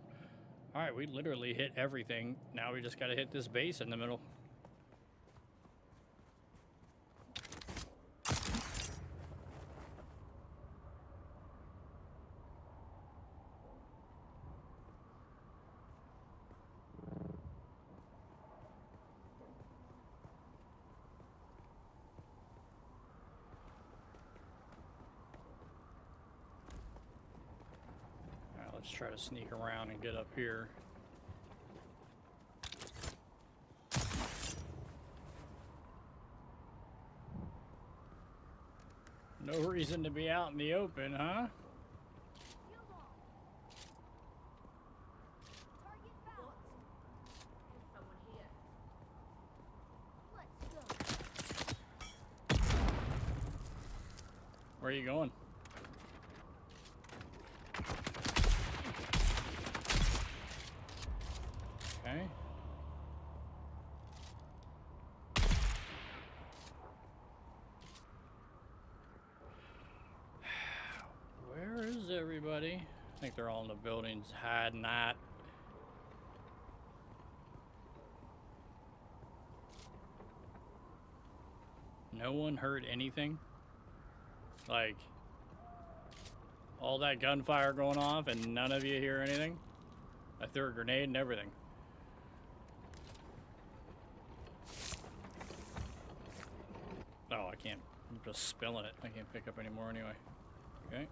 All right, we literally hit everything. Now we just got to hit this base in the middle. Let's try to sneak around and get up here. No reason to be out in the open, huh? Where are you going? Okay. Where is everybody? I think they're all in the buildings hiding out. No one heard anything? Like, all that gunfire going off and none of you hear anything? I threw a grenade and everything. Oh, I can't. I'm just spilling it. I can't pick up anymore anyway. Okay.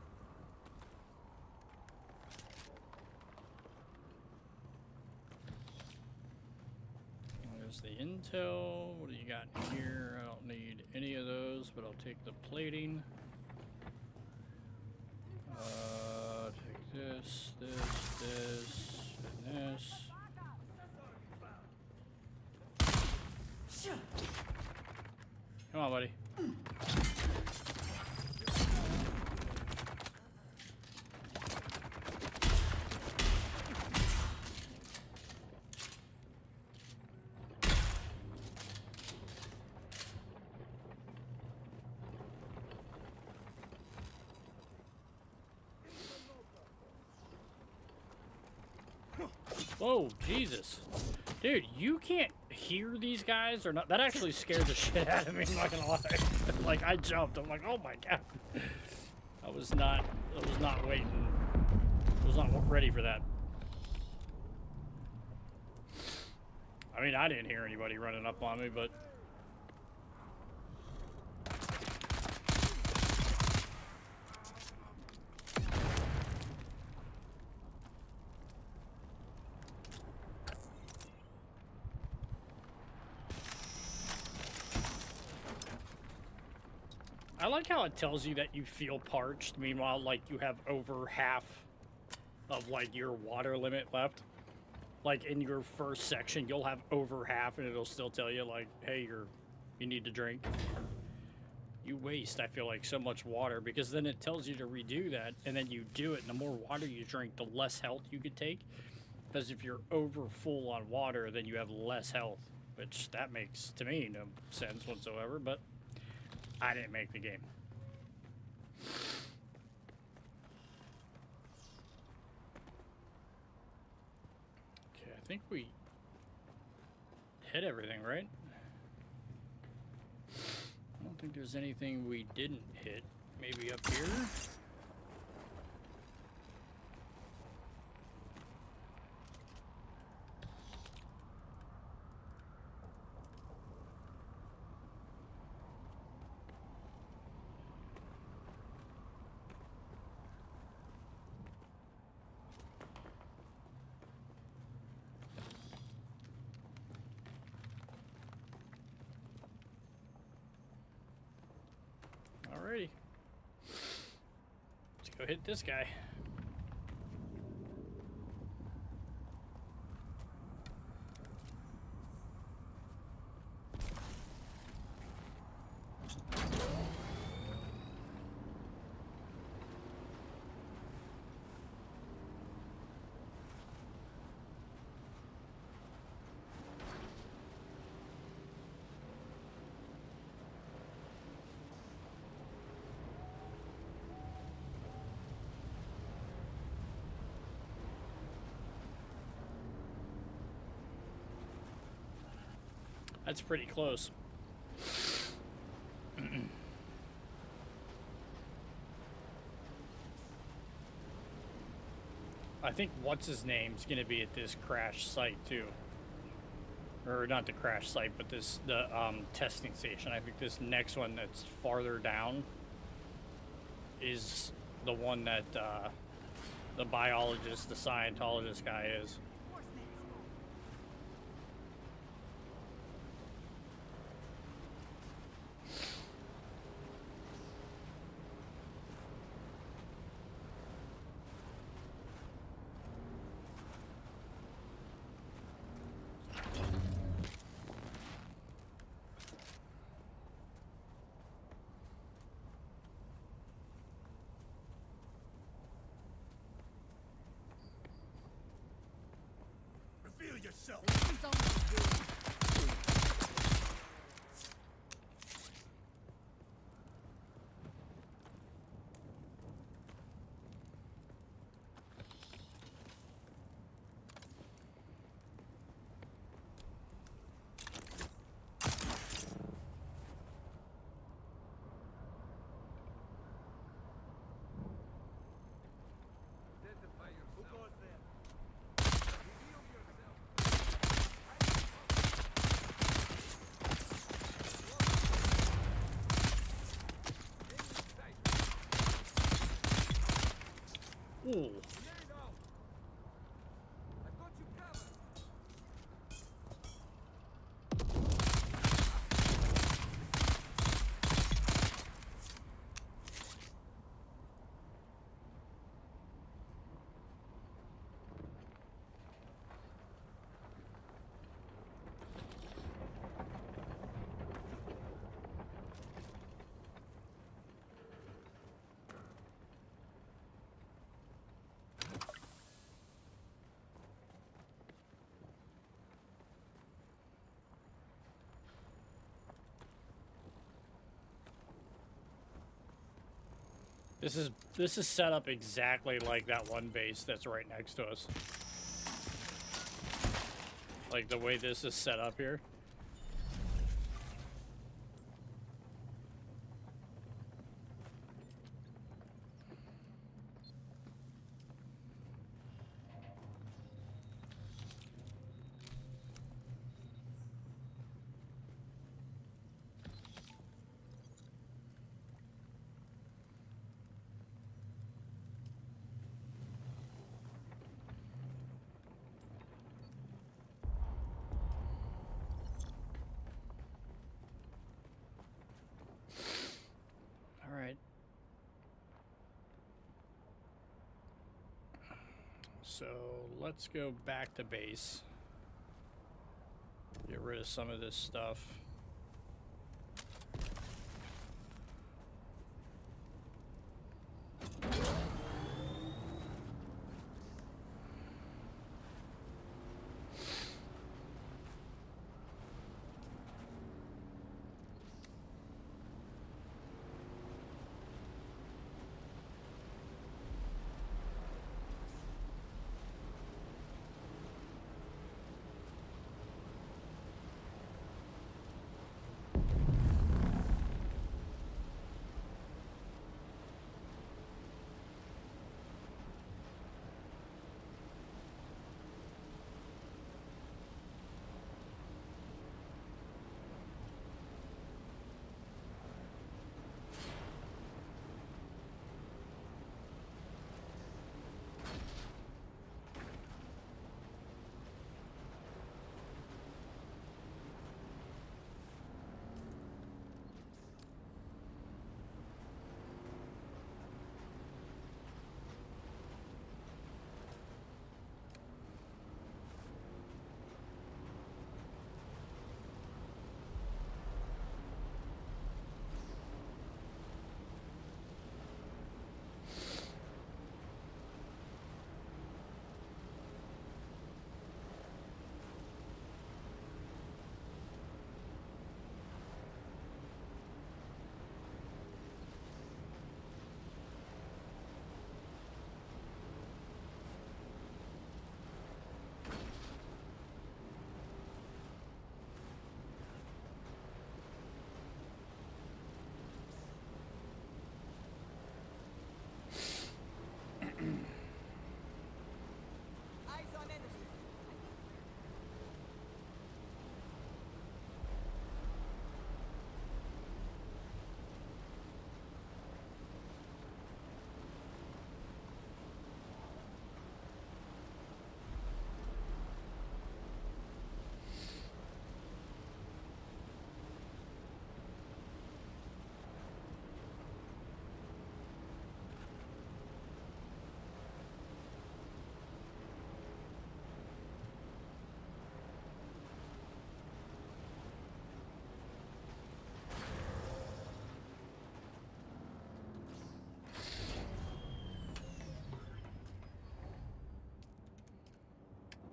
There's the intel. What do you got here? I don't need any of those, but I'll take the plating. Take this, and this. Come on, buddy. Whoa, Jesus. Dude, you can't hear these guys or not? That actually scared the shit out of me, I'm not gonna lie. Like, I jumped. I'm like, oh my god. I was not waiting. I was not ready for that. I mean, I didn't hear anybody running up on me, but... I like how it tells you that you feel parched, meanwhile, like, you have over half of, like, your water limit left. Like, in your first section, you'll have over half, and it'll still tell you, like, hey, you need to drink. You waste, I feel like, so much water, because then it tells you to redo that, and then you do it, and the more water you drink, the less health you could take. Because if you're over full on water, then you have less health, which that makes, to me, no sense whatsoever, but... I didn't make the game. Okay, I think we hit everything, right? I don't think there's anything we didn't hit. Maybe up here? Alrighty. Let's go hit this guy. That's pretty close. I think what's his name's gonna be at this crash site too. Or not the crash site, but the testing station. I think this next one that's farther down is the one that the biologist, the Scientologist guy is. Reveal yourself. Ooh. This is set up exactly like that one base that's right next to us. Like the way this is set up here. So let's go back to base. Get rid of some of this stuff.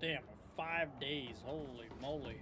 Damn, 5 days. Holy moly.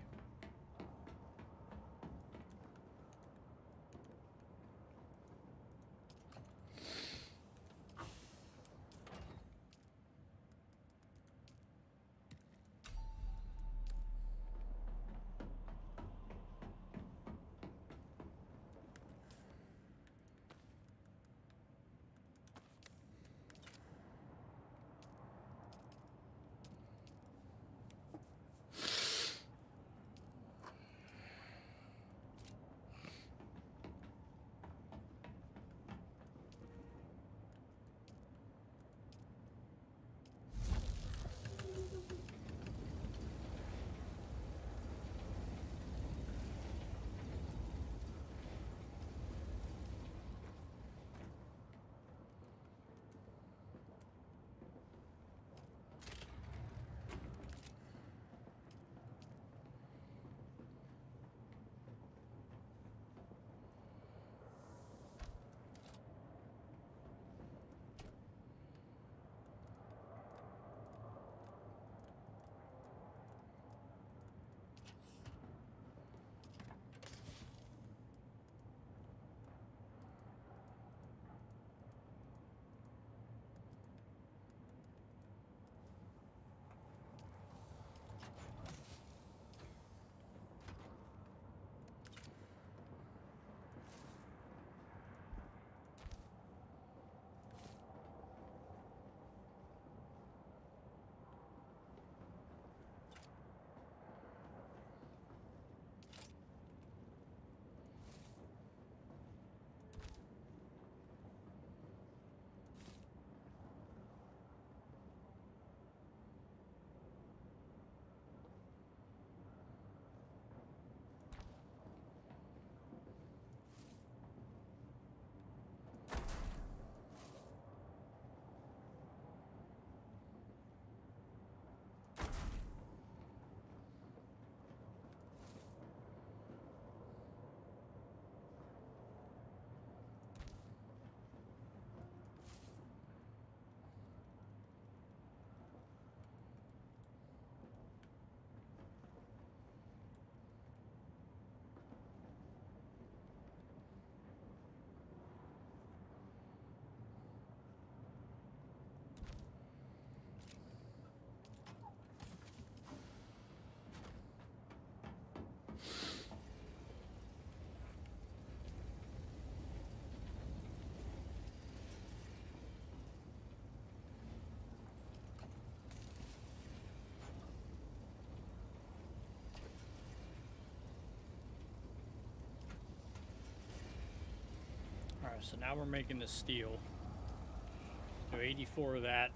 Alright, so now we're making the steel. Do 84 of that.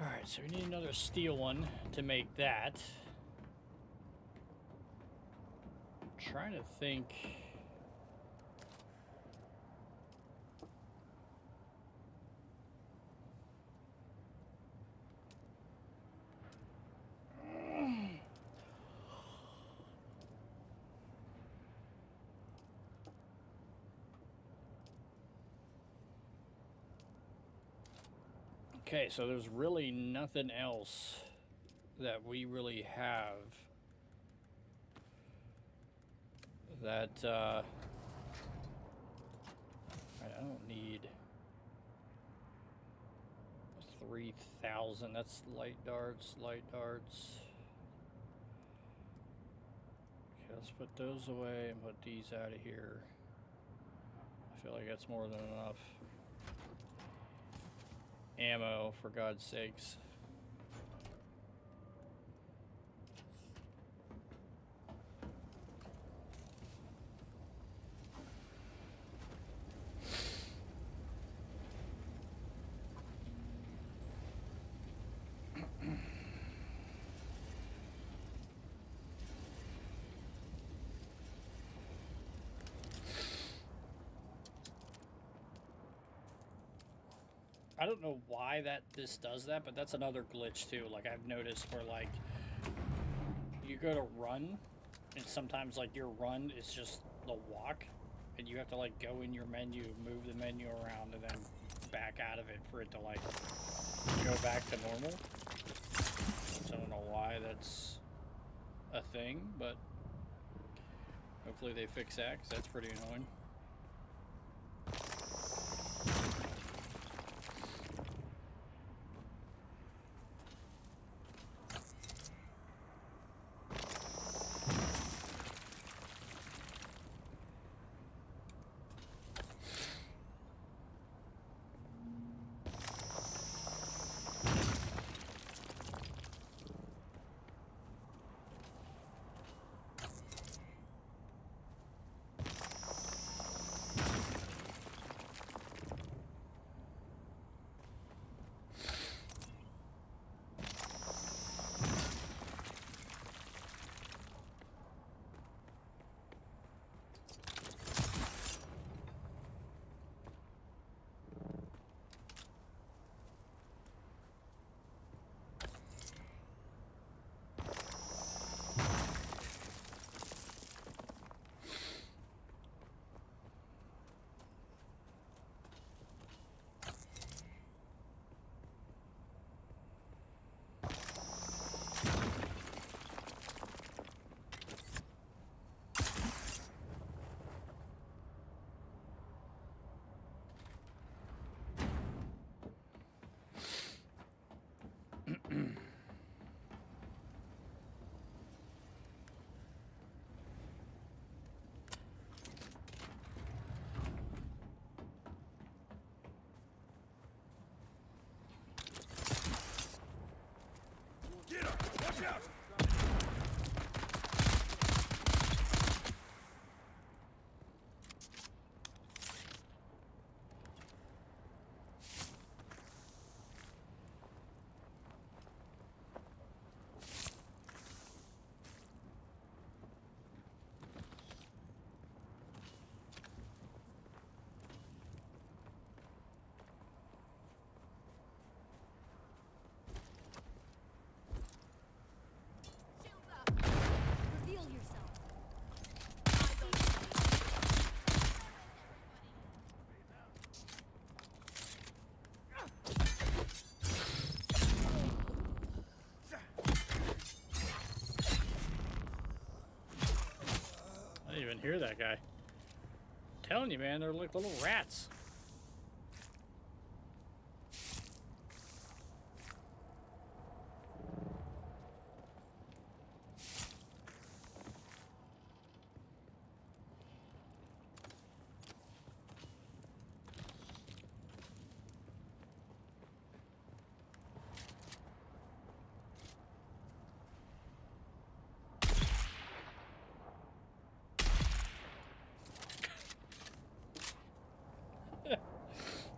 Alright, so we need another steel one to make that. I'm trying to think. Okay, so there's really nothing else that we really have that I don't need 3,000. That's light darts, light darts. Okay, let's put those away and put these out of here. I feel like that's more than enough ammo, for God's sakes. I don't know why this does that, but that's another glitch too. Like I've noticed where like you go to run, and sometimes like your run is just the walk, and you have to like go in your menu, move the menu around, and then back out of it for it to like go back to normal. So I don't know why that's a thing, but hopefully they fix that, because that's pretty annoying. Reveal yourself. I didn't even hear that guy. I'm telling you, man, they're like little rats.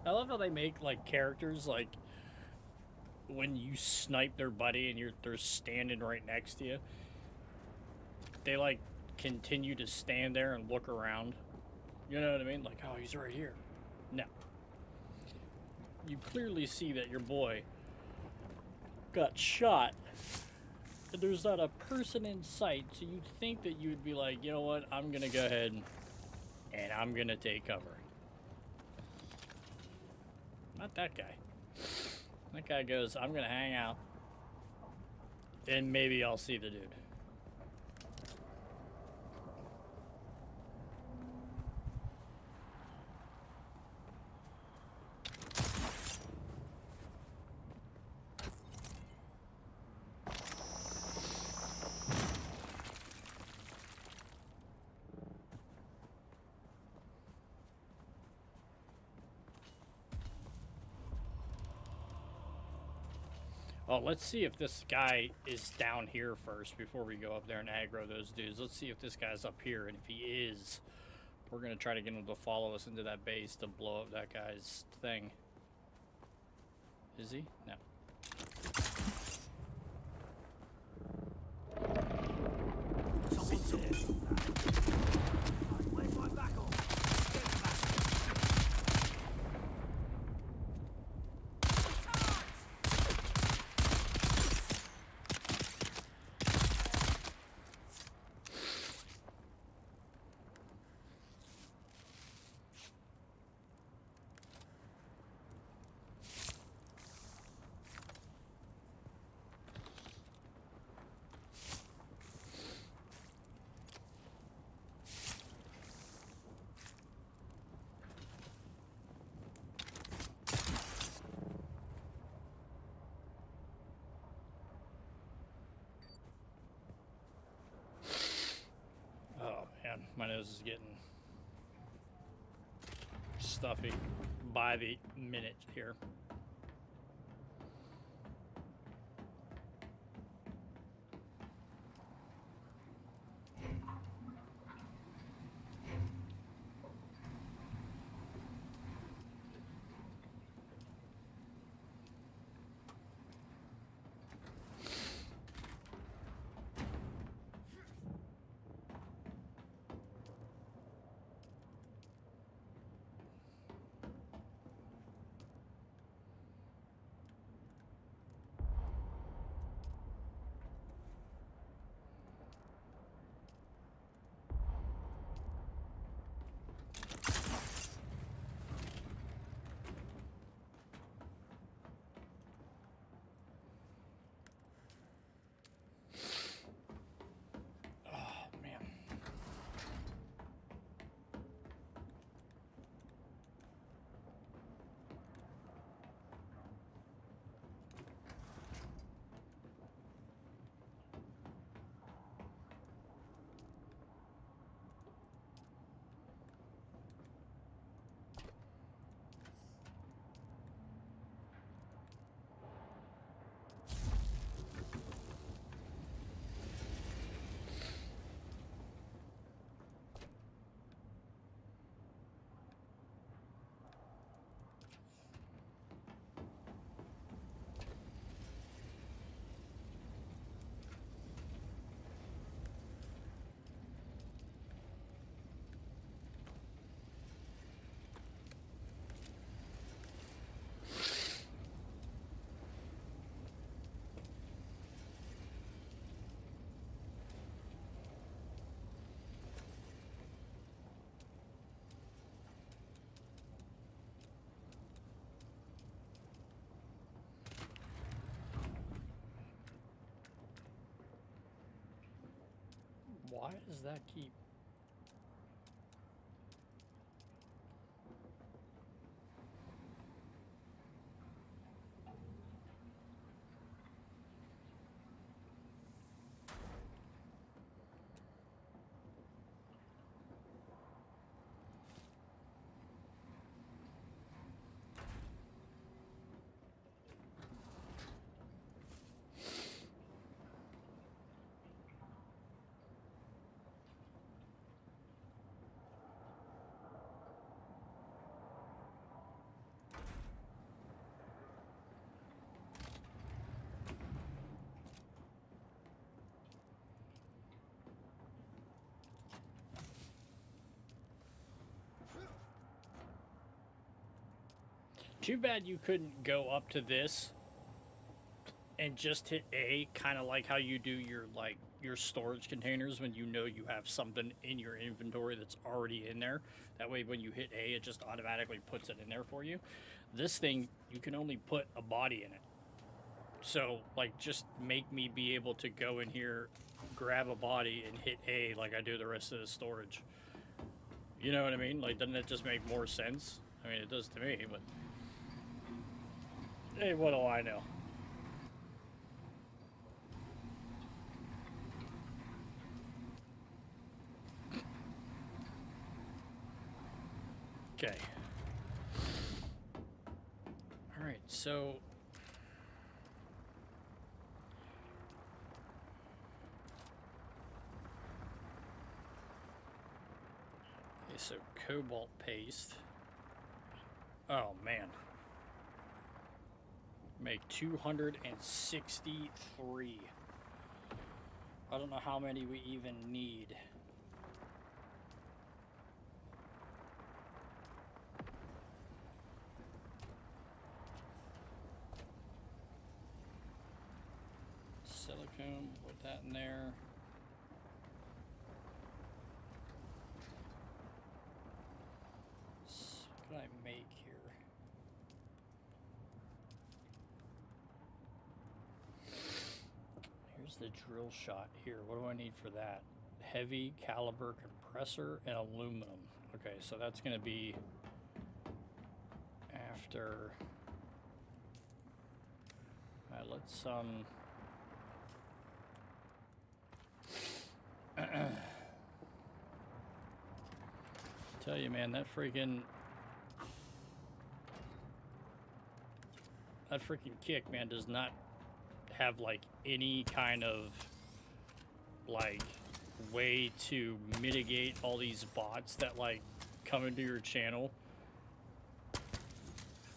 I love how they make like characters like when you snipe their buddy and they're standing right next to you. They like continue to stand there and look around. You know what I mean? Like, oh, he's right here. No. You clearly see that your boy got shot. And there's not a person in sight, so you'd think that you would be like, you know what? I'm gonna go ahead and I'm gonna take cover. Not that guy. That guy goes, I'm gonna hang out. And maybe I'll see the dude. Oh, let's see if this guy is down here first before we go up there and aggro those dudes. Let's see if this guy's up here, and if he is, we're going to try to get him to follow us into that base to blow up that guy's thing. Is he? No. Where's my back on? this is getting stuffy by the minute here. Why does that keep... Too bad you couldn't go up to this and just hit A, kind of like how you do your storage containers when you know you have something in your inventory that's already in there. That way when you hit A, it just automatically puts it in there for you. This thing, you can only put a body in it. So, like, just make me be able to go in here, grab a body, and hit A like I do the rest of the storage. You know what I mean? Like, doesn't it just make more sense? I mean, it does to me, but... Hey, what do I know? Okay. All right, so... Okay, so cobalt paste. Oh, man. Make 263. I don't know how many we even need. Silicone, put that in there. What can I make here? Here's the drill shot here. What do I need for that? Heavy caliber compressor and aluminum. Okay, so that's going to be after... Alright, let's Tell you, man, that freaking kick, man, does not have like any kind of like way to mitigate all these bots that like come into your channel.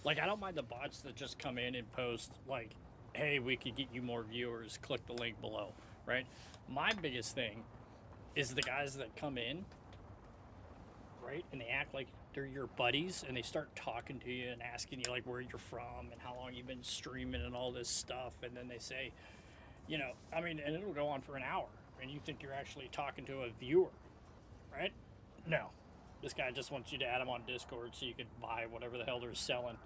Like, I don't mind the bots that just come in and post like, hey, we could get you more viewers, click the link below, right? My biggest thing is the guys that come in, right, and they act like they're your buddies, and they start talking to you and asking you like where you're from and how long you've been streaming and all this stuff, and then they say, you know, I mean, and it'll go on for an hour, and you think you're actually talking to a viewer, right? No, this guy just wants you to add him on Discord so you could buy whatever the hell they're selling,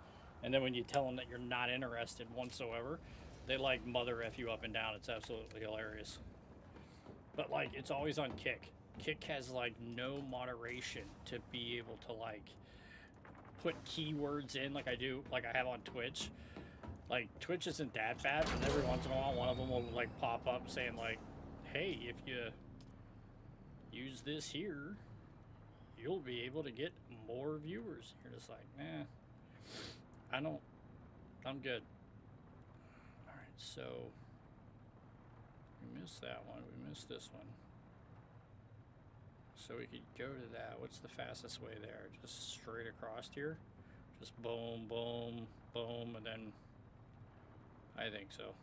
and then when you tell them that you're not interested whatsoever, they like mother F you up and down. It's absolutely hilarious. But like, it's always on Kick. Kick has like no moderation to be able to like put keywords in like I do, like I have on Twitch. Like, Twitch isn't that bad, but every once in a while one of them will like pop up saying like, hey, if you use this here, you'll be able to get more viewers. You're just like, nah, I'm good. All right, so we missed that one. We missed this one. So we could go to that. What's the fastest way there? Just straight across here? Just boom, boom, boom, and then I think so.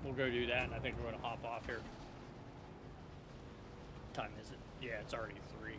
We'll go do that, and I think we're gonna hop off here. What time is it? Yeah, it's already 3.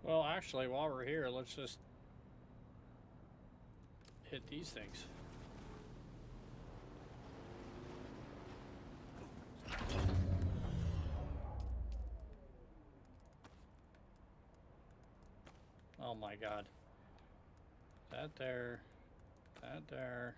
Well, actually, while we're here, let's just hit these things. Oh my God. That there. That there.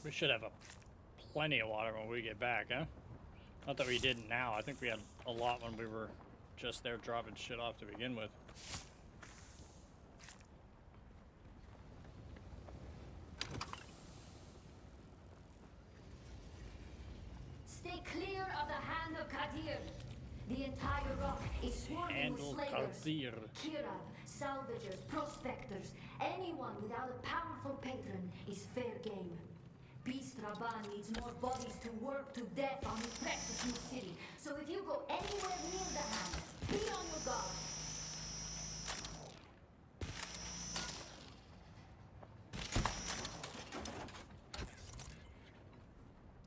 We should have plenty of water when we get back, huh? Not that we didn't now. I think we had a lot when we were just there dropping shit off to begin with. Stay clear of the hand of Kadir. The entire rock is swarming Handle with slayers. Kadir. Kirab, salvagers, prospectors, anyone without a powerful patron is fair game. Beast Rabban needs more bodies to work to death on his precious new city. So if you go anywhere near the hand, be on your guard.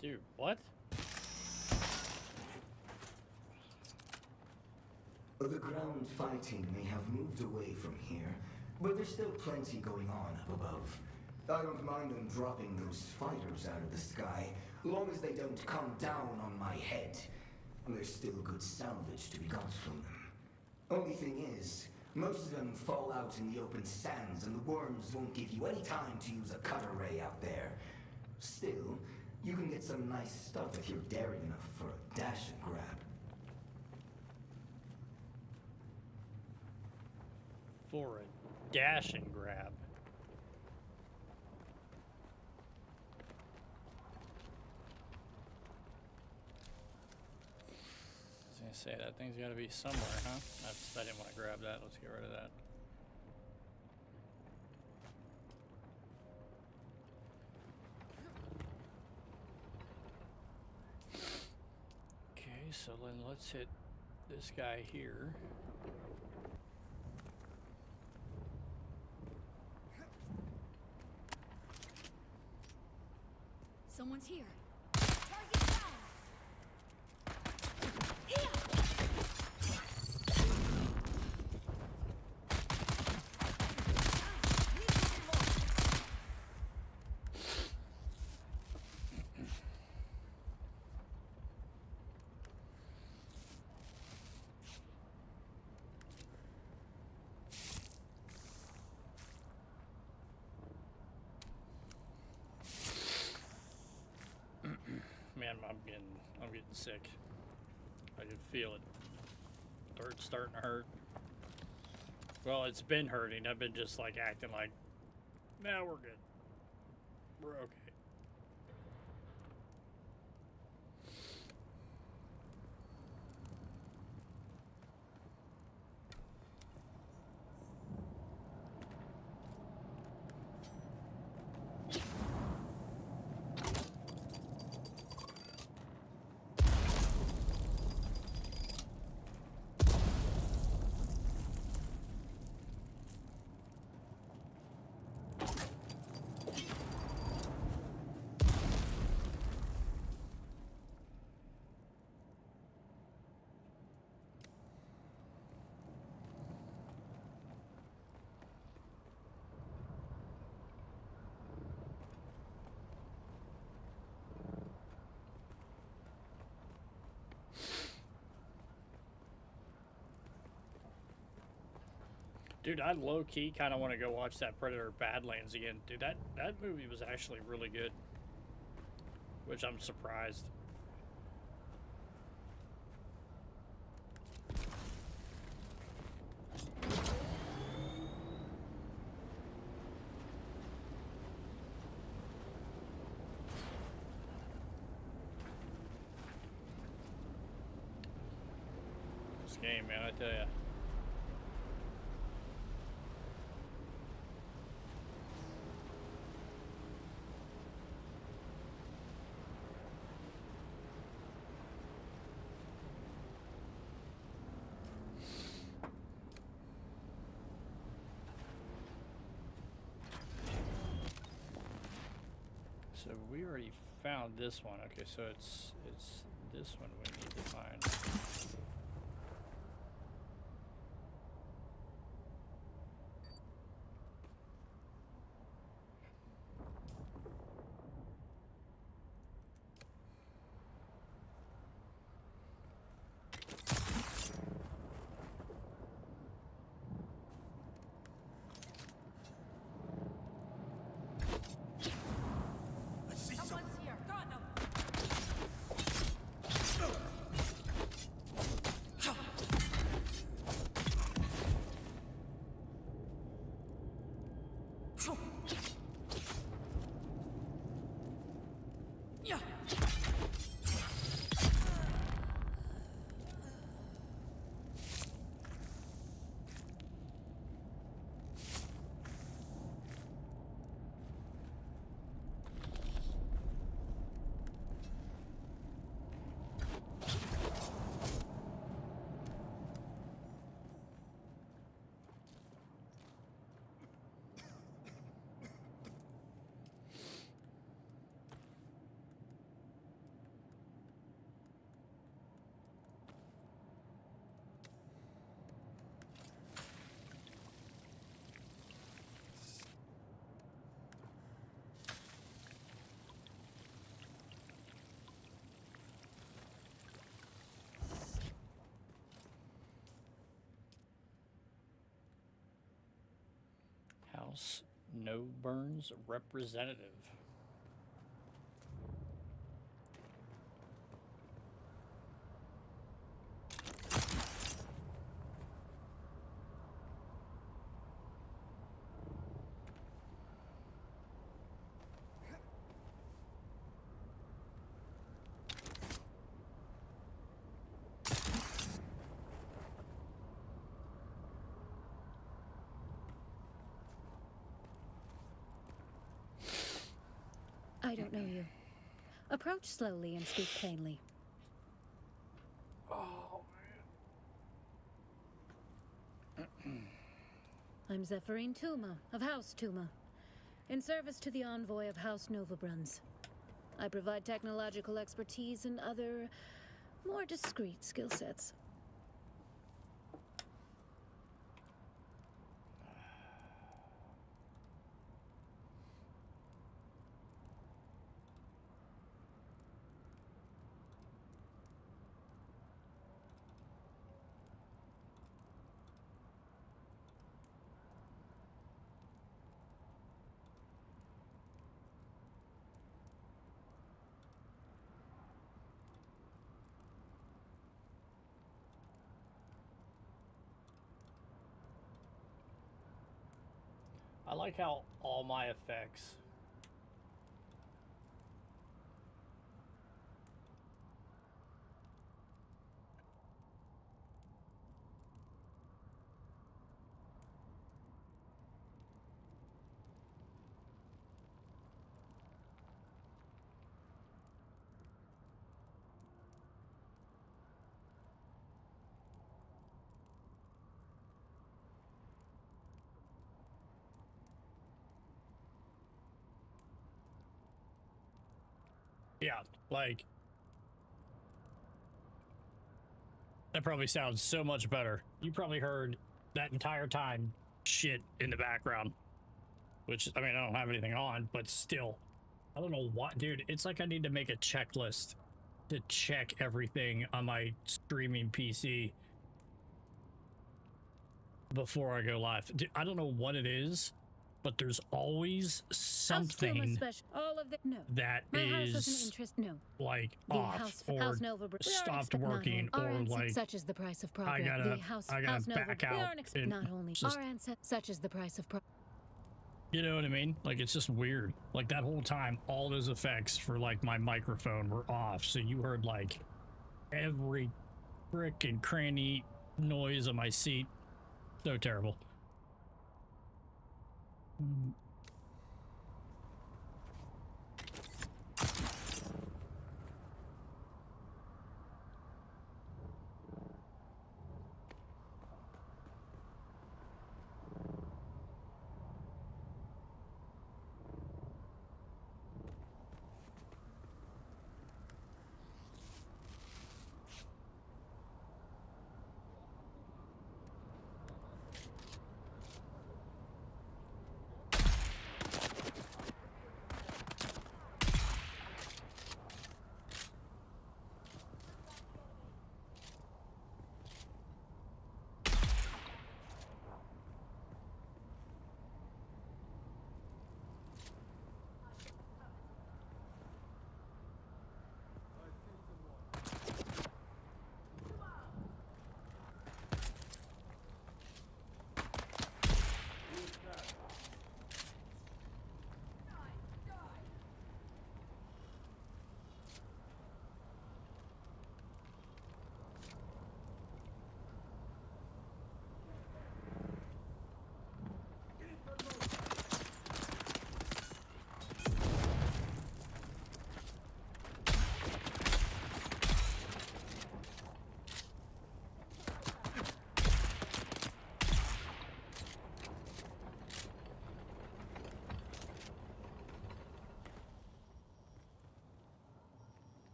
Dude, what? The ground fighting may have moved away from here, but there's still plenty going on up above. I don't mind them dropping those fighters out of the sky, long as they don't come down on my head. There's still good salvage to be got from them. Only thing is, most of them fall out in the open sands, and the worms won't give you any time to use a cutter ray out there. Still, you can get some nice stuff if you're daring enough for a dash and grab. For a dash and grab. I was gonna say, that thing's gotta be somewhere, huh? I didn't want to grab that. Let's get rid of that. Okay, so then let's hit this guy here. Someone's here. Target down. Here. Man, I'm getting sick. I can feel it. It's starting to hurt. Well, it's been hurting. I've been just like acting like, nah, we're good. We're okay. Dude, I low-key kind of want to go watch that Predator Badlands again. Dude, that movie was actually really good. Which I'm surprised. This game, man, I tell ya. So we already found this one. Okay, so it's this one we need to find. House No Burns representative. I don't know you. Approach slowly and speak plainly. I'm Zephyrine Tuma of House Tuma, in service to the envoy of House Novabruns. I provide technological expertise and other, more discreet skill sets. I like how all my effects yeah, like that probably sounds so much better. You probably heard that entire time shit in the background, which, I mean, I don't have anything on, but still, I don't know what, dude. It's like I need to make a checklist to check everything on my streaming PC before I go live. Dude, I don't know what it is, but there's always something All of the no. that My house has an is interest. No. like The off house, or house Nova stopped working, or like such is the price of I progress. gotta The house, I gotta house Nova, back we out. aren't and not only just, our ancestors, such is the price of progress. you know what I mean? Like, it's just weird. Like, that whole time, all those effects for like my microphone were off, so you heard like every crick and cranny noise on my seat. So terrible.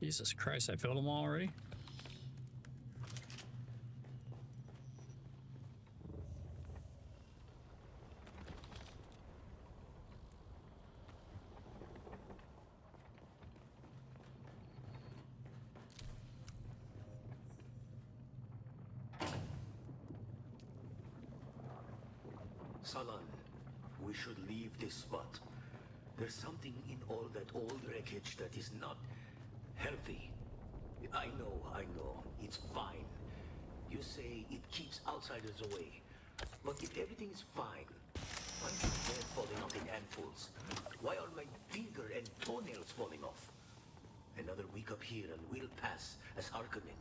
Jesus Christ, I filled them all already? Salan, we should leave this spot. There's something in all that old wreckage that is not healthy. I know. It's fine. You say it keeps outsiders away. But if everything is fine, why is my hair falling off in handfuls? Why are my finger and toenails falling off? Another week up here and we'll pass as Harkonnen.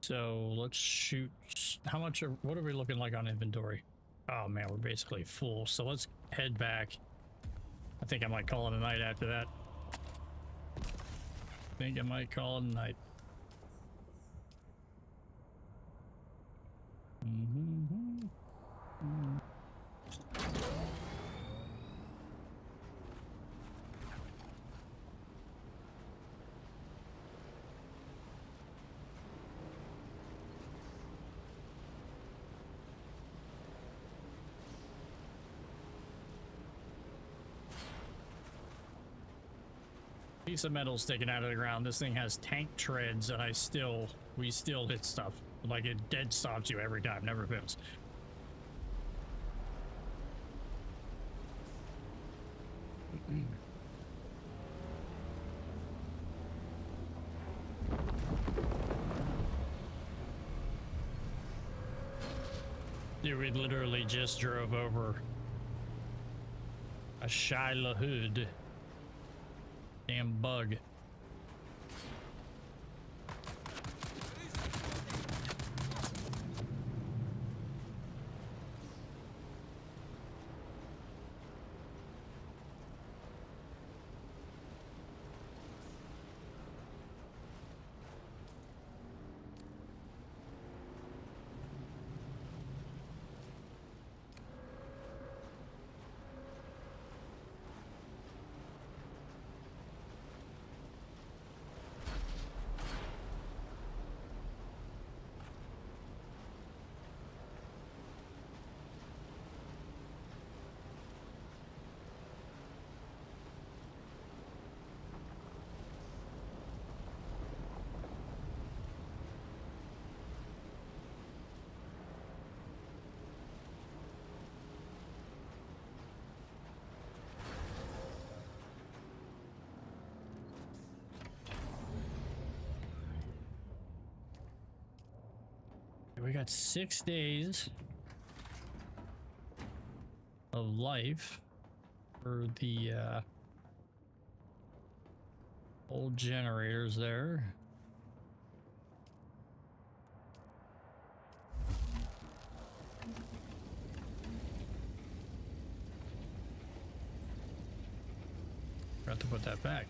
So let's shoot. How much what are we looking like on inventory? Oh man, we're basically full. So let's head back. I think I might call it a night after that. Piece of metal sticking out of the ground. This thing has tank treads, and we still hit stuff. Like, it dead stops you every time, never fails. Dude, we literally just drove over a Shiloh hood. Damn bug. We got 6 days of life for the old generators there. Forgot to put that back.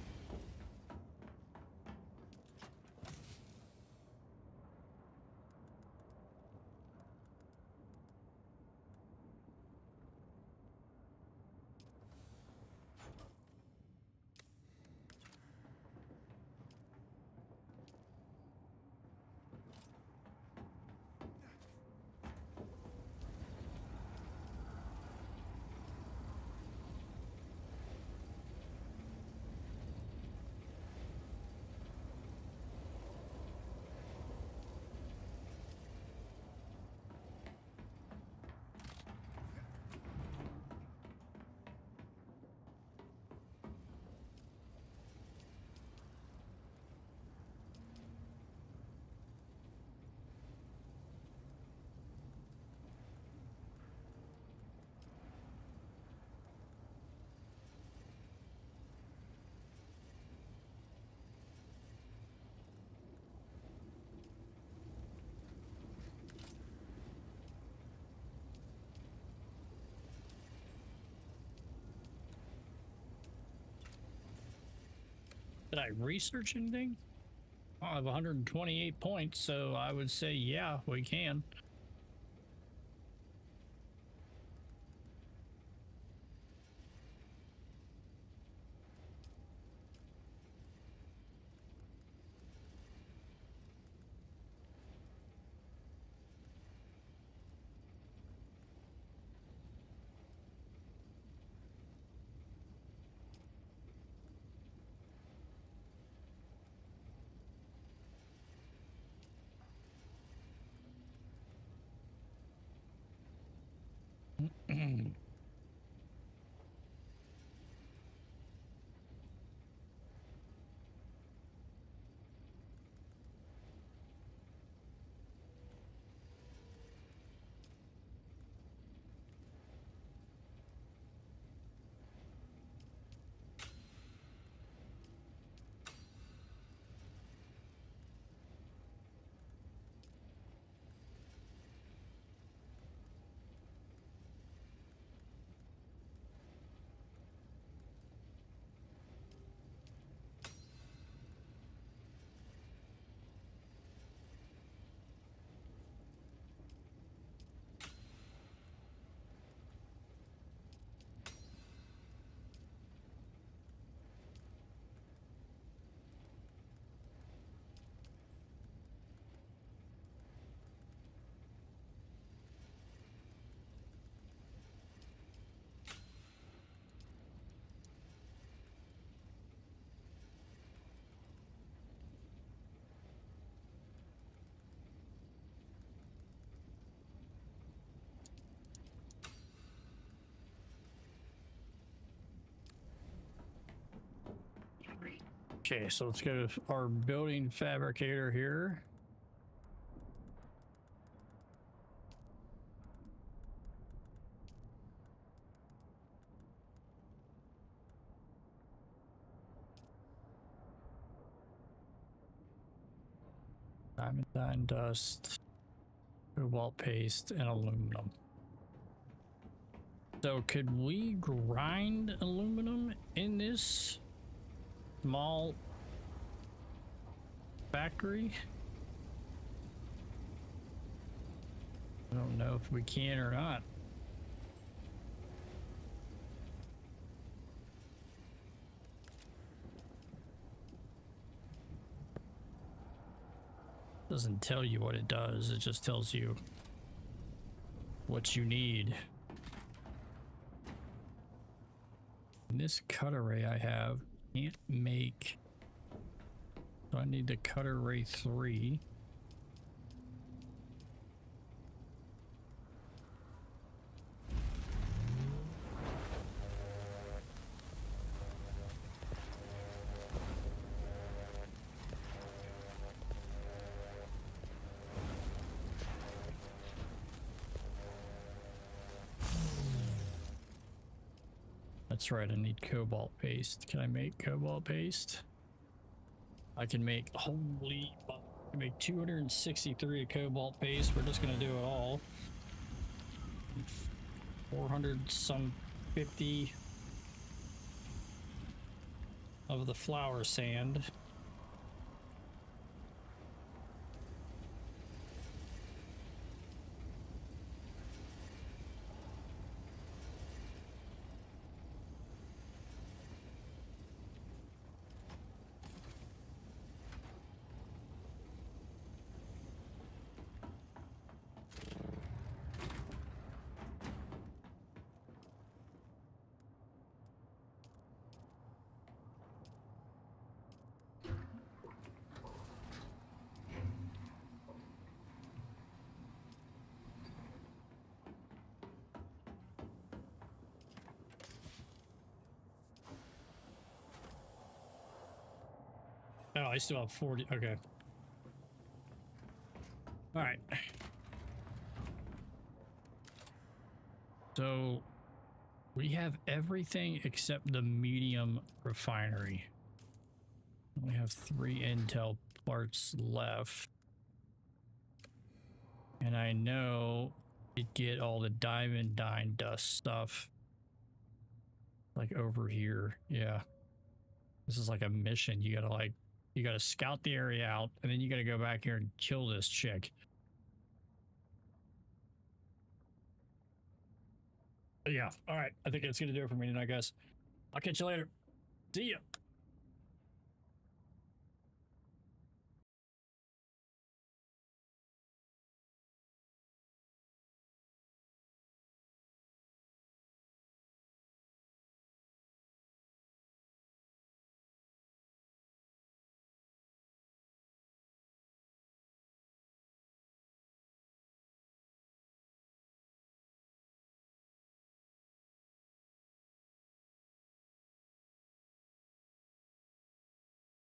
Did I research anything? Oh, I have 128 points, so I would say, yeah, we can. Okay, so let's go to our building fabricator here. Diamond dye dust, cobalt paste, and aluminum. So could we grind aluminum in this small factory? I don't know if we can or not. Doesn't tell you what it does, it just tells you what you need. And this cut array I have can't make, so I need the cut array 3. That's right, I need cobalt paste. Can I make cobalt paste? I can make, holy, I can make 263 cobalt paste. We're just gonna do it all. 400 some 50 of the flour sand. Oh, I still have 40. Okay. All right. So we have everything except the medium refinery. We have 3 Intel parts left. And I know you get all the diamond dye dust stuff like over here. Yeah. This is like a mission. You gotta scout the area out, and then you gotta go back here and kill this chick. But yeah, all right. I think that's gonna do it for me tonight, guys. I'll catch you later. See ya.